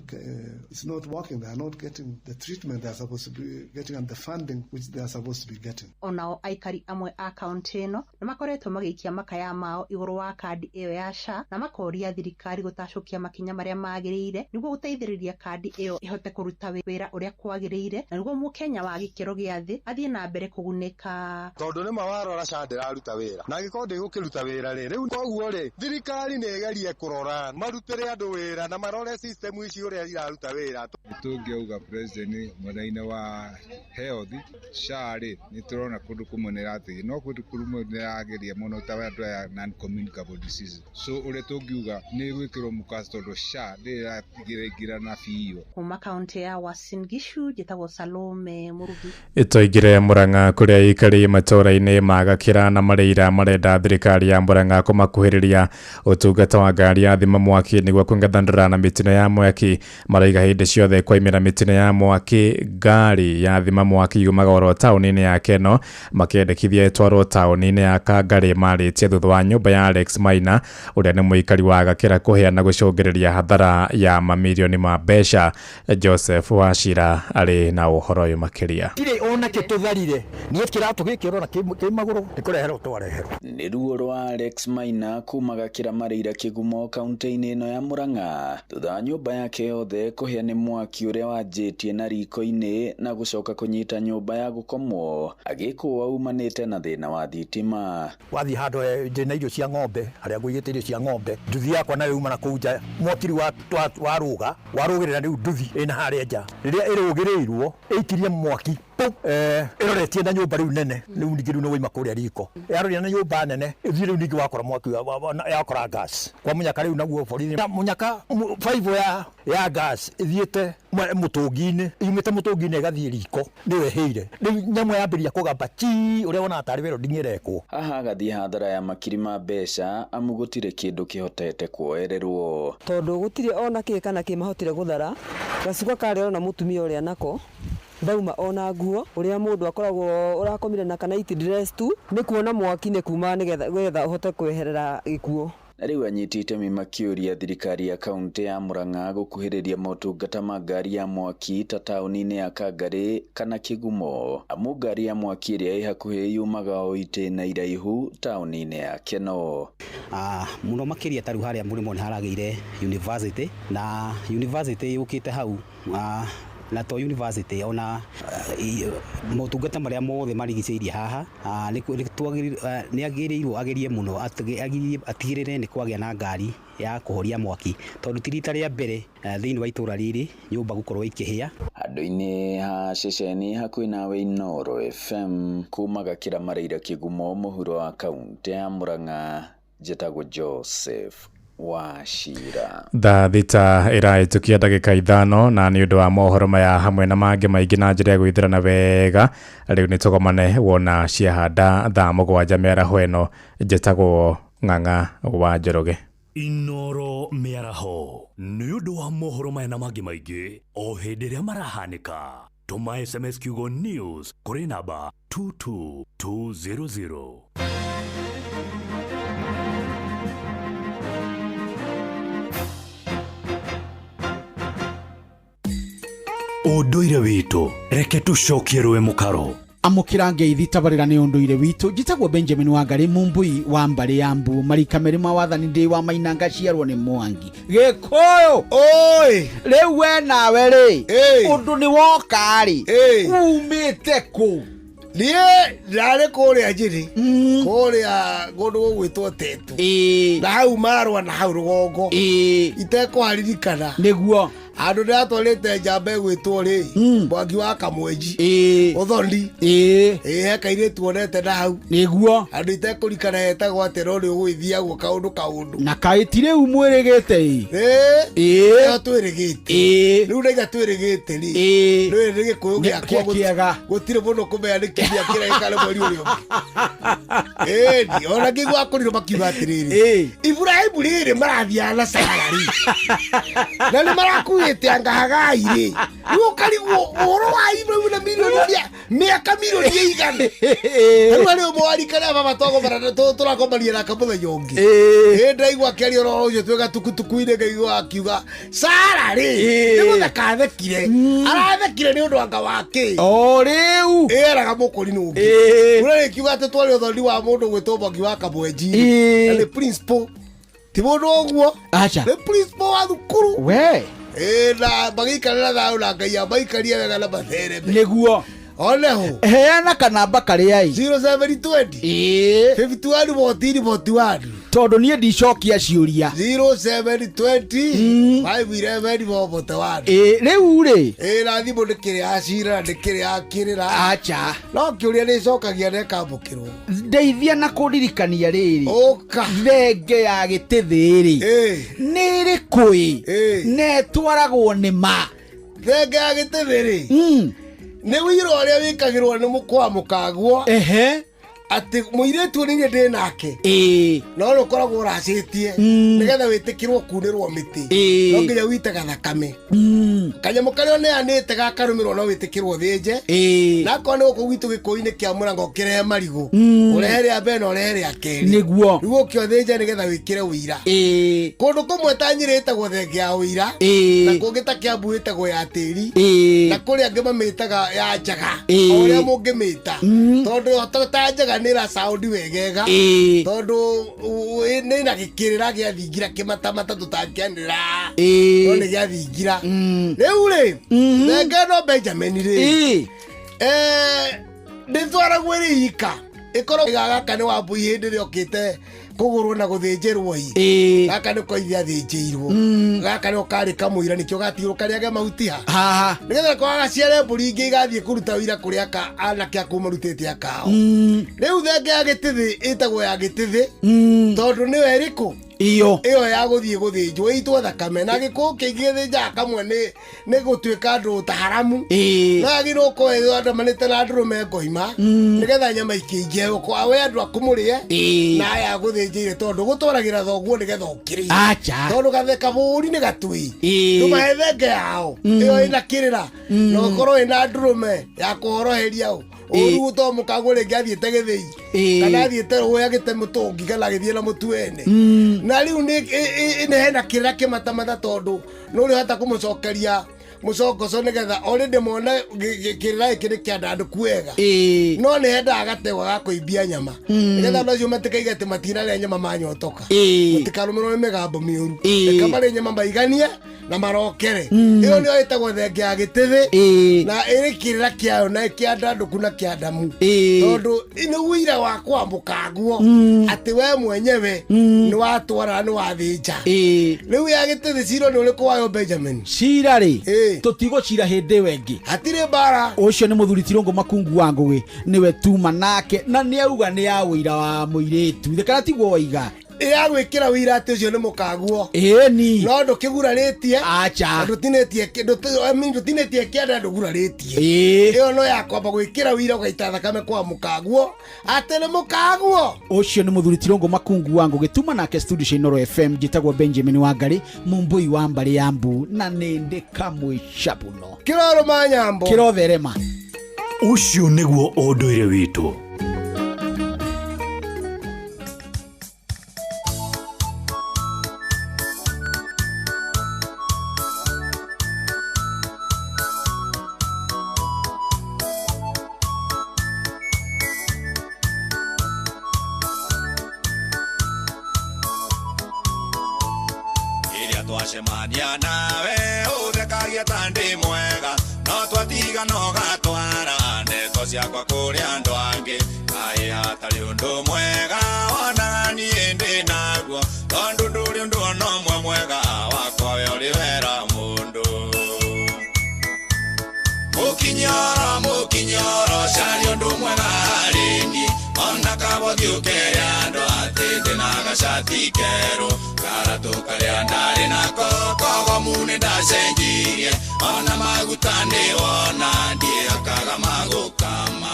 it's not working, they are not getting the treatment they are supposed to be getting and the funding which they are supposed to be getting. Onao aikari amwe a kaunti ĩno nĩ makoretwo magĩikia makaya mao igũrũ wa kandi ĩyo ya SHA na makoria thirikari gũtacũkia makinya marĩa magĩrĩire nĩguo gũteithĩrĩria kandi ĩyo ĩhote kũruta wĩra ũrĩa kwagĩrĩire na nĩguo mũkenya wa gĩkĩro gĩa thĩ athiĩ na mbere kũgunĩka. Tondũ nĩ mawarora SHA ndĩraruta wĩra na angĩkorwo ndĩgũkĩruta wĩra rĩu koguo thirikari nĩ ĩgerie kũrora marutĩre andũ wĩra na marore system ici ũrĩa iraruta wĩra. Tũngĩuga president mwena-inĩ wa health SHA nĩ tũrona kũndũ kũmwe nĩ ĩrateithia no kũndũ kũmwe nĩ ĩrageria mũno ta andũ aya non-communicable diseases. So ũrĩa tũngiuga nĩ gwĩkĩrwo mũkazo tondũ SHA ndĩratigĩrĩra na biũ. Kuma kaunti ya Uasin Gishu njĩtagwo Salome Mũrugi. Tũingĩre Murang'a kũrĩa aikari matũũra-inĩ ma Gakĩra na Marĩira marenda thirikari ya Murang'a kũmakuhĩrĩria ũtungata wa ngari ya thima mwaki nĩguo kũng'ethanĩra na mĩtino ya mwaki. Maraiga hĩndĩ ciothe kwaimĩra mĩtino ya mwaki ngari ya thima mwaki yumaga oro taũni-inĩ ya Keno makĩendekithia ĩtwarwo taũni-inĩ ya Kangarĩ marĩtie thutha wa nyũmba ya Alex Maina ũrĩa nĩ mũikari wa Gakĩra kũheana gũcũngĩrĩria hathara ya mamirioni ma mbeca. Joseph Wachira arĩ na ũhoro ũyũ makĩria. Kire ona kitutharire ni kiratu gikiro na kimaguru nikurehera utwarehera nĩ ruo rwa Alex Maina kuma Gakĩra Marĩira Kĩgumo kaunti-inĩ ĩno ya Murang'a thutha wa nyũmba yake yothe kũhĩa nĩ mwaki ũrĩa wanjĩtie na riko-inĩ na gũcoka kũnyita nyũmba ya gũkomwo agĩkũa umanĩte na thĩna wa thitima. Wathi handũ njĩna irio cia ng'ombe harĩa ngũigĩte irio cia ng'ombe nduthi yakwa nayo uma na kũu nja mwakiri warũgĩrĩra rĩu nduthi ĩna harĩa nja rĩrĩa ĩrũgĩrĩirwo ĩikirie mwaki ĩroretie na nyũmba rĩu nene rĩu ningĩ rĩu nĩ waima kũrĩa riko yaroria na nyũmba nene ĩthiĩ rĩu ningĩ wakora mwaki yakora gas kwa mũnyaka rĩu naguo borithi mũnyaka 5 ya gas ĩthiĩte mũtũngi-inĩ yumĩte mũtũngi-inĩ ĩgathiĩ riko nĩwe hĩire rĩu nyamũ yambĩrĩria kũgamba chi ũrĩa wona tarĩ wero ndingĩrekwo. Haha agathiĩ hathara ya makiri ma mbeca amu gũtirĩ kĩndũ kĩhotete kuoererwo tondũ gũtirĩ ona kĩ kana kĩmahotire gũthara gacuka karĩ ona mũtumia ũrĩa nako ndauma ona nguo ũrĩa mũndũ akoragwo ũrakomire na kana iti dress tu nĩ kuona mwaki nĩ kuma nĩgetha ũhote kweherera gĩkuo. Rĩu anyitĩte makĩũria thirikari ya kaunti ya Murang'a gũkuhĩrĩria motungata ma ngari ya mwaki ta taũni-inĩ ya Kangarĩ kana Kĩgumo amu ngari ya mwaki ĩrĩa ĩ hakuhĩ yumaga o itĩna iraihu taũni-inĩ ya Keno. Mũno makĩria tarĩu harĩa mũrĩmo nĩ haragĩire university na university yũkĩte hau na to university ona motungata maria mothe marigicĩirie haha nĩ agĩrĩirwo agerie mũno atigĩrĩre nĩ kwagĩa na ngari ya kũhoria mwaki tondũ ti rita rĩa mbere thĩinĩ wa itũra rĩrĩ nyũmba gũkorwo ikĩhĩa. Handũ-inĩ ha ceceni hakuhĩ nawe Inooro FM kumaga Kĩrĩma Kĩgumo mũhuro wa kaunti ya Murang'a, njĩtagwo Joseph Wachira. Thaa thita ĩrahĩtũkia ndagĩka 5 na nĩ ũndũ wa mohoro maya hamwe na mangĩ maingĩ na njĩra ya gwĩthirana wega, rĩu nĩ tũgomane wona ciahanda thaa 7 mĩaraho ĩno, njĩtagwo Ng'ang'a wa Njoroge. Inooro mĩaraho nĩ ũndũ wa mohoro maya na mangĩ maingĩ o hĩndĩ ĩrĩa marahanĩka. Tũma SMS kiugo news kũrĩ namba 22200. Ũndũire witũ reke tũcokie rũĩ mũkaro. Amukira ngeithi tabarĩra nĩ ũndũire witũ, njĩtagwo Benjamin Wangari Mumbui wa Mbari ya Mbu, marika merĩ ma wathani ndĩ wa Mainanga ciarwo nĩ Mwangi Gĩkũyũ. Oi rĩu we nawe rĩ ũndũ nĩ woka rĩ umĩte kũ? Niĩ ndarĩ kũrĩa njĩrĩ kũrĩa kũndũ gũgwĩtwo Tetu na hau marwa na hau rũgongo itekũharirikana nĩguo andũ nĩatwarĩte njamba ĩgwĩtwo rĩ Mwangi wa Kamwenji Ũthoni heka irĩ tuonete na hau nĩguo andũ itekũrikana hetagwo atĩ no nĩ ũgwĩthiagwo kaũndũ na kaĩti rĩu mwĩrĩgĩte ĩyo twĩrĩgĩte rĩu naiga twĩrĩgĩte rĩ rĩrĩ nĩ Gĩkũyũ gĩakwa gũtirĩ mũndũ kũmenya nĩ kĩrĩa kĩrekare mweri ũrĩa ũngĩ ona ngĩigua kũrirwo makiuga atĩrĩrĩ Ibrahimu rĩrĩ marathiaga na Sara rĩ na nĩ marakuĩte angahagai rĩ rĩu karigwo ũhoro wa Ibrahimu na milioni mĩaka milioni igana rĩu arĩ mwarikana baba tũrakombania na kamũthenya ũngĩ ndaigua akĩaria ũhoro ũcio twĩ gatukutuku-inĩ ngaigua akiuga Sara rĩ nĩ gũtheka athekire arathekire nĩ ũndũ anga wake o rĩu eraga mũkũri nũngĩ ũrĩa kiuga atĩ twarĩ ũthoni wa mũndũ gwĩtwo Mwangi wa Kamwenji na nĩ principal ti mũndũ ũguo nĩ principal wa thukuru we na magĩikarĩra thayũ na Ngai amaikarie wega na mathereme nĩguo oneho heana kanamba karĩa 0720 51 tondũ niĩ ndicokia ciũria 0720 511 rĩu rĩ na thimũ ndĩkĩrĩ acira ndĩkĩrĩ akĩrĩra acha no kĩũria nĩcokagia nekambũkĩrwo ndeithia na kũririkania rĩrĩ ũka thenge ya gĩtĩthĩ rĩ nĩ rĩkũĩ netwaragwo nĩ ma thenge ya gĩtĩthĩ rĩ nĩ wĩra ũrĩa wĩkagĩrwo nĩ mũkwa mũkagwo atĩ mũirĩtu nĩ ndĩ nake no ũkoragwo ũracĩtie nĩgetha wĩtĩkĩrwo kunĩrwo mĩtĩ no nginya wĩitaga thakame kanyamũ karĩa neanĩte gakarũmĩrwo no wĩtĩkĩrwo thĩnje na akorwo nĩ gũkũ gwitũ Gĩkũyũ-inĩ kĩa Mũrang'a ũkĩrehe marigũ ũrehe rĩa mbere na ũrehe rĩa kerĩ nĩguo rĩu ũkĩo thĩnje nĩgetha wĩkĩre ũira kũndũ kũmwe ta Nyĩrĩ ĩtagwo thenge ya ũira na kũngĩ ta Kĩambu ĩtagwo ya tĩri na kũrĩa angĩ mamĩtaga ya njaga o ũrĩa mũngĩmĩta tondũ ta njaga nĩra sound wegega tondũ nĩ na gĩkĩrĩra gĩa thingira kĩmatamata tũtangĩanĩra no nĩ gĩa thingira rĩu rĩ thenge no Benjamin rĩ ndĩtwaragwo ĩrĩ ika ĩkorwo gaka nĩ Wambui hĩndĩ ĩrĩa okĩte kũgũrwo na gũthĩnjĩrwo gaka nĩ koithia thĩnjĩirwo gaka nĩ karĩ kamũira nĩkĩo gatigĩrwo karĩage mahuti haha nĩgetha kwagaciare mbũri ingĩ igathiĩ kũruta wĩra kũrĩa anake akũmarutĩte akao rĩu thenge ya gĩtĩthĩ ĩtagwo ya gĩtĩthĩ tondũ nĩyo ĩrĩkũ iyo ya gũthiĩ gũthĩnjwo ĩitwo thakame na Gĩkũyũ kĩingĩ thĩnjaga kamwe nĩ gũtuĩka andũ ta haramu na agĩrwo ũkorwo andamanĩte na ndũrũme ngoima nĩgetha nyama ikĩingĩ we andũ akũmũrĩe na aya gũthĩnjĩire tondũ gũtwaragĩra thoguo nĩgetha ũkĩrĩe tondũ gatheka bũri nĩ gatui tũmahe thenge yao ĩyo ĩna kĩrĩra na ũkorwo ĩna ndũrũme ya kũhoroheria ũru to mũkagwo rĩngĩ athiĩte gĩthĩi kana athiĩte rũĩ agĩte mũtũngi kana agĩthiĩ na mũtu ene na rĩu nĩ hena kĩrĩra kĩmatamata tondũ no ũrĩhota kũmũcokeria mucokoco nigetha already mona kirira kiri kianda andu kuega no ne henda agategwa gakuibia nyama nigetha no cio matikaige ati matinarĩa nyama manyotoka mutikarũmĩrwo nĩ mĩgambo mĩũru kamare nyama maiganie na marokere iyo nĩyo ĩtagwo thenge ya gĩtĩthĩ na ĩrĩ kĩrĩra kĩayo na kĩanda andu kuna kĩandamu tondũ nĩ wĩira wa kwambuka nguo ati we mwenyewe nĩ watwara nĩ wathĩnja rĩu ya gĩtĩthĩ ciro nĩ ũrĩkũ wayo Benjamin cira rĩ tũtigũcira hĩndĩ wengĩ hatirĩ mbara ũcio nĩ mũthuri Tirungu Makungu wa Ngũgĩ nĩwe tuma nake na nĩauga nĩ ya ũira wa mũirĩtu thekana tiguo waiga ya gwĩkĩra wĩira atĩ ũcio nĩ mũkaguo ĩni no ndũkĩgurarĩtie acha ndũtinĩtie kĩanda ndũgurarĩtie ĩyo no yakwamba gwĩkĩra wĩira ũgaita thakame kwa mũkaguo atĩ nĩ mũkaguo ũcio nĩ mũthuri Tirungu Makungu wa Ngũgĩ tuma nake studio cia Inooro FM njĩtagwo Benjamin Wangari Mumbui wa Mbari ya Mbu na nĩndĩ kamwĩcabuno kĩroro manyambo kĩrotherema ũcio nĩguo ũndũire witũ twacemania nawe uthekagia tandi mwega no twatiga no gatwara ndeto ciakwa kũrĩa andũ angĩ kaĩ hatarĩ ũndũ mwega wonaga niĩ ndĩ naguo tondũ ndũrĩ ũndũ ona ũmwe mwega wakwa we ũrĩ wera mũndũ mũkinyoro cari ũndũ mwega harĩ niĩ ona kabothi ũkere andũ atĩ ndĩ na gacati kerũ karatũ karĩa ndarĩ nako kogomu nĩ ndacenjirie ona maguta nĩ wona ndiĩhakaga magũkama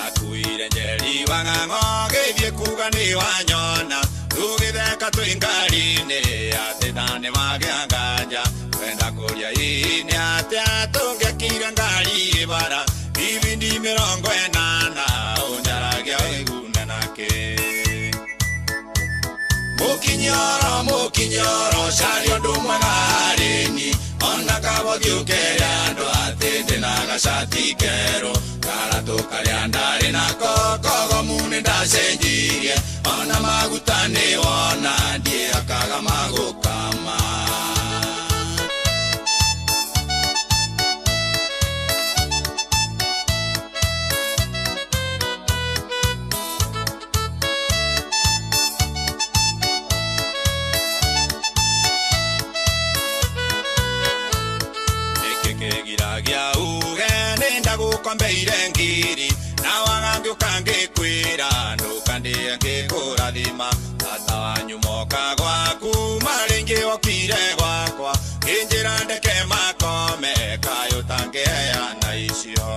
akuire njeri wang'ang'o gĩthiĩ kuga nĩ wanyona tũgĩtheka twĩ ngari-inĩ atĩ thane magĩa nganja kwenda kũria hihi nĩ atĩa tũngĩakire ngari bara ibindi 80 ũnjaragia wĩgune nakĩ mũkinyoro cari ũndũ mwega harĩ niĩ ona kabothi ũkere andũ atĩ ndĩ na gacati kerũ karatũ karĩa ndarĩ nako kogomu nĩ ndacenjirie ona maguta nĩ wona ndiĩhakaga magũkama gĩkĩgiragia uge nĩ ndagũkombeire ngiri na wagangĩ ũkangĩkwĩra ndũkandĩe ngĩkũrathima tata wanyu moka gwaku marĩngĩ okire gwakwa kĩnjĩra ndeke makome kaĩ ũtangĩheana icio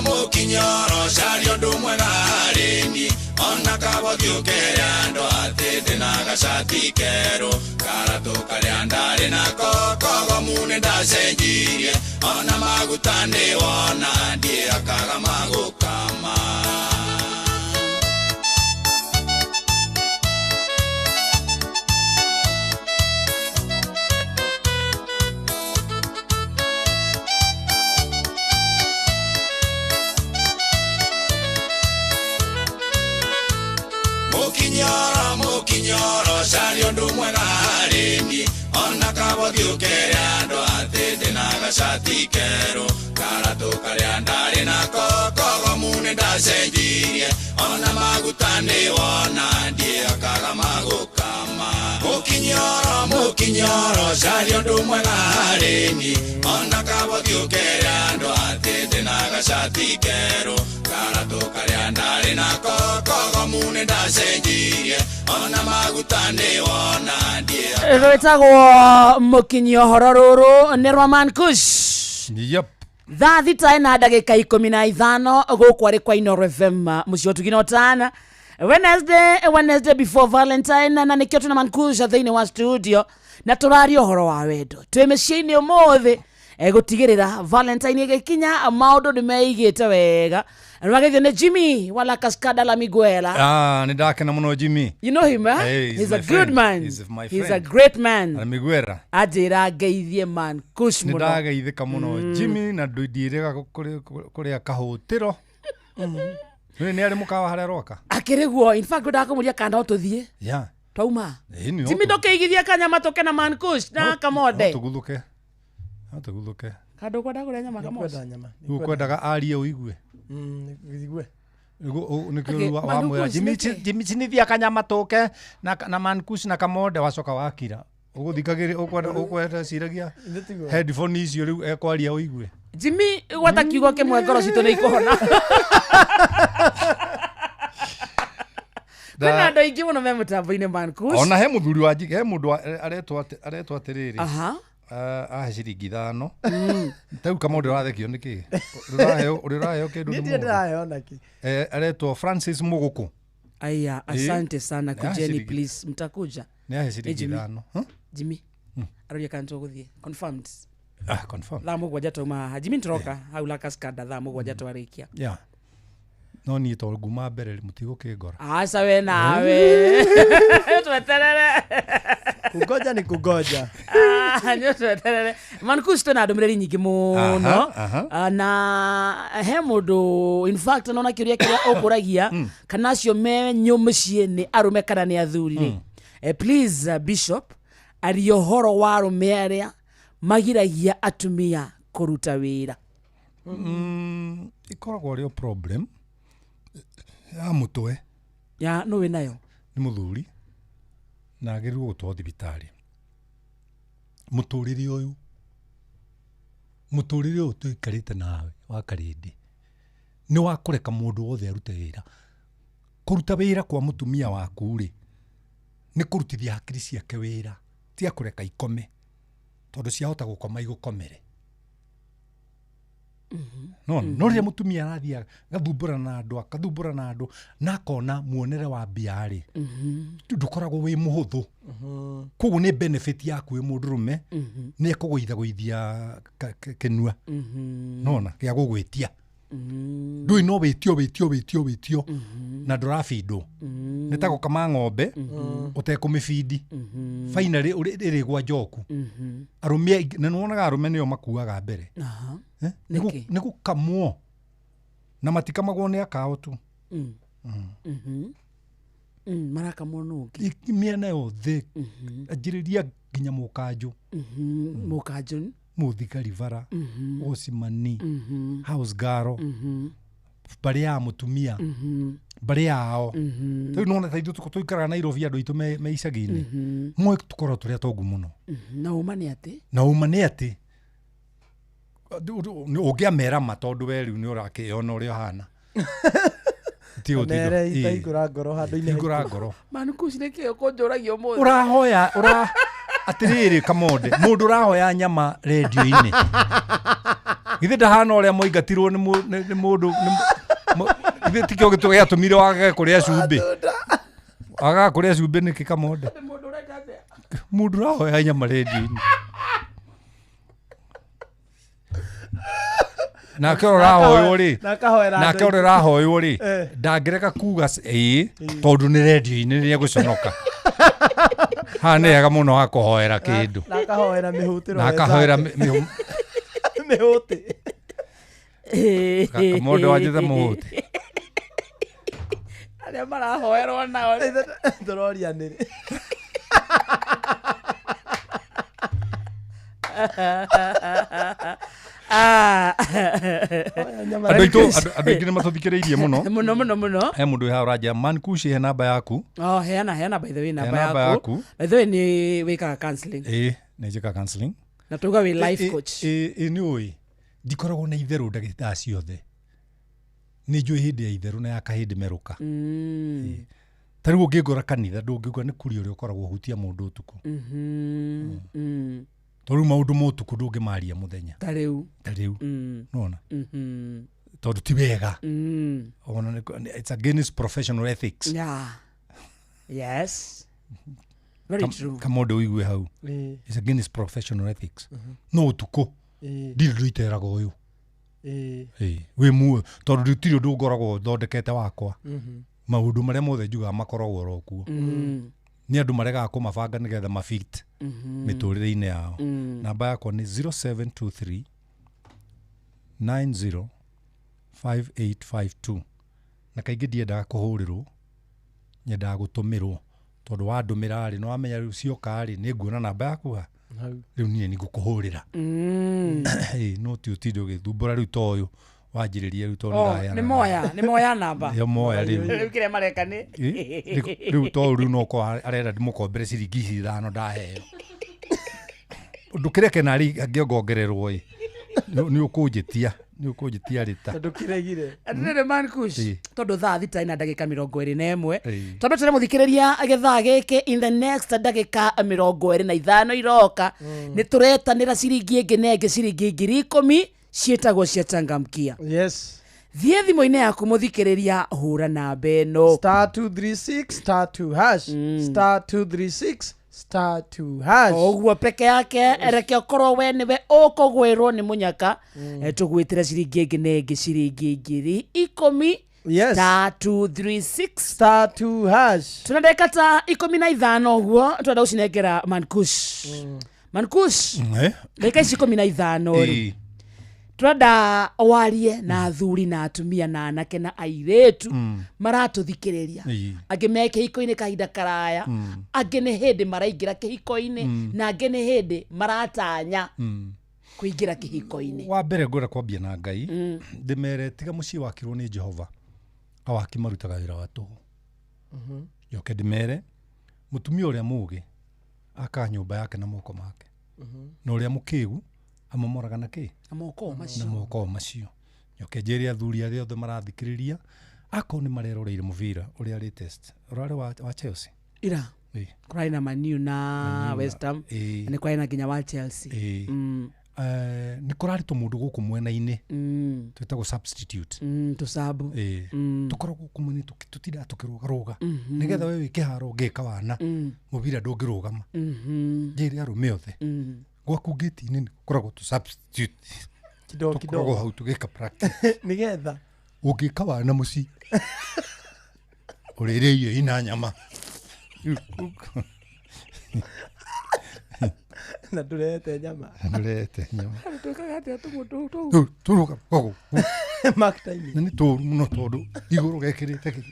mũkinyoro cari ũndũ mwega harĩ niĩ ona kabothi ũkere andũ atĩ ndĩ na gacati kerũ karatũ karĩa ndarĩ nako kogomu nĩ ndacenjirie ona maguta nĩ wona ndiĩhakaga magũkama mũkinyoro cari ũndũ mwega harĩ niĩ ona kabothi ũkere andũ atĩ ndĩ na gacati kerũ karatũ karĩa ndarĩ nako kogomu nĩ ndacenjirie ona maguta nĩ wona ndiĩhakaga magũkama mũkinyoro cari ũndũ mwega harĩ niĩ ona kabothi ũkere andũ atĩ ndĩ na gacati kerũ karatũ karĩa ndarĩ nako kogomu nĩ ndacenjirie ona maguta nĩ wona ndiĩhakaga rwĩtagwo mũkinyio horo rũrũ nĩ Roman Kush thaa thita na ndagĩka 15 gũkũ arĩ kwa Inooro FM mũciĩ ũtugina ũtana Wednesday before Valentine na nikio tuna mankusha thini wa studio na turario horo wa wendo twemeciini umuthi gutigirira Valentine igikinya maundu ni meigite wega Rwagethio ne Jimmy wala Cascada la Miguela. Ni ndakena muno Jimmy. You know him, eh? Hey, he's a good man. He's a great man. Ala Miguera. Ajira geithie man kush muno. Ni ndageithika muno Jimmy na ndudirega kuria kahutiro. Ni ari mukawa haria roka. Akiriguo in fact ndakumuria kanda ututhie. Yeah. Tauma. Jimmy ndokeigithia kanyama toke na man kush na kamode. Tuguluke. Kado kwenda kuria nyama kamosi. Ukwendaga arie uigue. Ngigue. Nikiru wa mwera Jimmy sinithia kanyama toke na mankush na kamode wacoka wakira. Uguthikagiri ukwenda ciragia. Headphone icio riu ekwaria uigue. Jimmy watakiugo kimwe ngoro cito ni ikuhona. Kana ndo ingi muno me mutambo-ini mankush. Ona he muthuri wa jige he mundu aretwa atiriri. Aha. Ciringi 5. Tau kamode rathekio niki. Urirayo kindu ni ndirayo naki. Aretwa Francis Muguku. Aya, asante sana kujeni please mtakuja. Ni ahe ciringi 5. Jimmy. Aroya kanto guthie. Confirmed. Confirmed. Thaa mugwanja tuma Jimmy ntroka haula Cascada thaa mugwanja twarikia. Yeah. No ni to guma mbere mutigo kigora. Asa we nawe. Tweterere. Kugoja ni kugoja. Nyo tweterere. Mankush tena ndomreri nyingi muno. Na he mundu in fact naona kiuria kiria ukuragia kana cio me nyumucie ni arume kana ni athuri. Please Bishop ario horo wa arume aria magiragia atumia kuruta wira. Ikoragwo rio problem. Ya mutwe. Ya no we nayo. Ni muthuri. Na agiru gutwa thibitari. Muturiri uyu. Muturiri uyu tuikarite nawe wa karindi. Ni wa kureka mundu wothe arute wira. Kuruta wira kwa mutumia waku ri. Ni kurutithia hakiri ciake wira. Tia kureka ikome. Tondu ciahota gukoma igukomere. No ria mutumia arathia gathumbura na andu na kona muonere wa biari ndukoragwo wi muhuthu koguo ni benefit yaku wi mundurume ni ekugwithia kenua nona gia gugwitia ndui no witio na ndurafindo nitako kama ng'ombe utekumifidi finally irigwa njoku arume na nuonaga arume nio makuaga mbere niku kamwo na matikamagwo ni akao tu maraka monuki miena yothe ajiriria nginya mukanju muthikari bara osimani house garo bari ya mutumia bari yao tu nona taitu tuikara Nairobi andu itu me icagi-ini mwe tukoro turia togu muno na umane ati ungiamera matondu we riu ni urakiona uria hana tio itaigura ngoro handu-ini ngoro Mankush nikio konjoragio mothe urahoya atiriri kamode mundu urahoya nyama radio-ini githe ndahana uria moingatirwo ni mundu githe tikio gitu giatumire wage kuria cumbi niki kamode mundu urahoya nyama radio-ini na kero rahoyo ri ndangireka kuga tondu ni radio-ini ni guconoka ha ni ega muno ha kuhoera kindu na kahoera mihuti kamodo wajitha muhuti aria marahoerwo nao ndororia niri andu aingi ni matuthikireirie muno muno he mundu ha uraja Mankush he namba yaku heana by the way namba yaku by the way ni wikaga counseling ni njika counseling na tuga we life coach ni oi ndikoragwo na itheru ndagĩtarĩ ciothe nĩ njũĩ hĩndĩ ya itheru na ya kahĩndĩ meruka ta rĩu ũngĩngora kanitha ndũngĩuga nĩ kuri ũrĩa ũkoragwo ũhutia mũndũ ũtukũ to rĩu maũndũ ma ũtukũ ndũngĩmaria mũthenya ta rĩu nona tondu ti wega ona it's against professional ethics. Yeah. Yes. Very true. Kamondo uigue hau. It's against professional ethics. No utuko. Ndiri nduiteraga uyu. We mu tondu ndutiri ndu ngoragwo thondekete wakwa. Maundu maria mothe njugaga makoragwo ro kuo. Ni andu maregaga kumabanga nigetha mafit miturire-ini yao. Namba yakwa ni 0723 90 5852 na kaingĩ ndiendaga kũhũrĩrwo nyendaga gũtũmĩrwo tondũ wandũmĩra rĩ no wamenya rĩu cioka rĩ nĩ nguona namba yaku ha rĩu niĩ nĩ ngũkũhũrĩra no ti ũtinde ũgĩthumbũra rĩu ta ũyũ wanjĩrĩria rĩu tondũ nĩ moya namba yo moya rĩu kĩrĩa mareka nĩ rĩu to rĩu no ko arenda ndĩmũkombere ciringi ici 5 ndaheo ndũkĩreke narĩ angĩongongererwo ĩ nĩ ũkũnjĩtia rita ndukiregire nĩ Mankush tondu thaa thita ina ndagika 21 tondu tũre mũthikĩrĩria gĩthaa gĩkĩ in the next ndagika 25 iroka nĩ tũretanĩra ciringi ĩngĩ na ĩngĩ ciringi 10,000 ciĩtagwo cia changamkia. Yes. Thiĩ thimũ-inĩ yaku mũthikĩrĩria hũra namba ĩno *236*2 *236*2 oguo peke yake reke ũkorwo we nĩwe ũkũgwĩrwo nĩ mũnyaka tũgwĩtĩra ciringi ĩngĩ na ĩngĩ ciringi 10,000. Yes. *236*2 tuna ndagĩka ta 15 ũguo twenda gũcinengera Mankush. Mankush ndagĩka ici 15 rĩ turenda warie na athuri na atumia na anake na airĩtu maratũthikĩrĩria angĩ me kĩhiko-inĩ kahinda karaya angĩ nĩ hĩndĩ maraingĩra kĩhiko-inĩ na angĩ nĩ hĩndĩ maratanya kũingĩra kĩhiko-inĩ. Wa mbere ngwenda kwambia na Ngai ndĩmere tiga mũciĩ wakirwo nĩ Jehova awaki marutaga wĩra wa tũhũ. Njoke ndĩmere mũtumia ũrĩa mũũgĩ aka nyũmba yake na moko make na ũrĩa mũkĩgu amomoraga na kĩ na moko macio. Njoke njĩre athuri arĩa othe marathikĩrĩria akorwo nĩ mareroreire mũbira ũrĩa latest ũrarĩ wa Chelsea ira kũrarĩ na Man U na West Ham nĩ kũrarĩ na nginya wa Chelsea. Nĩ kũrarĩ tũmũndũ gũkũ mwena-inĩ twĩtagwo substitute tũcabu tũkoragwo gũkũ mwena tũtindaga tũkĩrũgarũga nĩgetha we wĩ kĩharo ũngĩka wana mũbira ndũngĩrũgama. Njĩre arũme othe gwaku ngĩti-inĩ nĩ gũkoragwo tũ substitute tũkoragwo hau tũgĩka practice nĩgetha ũngĩka wana mũciĩ ũrĩrĩa irio ina nyama na ndũrete nyama twĩkaga atĩa tũmũndũ tũrũga gogo makta-inĩ na nĩ tũũru mũno tondũ igũrũ gekĩrĩte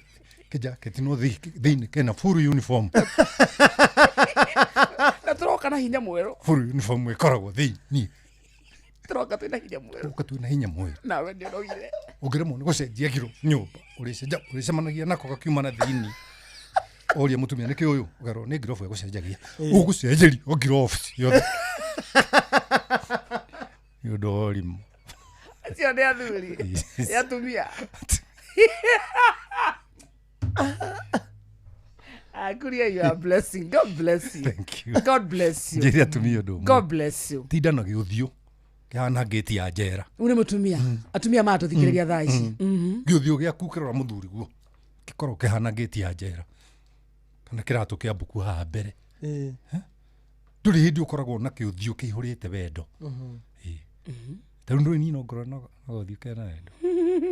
kĩjaketi no thĩinĩ kena full uniform na tũroka na hinya mwerũ full uniform ĩkoragwo thĩinĩ tũroka twĩna hinya mwerũ twĩna hinya mwerũ nawe nĩ ũrogire ũngĩremwo nĩ gũcenjia ngiro nyũmba ũrĩcemanagia nako gakiuma na thĩinĩ oria mũtumia nĩkĩ ũyũ ũgarwo nĩ ngirobu egũcenjagia ũgũcenjerio o ngirobu ciothe nĩ ũndũ wa ũrimũ acio nĩ athuri nĩ atumia. Akuria, you are blessing. God bless you. Thank you. God bless you. Njĩri atumia ũndũ ũmwe. God bless you. Tindana gĩũthiũ kĩhana ngĩti ya njera. Une mũtumia atumia matũthikĩrĩria thaa ici. Gĩũthiũ gĩaku kĩrora mũthuri guo gĩkorwo kĩhana ngĩti ya njera kana kĩratũ kĩa mbuku haha mbere. Ndũrĩ hĩndĩ ũkoragwo na kĩũthiũ kĩihũrĩte wendo. Tarĩu ndũrĩ nino ngoro no gũthiĩ kena wendo.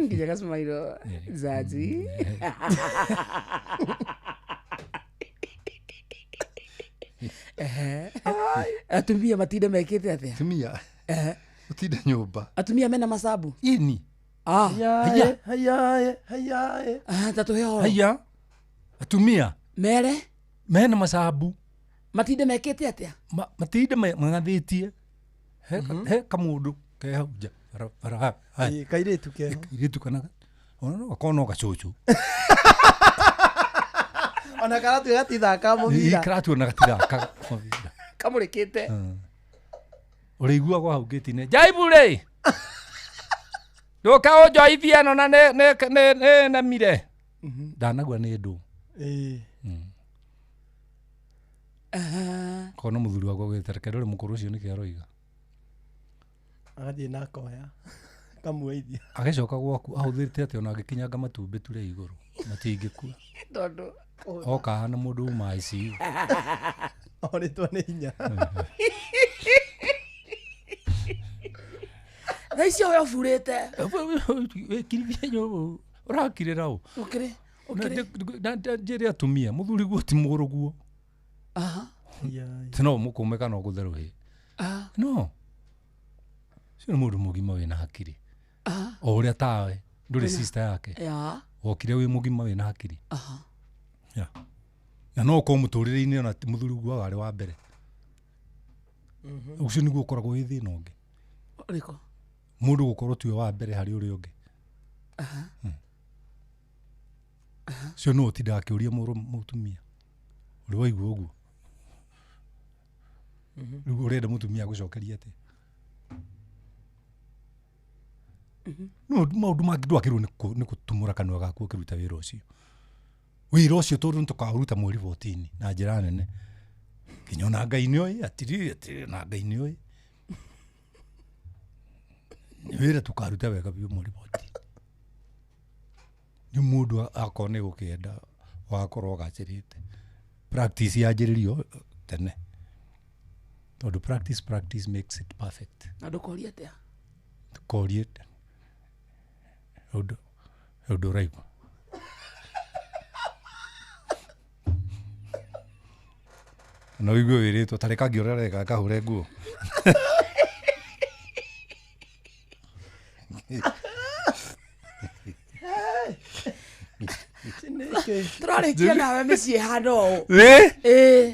Nginya gacumairo zaji. Atumia matinde mekĩte atĩa? Atumia ũtinde nyũmba. Atumia mena masabu? Ini. Hayaye. Tatuhe horo. Haya. Atumia. Mere? Mena masabu. Matinde mekĩte atĩa? Matinde magathĩtie. He kamũndũ keho nja. Kairĩtu keho. Kairĩtu kana ona no gakorwo no gacucu. Ona karatu gatithaka mũbira. Karatu ona gatithaka mũbira. Kamũrĩkĩte. Ũrĩiguagwo hau gĩti-inĩ. Jaibu rĩ. Ndoka ũnjoithia no na nĩ nemire. Ndanagua nĩ ndũ. Kono mũthuri wagwo gwĩtereka ndũrĩ mũkũrũ ũcio nĩ kĩaroiga. Agathiĩ na koya. akamuithia agacoka gwaku ahuthirite ati ona agikinyanga matumbi ture iguru matingikua tondu oka na mundu uma ICU oritwo ni hinya Raicio we ofurite kirithia nyo urakirira u ukire njiri atumia muthuri guo ti muruguo tino mukume kana gutheruhi no sio mundu mugima wina hakiri o uria tawe nduri sister yake okire wi mugima wina hakiri na no ko muturire-ini ona muthuri guo ari wa mbere ucio niguo ukoragwo wi thina ungi riko mundu gukorwo tiwe wa mbere hari uri ungi sio no tinda akiuria mutumia uri waigua uguo riu urenda mutumia gucokeria ati no maundu mangi ndwakirwo ni gutumura kanua gaku ukiruta wira ucio wira ucio tondu ntukaruta mweri 14 na njira nene kinyona ngai ni oi atiri na ngai ni oi ni wira tukaruta wega biu mweri 14 ni mundu akone gukienda wakorwo gacirite practice yanjiririo tene tondu practice makes it perfect na ndukoria atia tukorie Odo raiva no igwe wirito tareka ngiorera kahure nguo turarikia nawe micii hano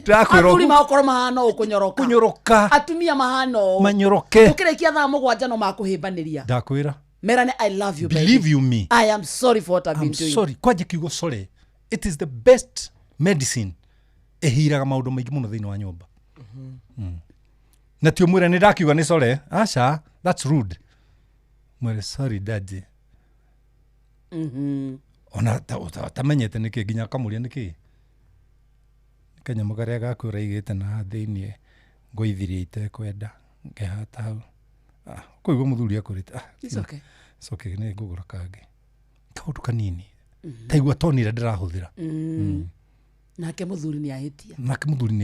ndakwira aturi makorwo mahana ukunyoroka atumia mahana manyoroke tukirikia thaa 7 no makuhimbaniria ndakwira Merane, I love you, believe baby. You me. I am sorry for what I've been doing. I'm sorry. Kwaje kiugo sorry. It is the best medicine. Ehiraga maundu maingi muno thiini wa nyumba. Na tio mwira ni ndakiuga ni sorry. Asha, that's rude. Mwire sorry daddy. Ona tamenyete niki ginya kamuria niki. Kanyamu karia gakura igite na thiini ngoithirie itekwenda ngehata hau. Kuigua muthuri akurite it's okay. It's okay ne ngugura kangi kaundu kanini taigua tonire ndirahuthira nake muthuri ni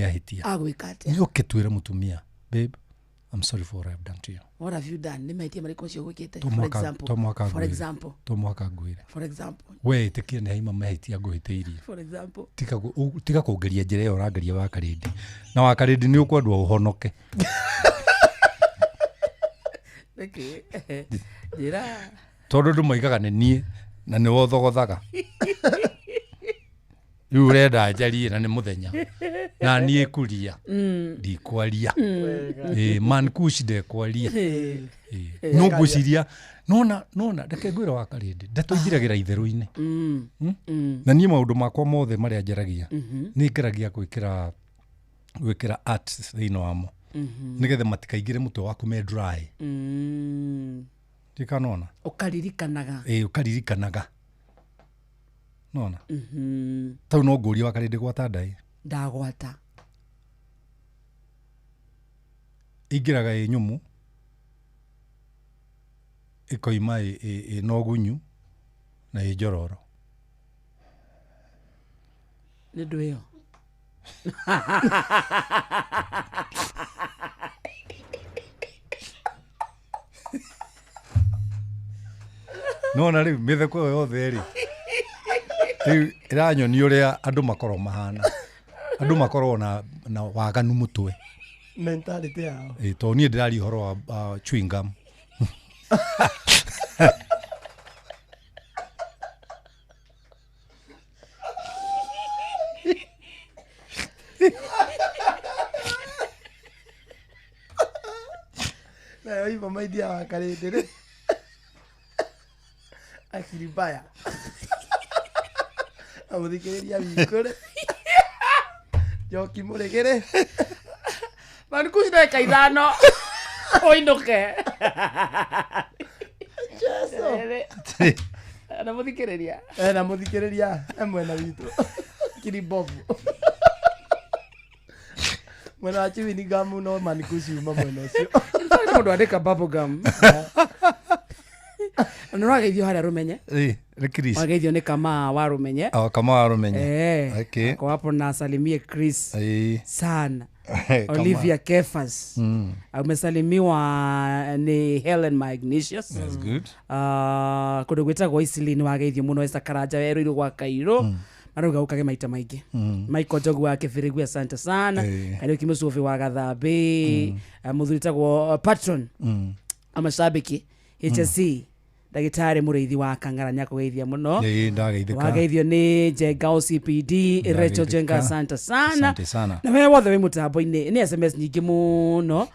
ahitia agwika atia nyoke twire mutumia babe I'm sorry for what I've done to you. What have you done? Ni maitia mariko cio gwikite for example we tikia ni haima maitia ngwiteirie for example tika kuongeria njira iyo urangeria wa karindi na wa karindi ni ukwendwa uhonoke okay jira tondu ndu moigaga ni nie na ni wothogothaga riu urenda njarie na ni muthenya na nie kuria ndikwaria man kush ndekwaria no ngwiciria nona ndeke ngwira wa karindi ndatoithiragira itheru-ini na nie maundu makwa mothe maria njaragia ni ngeragia gwikira art thiini wamo nigetha matikaingire mutwe waku me dry tikanona ukaririkanaga nona tau no nguria wa karindi gwata ndai ndagwata ingiraga nyumu ikoima no gunyu na njororo ni ndu iyo nona riu mitheko yothe ri riu iranyonia uria andu makorwo mahana andu makorwo na waganu mutwe mentality yao to nie ndirari horo wa chewing gum na hivyo maidia wa karindi akiri mbaya amuthikiriria wikore joki muregere manikushi ndeka ithano oinuke na muthikiriria mwena witu kiri bovu mwena wa chewing gum no manikushi uma mwena ucio mundu andika bubble gum Nurageithio haria Rumenye. Ni Chris. Wageithio ni kama wa Rumenye. Kama wa Rumenye. Okay. Kwa hapo na salimie Chris. Sana. Olivia Kefas. Umesalimiwa ni Helen Magnesius. That's good. Kundu gwitagwo Isilini wageithio muno Esther Karanja weru iru gwa Kairo. Maruga ukage maita maingĩ. Michael Jogu wa Kĩbĩrĩgwi asante sana. Kariuki Musuvi wa Gathambi. Muthurĩtagwo patron. Amashabiki HSC. Ndagĩtarĩ Mũrĩithi wa Kangaranya kũgeithia mũno. Wageithio nĩ Jenga OCPD, Rachel Jenga asante sana. Na wewe wothe wĩ mũtambo-inĩ nĩ SMS nyingĩ mũno.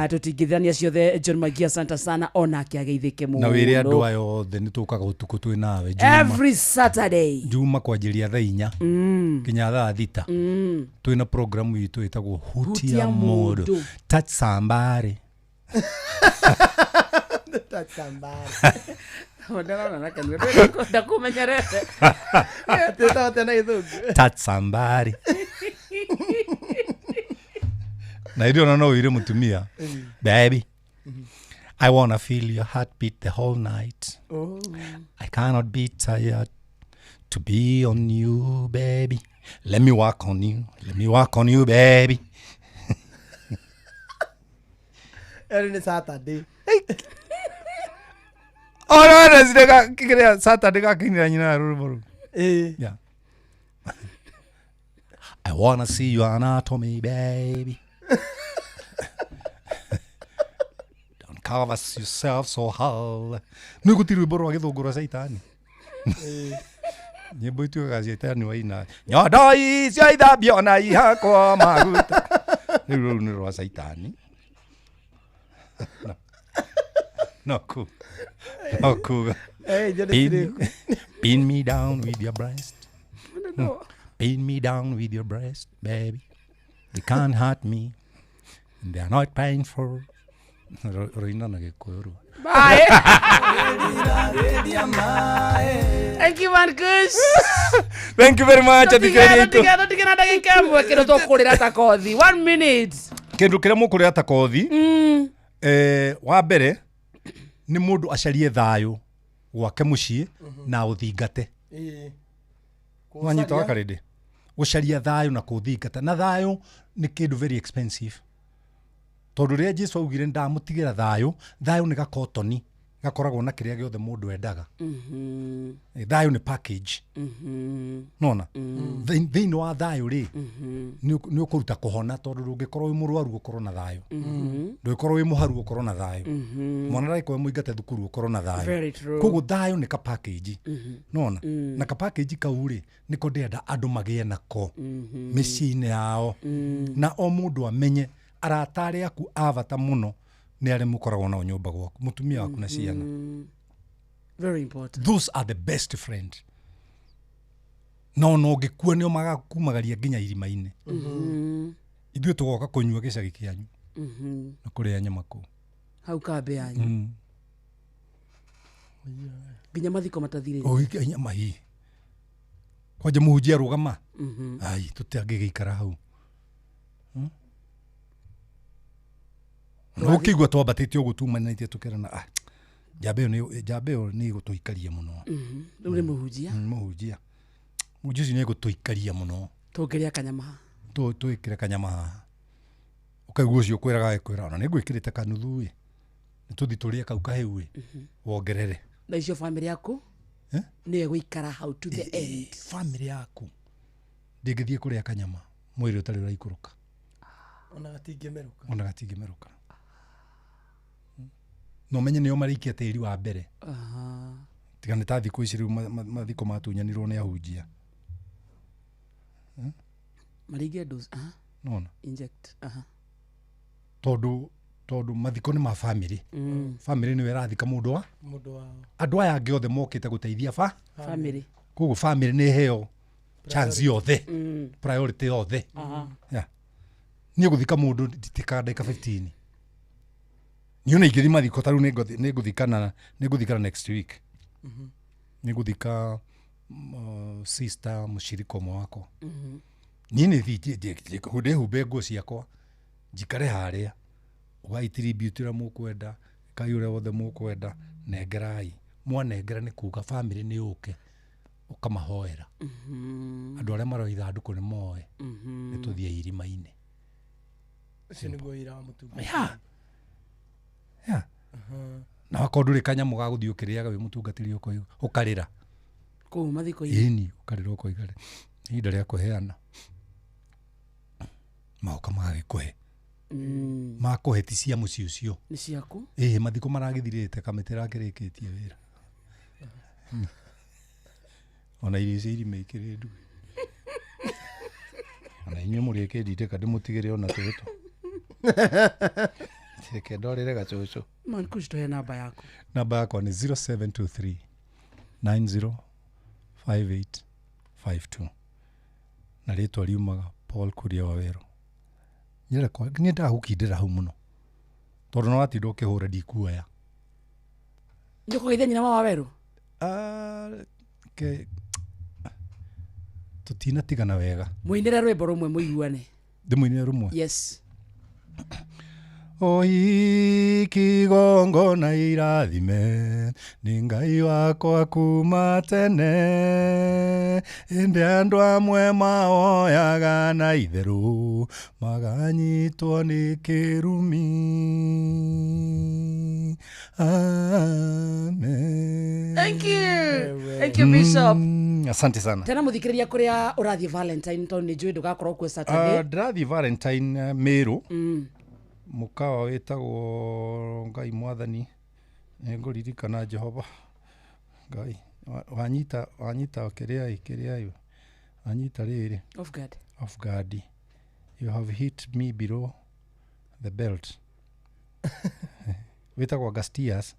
Tũtingithania ciothe John Magia asante sana ona akĩageithĩke mũno. Na wĩre andũ ayo othe nĩ tũkaga ũtukũ twĩ nawe every Saturday. Juma kwanjĩria thaa 4 kinya thaa 6. Twĩna program itũ ĩtagwo Hutia Mũndũ. Touch somebody. Touch somebody. Touch somebody. Na idio na no ire mutumia. Baby. I want to feel your heartbeat the whole night. I cannot be tired to be on you, baby. Let me walk on you. Let me walk on you, baby. Every Saturday. Oh no, that's the kikira Saturday ka kinira nyina ruru. Yeah. I wanna see your anatomy, baby. Don't cover yourself so hard. Nugutiru boro wa githungura saitani. Nyimbo itu ga saitani wa ina. Nyodoi cia ithambio na ihakwa maguta. Niru ni ro saitani. No cool. Oh, cool. Hey, pin me down with your breast. Pin me down with your breast, baby. They can't hurt me. They are not painful. Bye. Thank you, Marcus. Thank you very much. 1 minute. Kindu kiria mukuria ta kothi. Wa mbere ni mundu acarie thayo gwake mucii na uthingate. Wanyita wakarede. Gucaria thayo na kuthingata. Na thayo ni kindu very expensive. Tondu ria Jesu augire ndamutigira thayo, thayo ni gakotoni, gakoragwo na kiria giothe mundu endaga. Thayo ni package. Nona. Thiini wa thayo ri ni ukuruta kuhona tondu rungikorwo wi murwaru ukorwo na thayo. Ndugikorwo wi muharu ukorwo na thayo. Mwana raiko muingate thukuru ukorwo na thayo. Koguo thayo ni ka package. Nona. Na ka package kau ri niko ndenda andu magie nako micii-ini yao. Na o mundu amenye aratari aku avata muno ni ari mukoragwo na nyumba gwaku mutumia waku na ciana. Very important. Those are the best friends. No ngikua nio magakumagaria nginya irima-ini. Ithuĩ tugoka kunyua gicagi kianyu. Na kuria nyama ku. Hau kambe yanyu. Nginya mathiko matathire. O nyama hii. Kwaje muhunjia rugama. Ai tutiangigikara hau. Ukigwa twambatite ugu tumanite tukerana Jabeo ni gutuikaria muno. Uri muhunjia? Muhunjia. Mujuzi ni gutuikaria muno. Tugeria kanyama. Tuikire kanyama. Ukaigua ucio kwiraga ekwira ona nigwikirite kanuthu wi. Nituthi turia kau kahewi. Wongerere. Na icio family yaku? Ni guikara how to the end. Family yaku. Ndingithie kuria kanyama. Mwiri utari uraikuruka. Ona gatingemeruka. No menye nio marikia tiri wa mbere. Tiga nĩ ta thikũ ici rĩu mathiko matunyanirwo nĩ ahunjia. Marigia dose. Nona. Inject. Tondu mathiko nĩ ma family. Family nĩ werathika mũndũ wa. Andũ aya angĩ othe mokĩte gũteithia family. Koguo family nĩ heo chance yothe. Priority yothe. Niĩ gũthika mũndũ nditikada ndagĩka 15. Niona ingĩthi mathiko taru nĩngũthikana next week. Nĩngũthika sister mũcirika ũmwe wakwa. Niĩ nĩ ndĩhumbe nguo ciakwa njikare harĩa ũgai tribute ũrĩa mũkwenda kai ũrĩa wothe mũkwenda nengerai mwanengera nĩ kuga bamĩrĩ nĩ ũke ũkamahoera andũ arĩa maroi ithandũkũ nĩ moe nĩ tũthiĩ irima-inĩ ũcio nĩguo wĩra wa mũtungatĩri. na wakorwo ndũrĩ kanyamũ ga gũthiĩ ũkĩrĩaga wĩ mũtungatĩri ũkarĩra kũu mathiko-inĩ ĩni ũkarĩra ũkoiga ihinda rĩa kũheana maoka magagĩkũhe makũhe ti cia mũciĩ ũcio nĩ ciaku mathiko maragĩthirĩte kamĩtĩ rakĩrĩkĩtie wĩra ona irio icio irima ikĩrĩ ndu ona inyuĩ mũrĩkĩndindĩka ndĩmũtigĩre ona tũtũ reke ndorere gacũcũ man kucitohe namba yaku. Namba yakwa nĩ 0723 905852 na rĩtwa riumaga Paul Kuria Waweru. Nĩ ndagũkindĩra hau mũno tondũ no watinda ũkĩhũra ndikuoya. Nĩ ũkũgeithia nyina wa Waweru? Tũtinatigana wega. Mũinĩre rwĩmbo rũmwe mũiguane. Ndĩmũinĩre rũmwe? Yes. Oi kigongona irathime nĩ Ngai wakwa kuma tene ĩndĩ andũ amwe maoyaga na itherũ maganyitwo nĩ kĩrumi. Amen. Thank you Bishop. Asante sana. Tena mũthikĩrĩria kũrĩa ũrathiĩ Valentine tondũ nĩ njũĩ ndũgakorwo kuo Saturday. Ndĩrathiĩ Valentine Meru. Mũkawa wĩtagwo Ngai Mwathani nĩ ngũririkana Jehova Ngai wanyita kĩrĩa wanyita rĩrĩ off guard. You have hit me below the belt. Wĩtagwo Gastias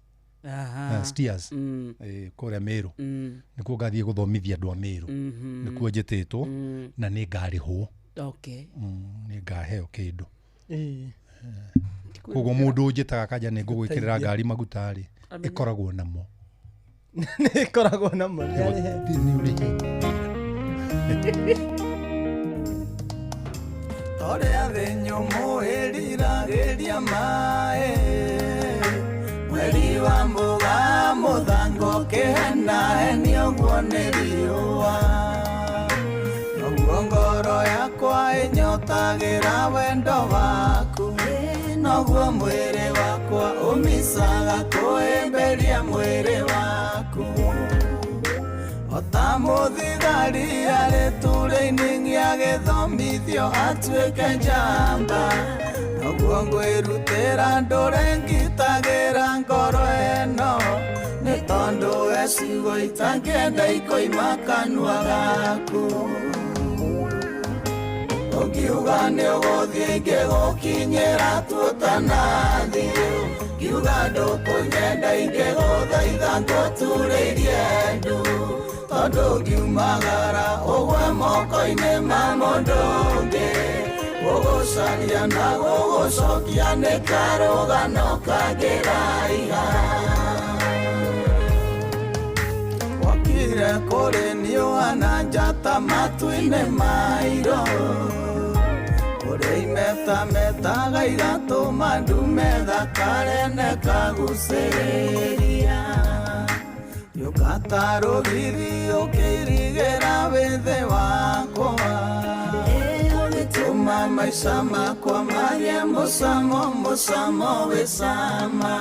Stias kũrĩa Meru nĩkuo ngathiĩ gũthomithia andũ a Meru nĩkuo njĩtĩtwo na nĩ ngarĩhwo nĩ ngaheo kĩndũ. Koguo mũndũ njĩtaga kanja nĩ ngũgwĩkĩrĩra ngari maguta-rĩ ĩkoragwo namo. Nĩ ĩkoragwo namo. Torĩa thĩ nyũmũ ĩriragĩria maĩ mweri wa Mũgaa mũthanga ũkĩhenahenio ũguo nĩ riũa noguo ngoro yakwa ĩnyotagĩra wendo waku noguo mwĩrĩ wakwa ũmicaga kwĩmbĩria mwĩrĩ waku ota mũthigari arĩ turĩ-inĩ agĩthomithio atuĩke njamba noguo ngwĩrutĩra ndũrengitagĩra ngoro ĩno nĩ tondũ ecigo itangĩenda ikoima kanua gaku ũngiuga nĩ ũgũthiĩ ingĩgũkinyĩra tutanathiĩ ngiuga ndũkũnyenda ingĩgũthaitha ngũturĩirie ndu tondũ ngiumagara ũgwe moko-inĩ ma mũndũ ũngĩ gũgũcaria na gũgũcokia nĩ karũgano kangĩraiha wakire kũrĩ niũa na njata matu-inĩ mairũ kũrĩ imetametaga igatũma ndume thakare nekagucĩrĩria yũkata rũgiri ũkĩirigĩra wĩthĩ wakwa ũgĩtũma maica makwa magĩe mũcamo mũcamo wĩcama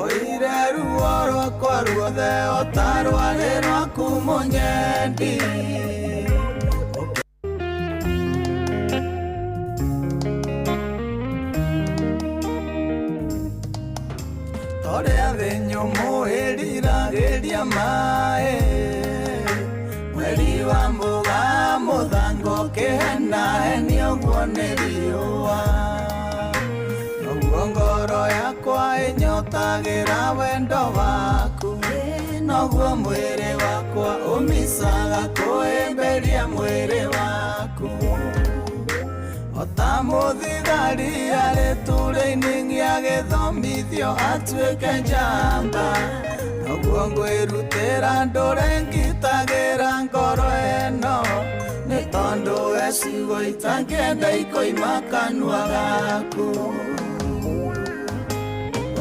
oire ruo rwakwa ruothe ota rwarĩ rwaku mũnyendi torĩa thĩ nyũmũ ĩriragĩria maĩ mweri wa Mũgaa mũthanga ũkĩhenahenio ũguo nĩ riũa noguo ngoro yakwa ĩnyotagĩra wendo waku noguo mwĩrĩ wakwa ũmicaga kwĩmbĩria mwĩrĩ waku ota mũthigari arĩ turĩ-inĩ agĩthomithio atuĩke njamba noguo ngwĩrutĩra ndũrengitagĩra ngoro ĩno nĩ tondũ ecigo itangĩenda ikoima kanua gaku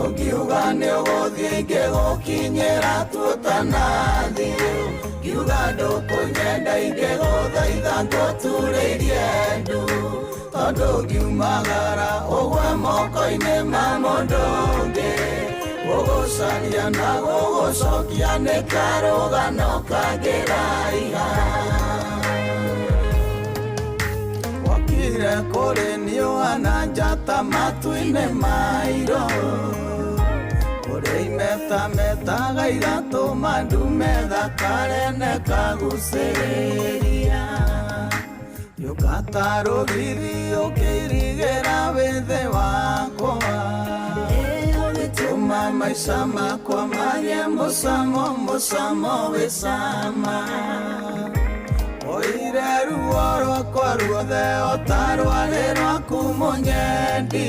Ukiuga nĩ ũgũthiĩ ingĩgũkinyĩra tũtanathiĩ Kiuga ndũkũnyenda ingĩgũthaitha ngũturĩrie ndu Tondũ ngiumagara ũgwe moko-inĩ ma mũndũ ũngĩ Gũgũcaria na gũgũcokia nĩ karũgano kangĩraiha Wakire kũrĩ niũhana njata matu-inĩ mairũ Kũrĩ imetametaga igatũma ndume thakare nekagucĩrĩria Yũkatarũgithi ũkĩirigĩra wĩthĩ wakwa Ũgĩtũma maica makwa magĩe mũcamo mũcamo wĩcama Oire ruo rwakwa ruothe otarwarĩ rwaku mũnyendi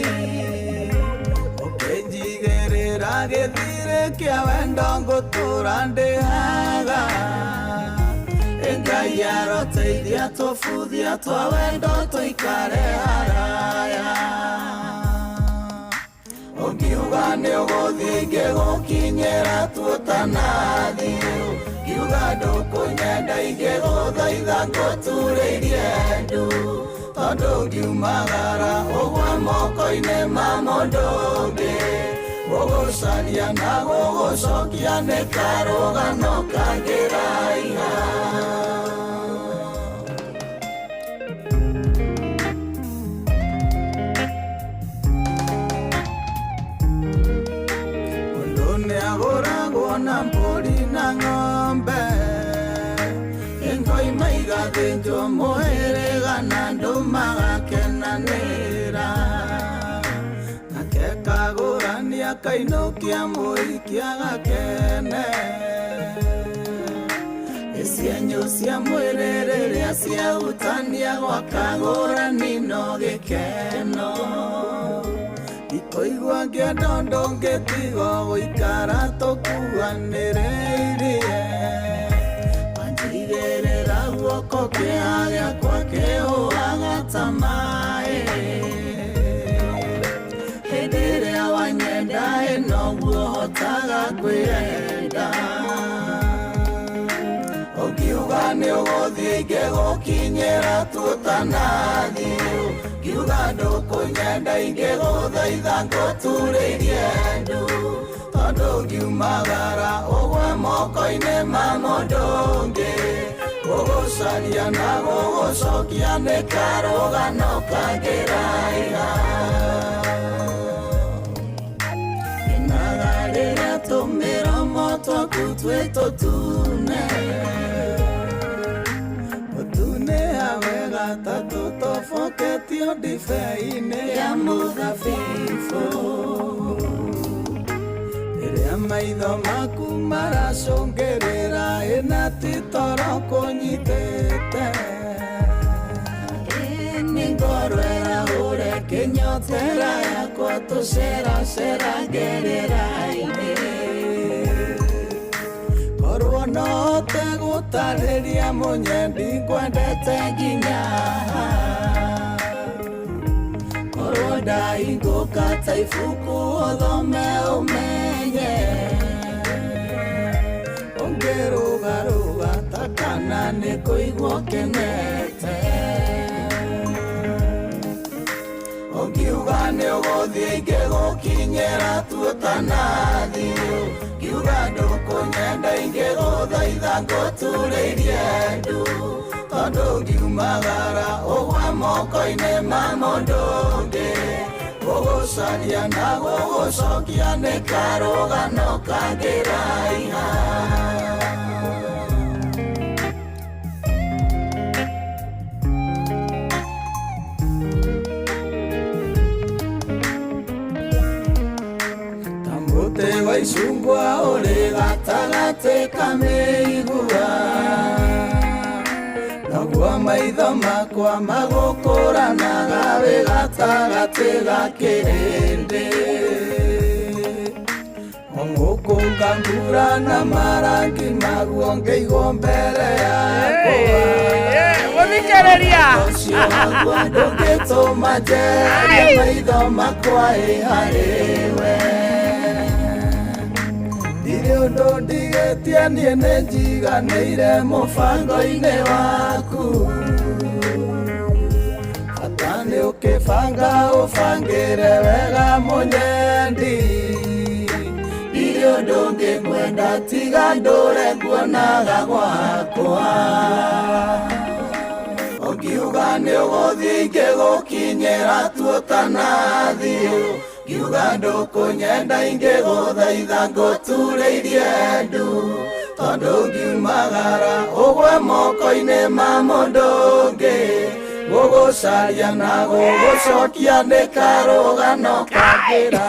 Ũkĩnjigĩrĩra gĩthirĩ kĩa wendo ngũtũra ndĩhaga Ngai aroteithia tũbuthia twa wendo tũikare haraya Ũngiuga nĩ ũgũthiĩ ingĩgũkinyĩra tũtanathiĩ Kiuga ndũkũnyenda ingĩgũthaitha ngũturĩrie ndu Tondũ ngiumagara ũgwe moko-inĩ ma mũndũ ũngĩ Gũgũcaria na gũgũcokia nĩ karũgano kangĩraiha Mũndũ nĩagũragwo na mbũri na ng'ombe Ngoima igathĩnjwo mũhĩrĩga na andũ magakenanĩra Nake kagũrania kainũkia mũikia gakene Icienyũ cia mwĩrĩ rĩrĩa ciahutania gwa kagũrani no gĩkeno Ikoigua ngĩenda ũndũ ngĩtigo gũikara tũkuanĩrĩirie Wanjigĩrĩra guoko kĩeha gĩakwa kĩhũaga ta maĩ Hĩndĩ ĩrĩa wanyenda noguo hotaga kwĩenda Ũngiuga nĩ ũgũthiĩ ingĩgũkinyĩra tũtanathiĩ Kiuga ndũkũnyenda ingĩgũthaitha ngũturĩrie ndu Tondũ ngiumagara ũgwe moko-inĩ ma mũndũ ũngĩ Gũgũcaria na gũgũcokia nĩ karũgano kangĩraiha Inaga rĩrĩa tũmĩromo twaku twĩ tũtune Ũtuneha wega ta tũtoboketio ndibei-inĩ ya mũthabibũ Rĩrĩa maitho maku maracũngĩrĩra ĩna titoro kũnyitĩte Nĩ ngoro ĩrahũre kĩnyotera yakwa tũceracera ngerera-inĩ Korwo no hote gũtarĩria mũnyendi ngwendete nginya Korwo ndahingũka ta ibuku ũthome ũmenye Ũngĩrũgarũga ta kana nĩ kũigua ũkenete Ũngiuga nĩ ũgũthiĩ ingĩgũkinyĩra tũtanathiĩ Kiuga ndũkũnyenda ingĩgũthaitha ngũturĩrie ndu Tondũ ngiumagara ũgwe moko-inĩ ma mũndũ ũngĩ Gũgũcaria na gũgũcokia nĩ karũgano kangĩraiha Mũtĩ wa icungwa ũrĩ gatagatĩ ka mĩigua Naguo maitho makwa magũkũranaga wĩ gatagatĩ ga kĩrĩndĩ Gũkũ ngangurana marangi maguo ngĩigwo mbere yakwa Gũthikĩrĩria Ũcio waguo ndũngĩtũma njerie maitho makwa ĩ harĩ we ndirĩ ũndũ ndigĩtie niĩ nĩ njiganĩire mũbango-inĩ waku bata nĩ ũkĩbanga ũbangĩre wega mũnyendi ndirĩ ũndũ ngĩkwenda tiga ndũre nguonaga gwakwa ũngiuga nĩ ũgũthiĩ ingĩgũkinyĩra tuotanathi ngiuga ndũkũnyenda ingĩgũthaitha ngũturĩirie ndu tondũ ngiumagara ũgwe moko-inĩ ma mũndũ ũngĩ gũgũcaria na gũgũcokia nĩ karũgano kangĩra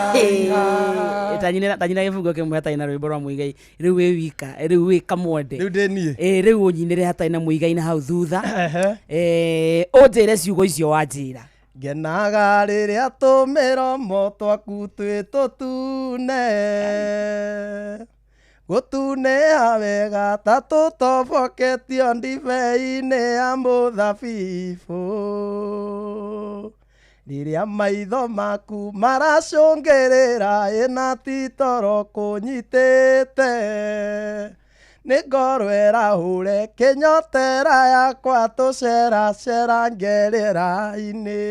tanyina gĩbungo kĩmwe hatarĩ na rwĩmbo rwa Muigai rĩu wĩ wika rĩu wĩ kamwende rĩu ndĩ niĩ rĩu ũnyinĩre hatarĩ na Muigai na hau thutha ũnjĩre ciugo icio wanjĩra ngenaga rĩrĩa tũmĩromo twaku twĩ tũtune gũtunĩha wega ta tũtoboketio ndibei-inĩ ya mũthabibũ rĩrĩa maitho maku maracũngĩrĩra ĩna titoro kũnyitĩte nĩ ngoro ĩrahũre kĩnyotera yakwa tũceracera ngerera-inĩ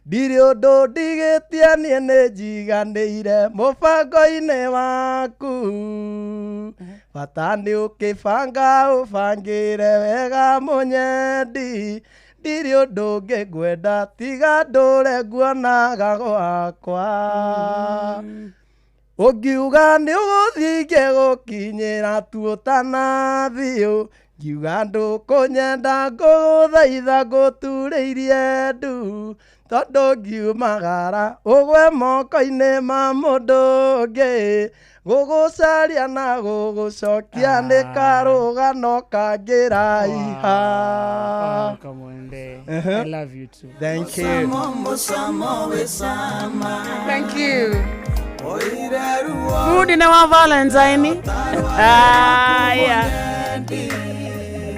ndirĩ ũndũ ndigĩtie niĩ nĩ njiganĩire mũbango-inĩ waku bata nĩ ũkĩbanga ũbangĩre wega mũnyendi ndirĩ ũndũ ngĩkwenda tiga ndũre nguonaga gwakwa ũngiuga nĩ ũgũthiĩ ingĩgũkinyĩra tuotanathi ngiuga ndũkũnyenda ngũgũthaitha ngũturĩirie ndu tondũ ngiumagara ũgwe moko-inĩ ma mũndũ ũngĩ gũgũcaria na gũgũcokia nĩ karũgano kangĩraiha. I love you too. Thank you. Thank you. Food in our Valentine.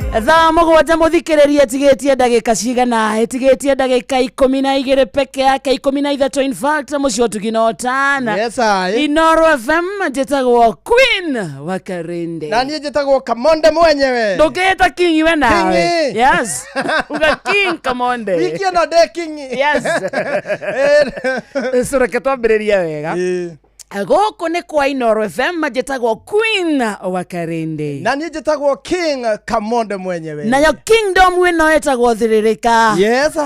Thaa mũgwanja mũthikĩrĩria tigĩtie ndagĩka cigana tigĩtie ndagĩka 12 peke yake 13 in fact mũcio tukinotana. Yes I. Inoro FM njĩtagwo Queen wa Karende. Na niĩ njĩtagwo Kamonde mwenyewe. Ndũgĩta King iwe nawe. King. Yes. Uga King Kamonde. Wiki ĩno ndĩ King. Yes. Sureke twambĩrĩria wega. Gũkũ nĩ kwa Inoro FM njĩtagwo Queen wa Karende. Na niĩ njĩtagwo King Kamonde mwenyewe. Nayo Kingdom ĩno ĩtagwo Thĩrĩrĩka. Yes.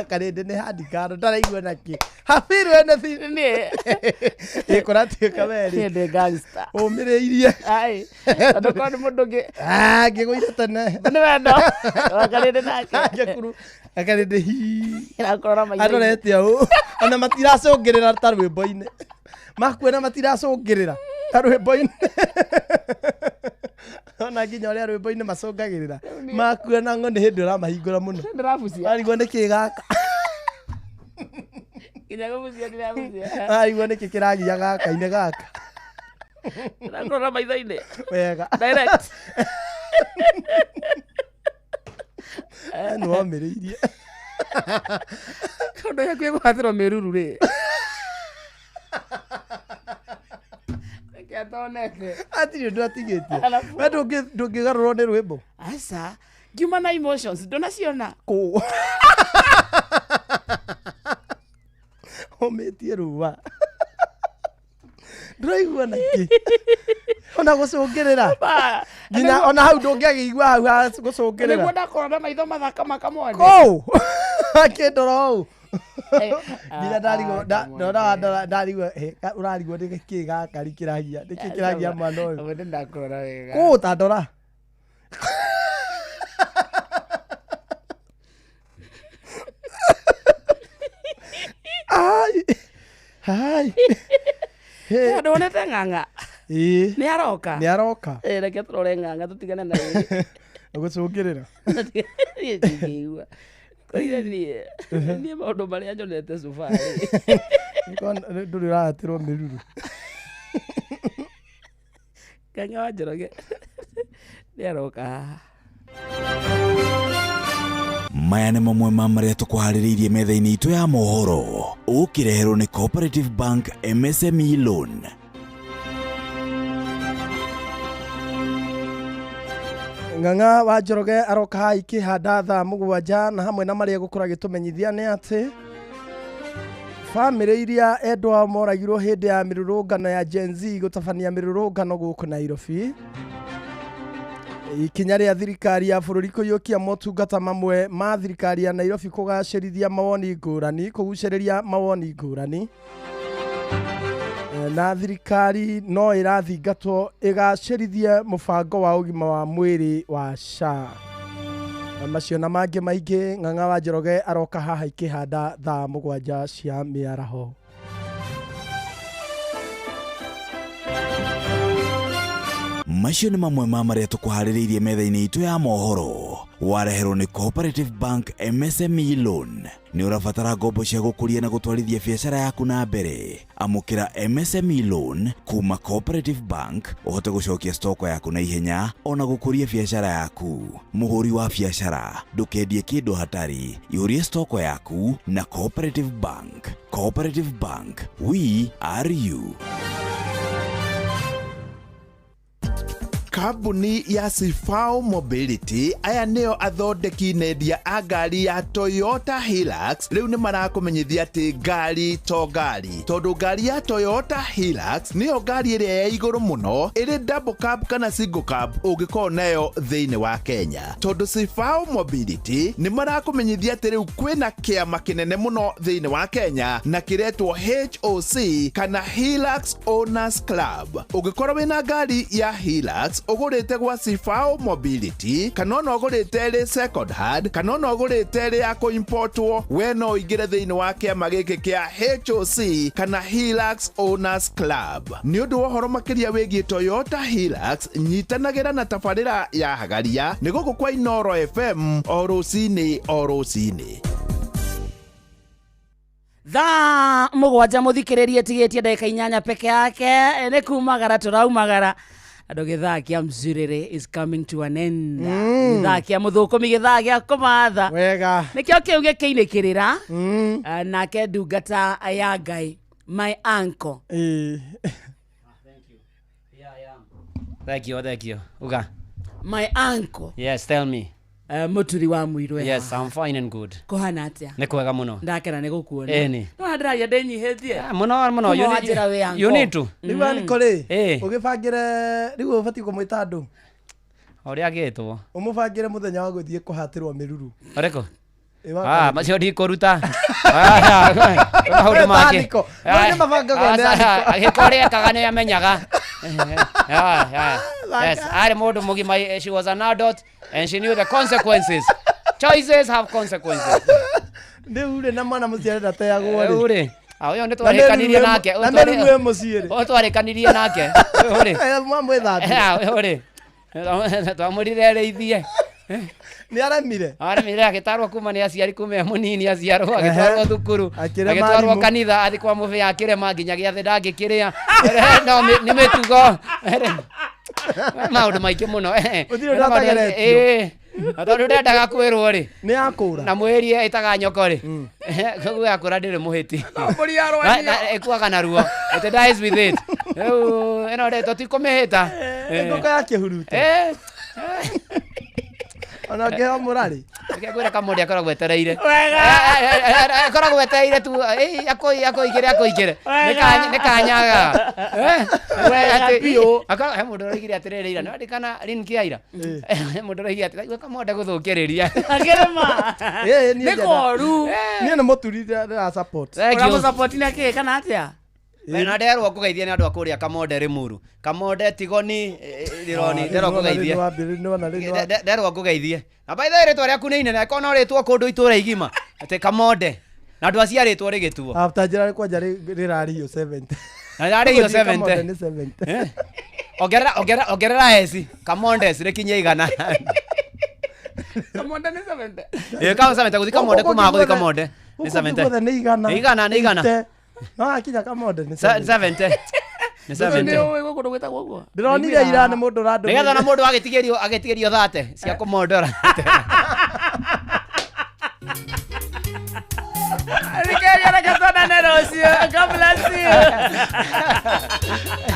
Karende nĩ handikano ndaraigua nakĩ. Habiru anything. Nĩ kũratuĩka weri. Nĩ gangster. Ũmĩrĩirie. Ai. Tondũ kwa nĩ mũndũ ũngĩ. Ngĩgũire tene. Nĩ wendo. Karende nake. Ngĩkuru. Akarende hi. Ĩrakorora maitho. Arorete ũũ. Ona matiracũngĩrĩra ta rwĩmbo-inĩ. Makuona matiracũngĩrĩra ta rwĩmbo-inĩ. Ona nginya ũrĩa rwĩmbo-inĩ macũngagĩrĩra. Makuona ngo nĩ hĩndĩ ũramahingũra mũno. Ndĩrabucia. Arigwo nĩ kĩ gaka. Nginya gũbucia ndĩrabucia. Arigwo nĩ kĩ kĩragia gaka-inĩ gaka. Ndĩrakorora maitho-inĩ. Wega. Direct. Nĩ wamĩrĩirie. Kaũndũ yaku ĩgũhathĩrwo mĩruru rĩ. Reke atonete. Atirĩ ũndũ atigĩtie. We ndũngĩgarũrwo nĩ rwĩmbo. Aca, ngiuma na emotions ndũnaciona. Kũ. Ũmĩtie rũa. Ndũraigua nakĩ. Ona gũcũngĩrĩra. Nginya ona hau ndũngĩagĩigua hau gũcũngĩrĩra. Nĩguo ndakorora maitho mathaka makamwone. Kũ. Akĩndora ũũ. Nginya ndarigwo ũrarigwo nĩ kĩ gaka kĩragia. Nĩ kĩ kĩragia mwana ũyũ. Ũguo ndakorora wega. Kũ ta ndora. Ai. Hai. Ndonete ng'ang'a. Nĩ aroka. Nĩ aroka. Reke tũrore ng'ang'a tũtigane na yeye. Gũcũngĩrĩra. Ndĩigua. Koire niĩ maũndũ marĩa nyonete cubarĩ. Ndũrĩ ũrahatĩrwo mĩruru. Ng'ang'a wa Njoroge. Nĩ aroka haha. Maya nĩ mamwe ma marĩa tũkũharĩrĩirie metha-inĩ itũ ya mohoro ũkĩreherwo nĩ Cooperative Bank MSME Loan. Ng'ang'a wa Njoroge aroka ha ikĩhanda thaa mũgwanja na hamwe na marĩa gũkora gĩtũmenyithia nĩ atĩ famĩlĩ iria endwa moragirwo hĩndĩ ya mĩrũrũngano ya Gen Z gũtabania mĩrũrũngano gũkũ Nairobi. Ikinya rĩa thirikari ya bũrũri kũiyũkia motungata mamwe ma thirikari ya Nairobi kũgacĩrithia mawoni ngũrani, kũgucĩrĩria mawoni ngũrani. Na thirikari no ĩrathingatwo ĩgacĩrithie mũbango wa ũgima wa mwĩrĩ wa SHA. Macio na mangĩ maingĩ Ng'ang'a wa Njoroge aroka haha ikĩhanda thaa mũgwanja cia mĩaraho. Macio nĩ mamwe ma marĩa tũkũharĩrĩirie metha-inĩ itũ ya mohoro. Wareherwo nĩ Cooperative Bank MSME Loan. Nĩ ũrabatara ngombo cia gũkũria na gũtwarithia biacara yaku na mbere. Amũkĩra MSME Loan kuma Cooperative Bank ũhote gũcokia stoko yaku na ihenya ona gũkũria biacara yaku. Mũhũri wa biacara ndũkendie kĩndũ hatari, ihũrie stoko yaku na Cooperative Bank. Cooperative Bank, we are you. Kambuni ya Sifao Mobility aya nĩo athondeki nendia a ngari ya Toyota Hilux. Rĩu nĩ marakũmenyithia atĩ ngari to ngari, tondũ ngari ya Toyota Hilux nĩyo ngari ĩrĩa ya igũrũ mũno ĩrĩ double cab kana single cab ũngĩkorwo nayo thĩinĩ wa Kenya. Tondũ Sifao Mobility nĩ marakũmenyithia atĩ rĩu kwĩna kĩama kĩnene mũno thĩinĩ wa Kenya na kĩretwo HOC kana Hilux Owners Club. Ũngĩkorwo wĩna ngari ya Hilux ũgũrĩte gwa Sifao Mobility kana ona ũgũrĩte ĩrĩ second hand kana ona ũgũrĩte ĩrĩ ya kũimportwo, we no ũingĩre thĩinĩ wa kĩama gĩkĩ kĩa HOC kana Hilux Owners Club. Nĩ ũndũ wa ũhoro makĩria wĩgiĩ Toyota Hilux, nyitanagĩra na tabarĩra ya Hagaria nĩ gũkũ kwa Inoro FM o rũcinĩ. Thaa mũgwanja mũthikĩrĩrie tigĩtie ndagĩka 8 peke yake nĩ kumagara tũraumagara. Andũ gĩthaa kĩa Mzurĩrĩ is coming to an end. Gĩthaa kĩa mũthũkũmi, gĩthaa gĩa kũmatha. Wega. Nĩkĩo kĩu gĩkĩinĩkĩrĩra. Nake ndungata ya Ngai, my uncle. Thank you. Uga. My uncle. Yes, tell me. Mũturi wa Mũirũ. Yes, I'm fine and good. Kũhana atĩa? Nĩ kwega mũno. Ndakena nĩ gũkuona. Eni. No ndĩraria ndĩnyihĩtie. Mũno. You need to. Rĩu ani kore. Ũgĩbangĩre rĩu ũbatiĩ kũmwĩta andũ. Ũrĩa agĩtwo. Ũmũbangĩre mũthenya wa gũthiĩ kũhatĩrwo mĩruru. Ũrĩkũ? Macio ndikũruta. Maũndũ make. Nĩ mabangaga nĩ andĩko. Agĩkorĩa kaga nĩ amenyaga. Yes, arĩ mũndũ mũgima. She was an adult and she knew the consequences. Choices have consequences. Ndĩure na mwana mũciare ndateagwo rĩ. Ũrĩ. Ũyũ nĩ twarĩkanirie nake. Twarĩkanirie nake. Ũrĩ. Ũrĩ. Twamũrire rĩithie. Nĩ aremire. Aremire agĩtarwo kuma nĩ aciari kuma mũnini aciarwo agĩtwarwo thukuru. Agĩtwarwo kanitha athi kwa mũbĩ akĩrema nginya gĩathĩ ndangĩkĩrĩa. No nĩ mĩtugo. Maũndũ maingĩ mũno. Ũthire ndatageretio. Tondũ ndendaga kwĩrwo rĩ. Nĩ yakũra. Na mwĩrie ĩtaga nyoko rĩ. Koguo yakũra ndĩrĩ mũhĩti. Mbũri yarwania. Ĩkuaga na ruo. It dies with it. Ĩno rĩtwo ti kũmĩhĩta. Ngũkũ yake huruta. Ona ngĩho mũrarĩ. Ngĩkwĩra kamũndĩ akoragwo etereire. Akoragwo etereire tu akũigĩre. Nĩ kanyaga. He mũndũ ũroigire atĩrĩrĩ ira. Nĩwandĩkana rini kia ira. He mũndũ ũroigire atĩrĩrĩ kamonde gũthũkĩrĩria. Akĩrema. Nĩ koru. Niĩ nĩ mũturi ndĩra support. Ũramũ support nĩ akĩ kana atĩa? Na nderwo kũgeithia nĩ andũ a kũrĩa Kamonde Rĩmuru. Kamonde Tigoni Rĩroni nderwo kũgeithia. Nderwo kũgeithie. Na by the way rĩtwa rĩaku nĩ inene kona rĩtwa kũndũ itũra igima. Atĩ Kamonde. Na andũ aciarĩtwo rĩgĩtuo. After njĩra kwanja rĩrarĩhio 70. Na rĩrarĩhio 70. Ongerera eci. Kamonde rĩkinye 100. Kamonde nĩ 70. Kama 70 gũthi Kamonde kuma gũthi Kamonde. Nĩ 70. Nĩ 100. No akinya Kamonde nĩ 70. Nĩ 70. Nĩ gũkũ gwĩtagwo ũguo. Ndĩronire ira nĩ mũndũ ũrandũ. Nĩgetha na mũndũ agĩtigĩrio 30 cia kũmondora. Rĩkĩria reke twana you. God bless you.